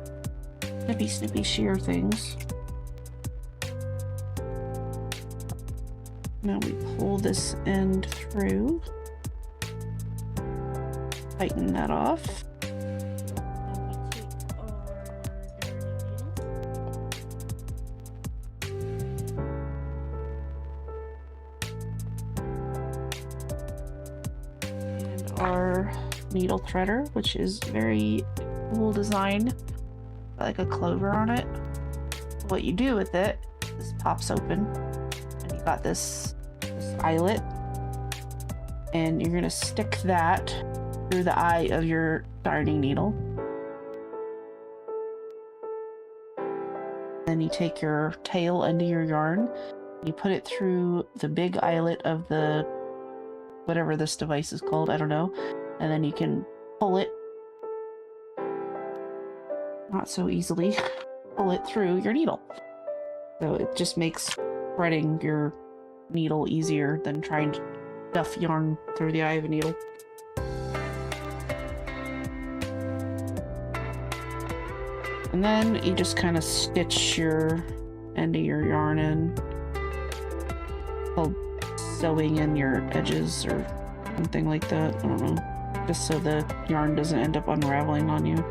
snippy shear things. Now we pull this end through. Tighten that off. Our needle threader, which is very cool design, like a clover on it. What you do with it, this pops open, and you got this eyelet, and you're gonna stick that through the eye of your darning needle. Then you take your tail end of your yarn, you put it through the big eyelet of the whatever this device is called, I don't know, and then you can pull it, not so easily, pull it through your needle. So it just makes threading your needle easier than trying to stuff yarn through the eye of a needle. And then you just kind of stitch your end of your yarn in, called sewing in your edges or something like that. I don't know. Just so the yarn doesn't end up unraveling on you.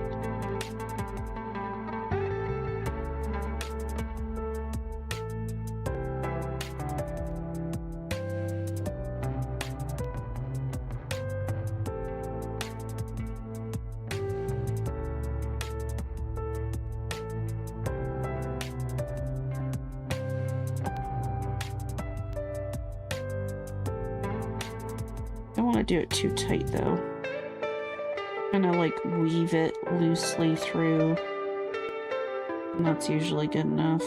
I don't want to do it too tight though. Kind of like weave it loosely through, and that's usually good enough.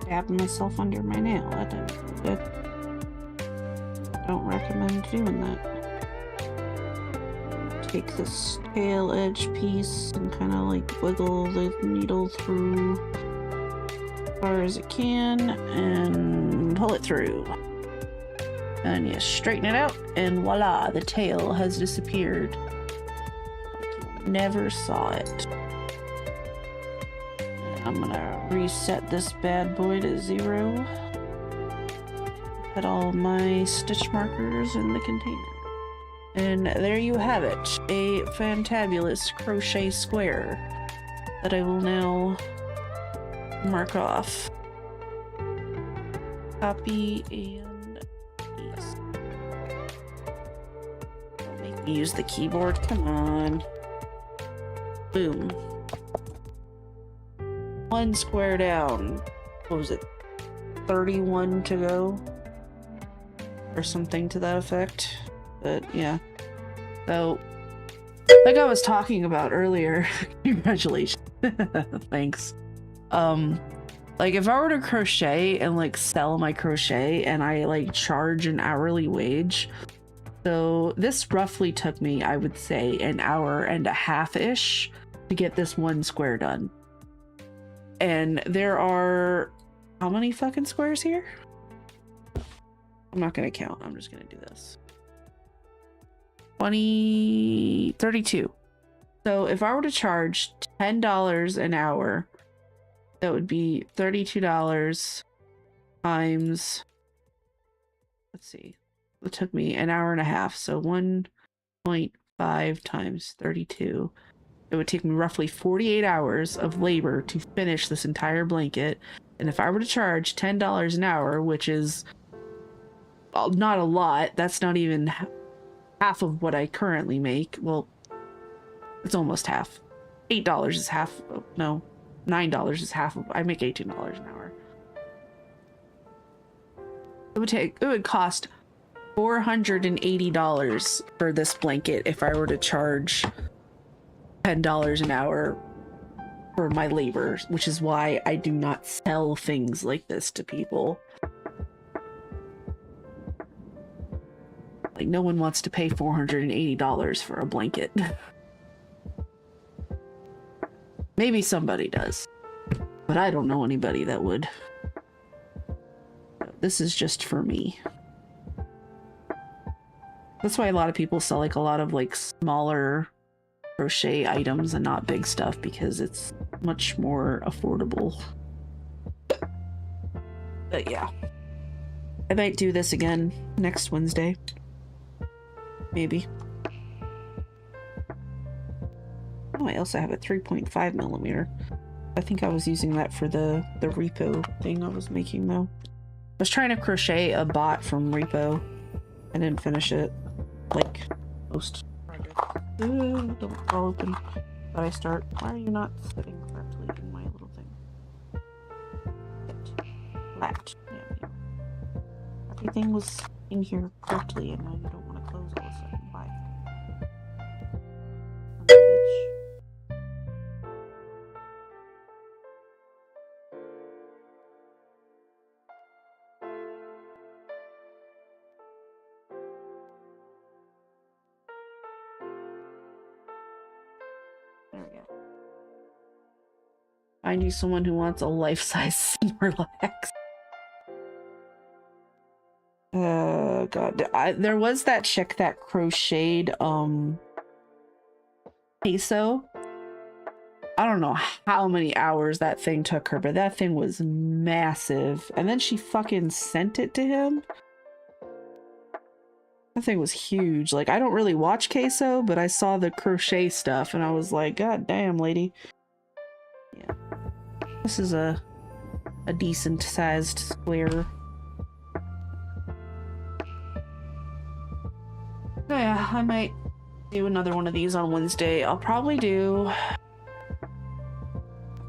Stabbed myself under my nail. That didn't feel good. Don't recommend doing that. Take this tail edge piece and kind of like wiggle the needle through as far as it can and pull it through. And you straighten it out and voila, the tail has disappeared. You never saw it. I'm gonna reset this bad boy to 0. Put all my stitch markers in the container. And there you have it, a fantabulous crochet square that I will now mark off. Copy and paste. Don't make me use the keyboard, come on. Boom. 1 square down. What was it? 31 to go? Or something to that effect. But yeah. So, like I was talking about earlier, congratulations. Thanks. Like if I were to crochet and like sell my crochet and I like charge an hourly wage, so this roughly took me, I would say, an hour and a half-ish to get this one square done. And there are how many fucking squares here? I'm not gonna count, I'm just gonna do this. 32. So if I were to charge $10 an hour, that would be $32 times, let's see, it took me an hour and a half, so 1.5 times 32. It would take me roughly 48 hours of labor to finish this entire blanket. And if I were to charge $10 an hour, which is not a lot, that's not even half of what I currently make. Well, it's almost half. $8 is half. No, $9 is half of. I make $18 an hour. It would cost $480 for this blanket if I were to charge $10 an hour for my labor, which is why I do not sell things like this to people. Like, no one wants to pay $480 for a blanket. Maybe somebody does, but I don't know anybody that would. This is just for me. That's why a lot of people sell like a lot of like smaller crochet items and not big stuff, because it's much more affordable. But yeah, I might do this again next Wednesday. Maybe. Oh, I also have a 3.5 millimeter. I think I was using that for the repo thing I was making though. I was trying to crochet a bot from repo. I didn't finish it, like most projects. Don't fall open. But I start. Why are you not sitting correctly in my little thing? Flat. Yeah. Everything was in here correctly, and now you don't want to close all of a sudden. Why? There we go. Find you someone who wants a life-size Snorlax. God, there was that chick that crocheted queso. I don't know how many hours that thing took her, but that thing was massive. And then she fucking sent it to him. That thing was huge. Like, I don't really watch queso, but I saw the crochet stuff and I was like, God damn, lady. Yeah. This is a decent sized square. Oh yeah, I might do another one of these on Wednesday. I'll probably do a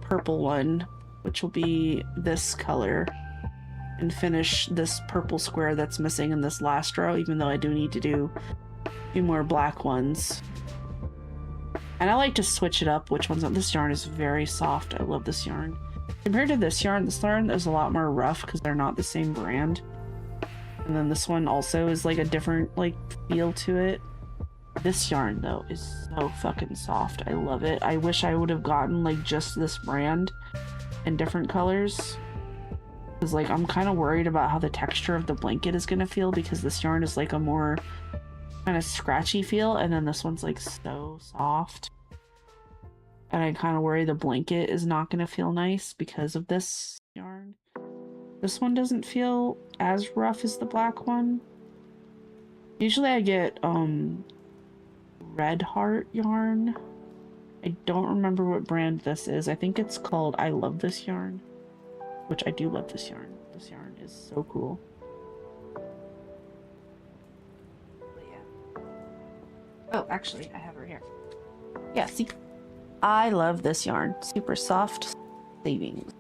purple one, which will be this color, and finish this purple square that's missing in this last row, even though I do need to do a few more black ones. And I like to switch it up which ones. This yarn is very soft. I love this yarn. Compared to this yarn is a lot more rough because they're not the same brand. And then this one also is like a different like feel to it. This yarn though is so fucking soft. I love it. I wish I would have gotten like just this brand in different colors. Because like I'm kind of worried about how the texture of the blanket is gonna feel, because this yarn is like a more kind of scratchy feel, and then this one's like so soft. And I kind of worry the blanket is not gonna feel nice because of this yarn. This one doesn't feel as rough as the black one. Usually I get Red Heart yarn. I don't remember what brand this is. I think it's called I Love This Yarn, which I do love this yarn. This yarn is so cool. But yeah. Oh, actually, I have her here. Yeah, see? I love this yarn. Super soft savings.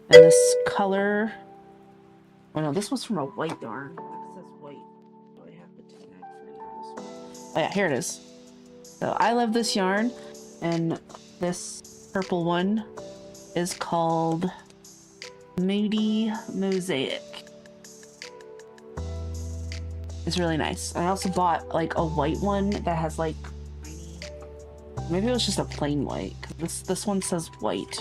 And this color... Oh no, this was from a white yarn. It says white. Do I have the tag for this one? Oh yeah, here it is. So I love this yarn, and this purple one is called Moody Mosaic. It's really nice. I also bought like a white one that has like, maybe it was just a plain white. This one says white.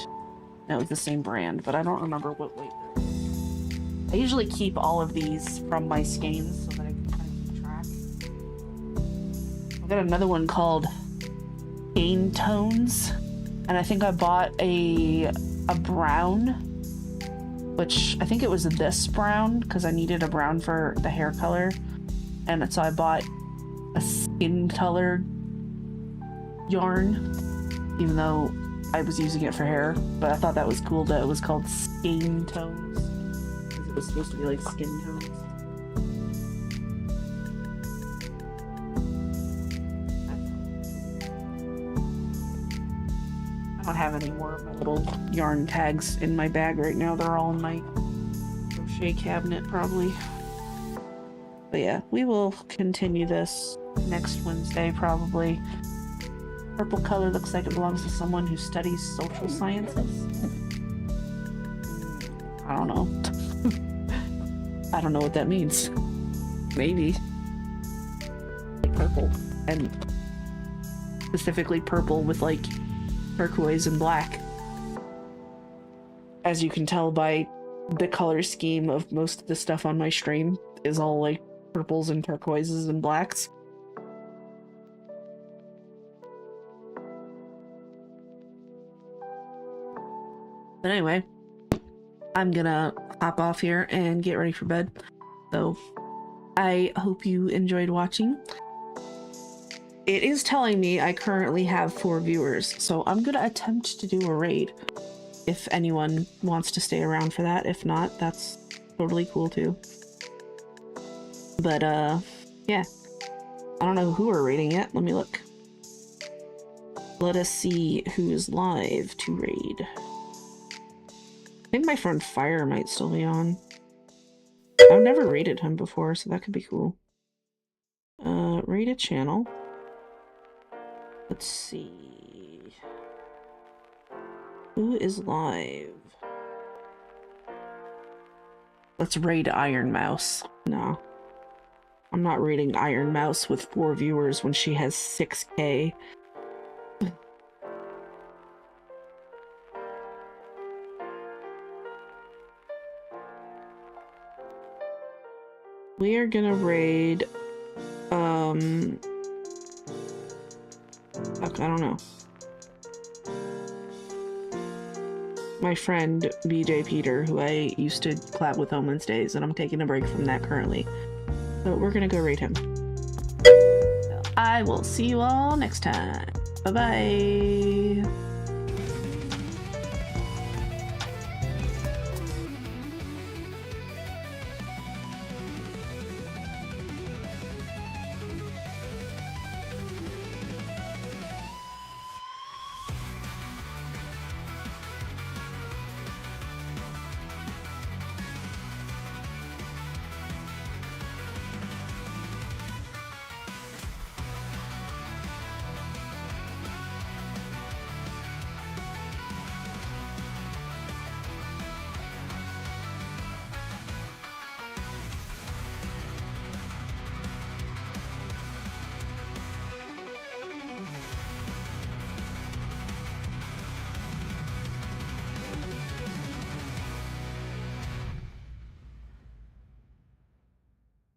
No, it's the same brand, but I don't remember what white. I usually keep all of these from my skeins so that I can kind of keep track. I got another one called Skein Tones, and I think I bought a brown, which I think it was this brown because I needed a brown for the hair color, and so I bought a skin colored yarn, even though I was using it for hair, but I thought that was cool that it was called Skein Tones because it was supposed to be like skin tones. I don't have any more of my little yarn tags in my bag right now. They're all in my crochet cabinet probably. But yeah, we will continue this next Wednesday probably. Purple color looks like it belongs to someone who studies social sciences. I don't know. I don't know what that means. Maybe. Like purple. And specifically purple with like turquoise and black. As you can tell by the color scheme of most of the stuff on my stream is all like purples and turquoises and blacks. But anyway, I'm gonna hop off here and get ready for bed. So I hope you enjoyed watching. It is telling me I currently have 4 viewers, so I'm gonna attempt to do a raid if anyone wants to stay around for that. If not, that's totally cool too. But yeah, I don't know who we're raiding yet. Let me look. Let us see who's live to raid. I think my friend Fire might still be on. I've never raided him before, so that could be cool. Raid a channel. Let's see. Who is live? Let's raid Iron Mouse. No. I'm not raiding Iron Mouse with 4 viewers when she has 6K. We are gonna raid, fuck, I don't know. My friend BJ Peter, who I used to collab with on Wednesdays, and I'm taking a break from that currently. So we're gonna go raid him. So I will see you all next time. Bye-bye.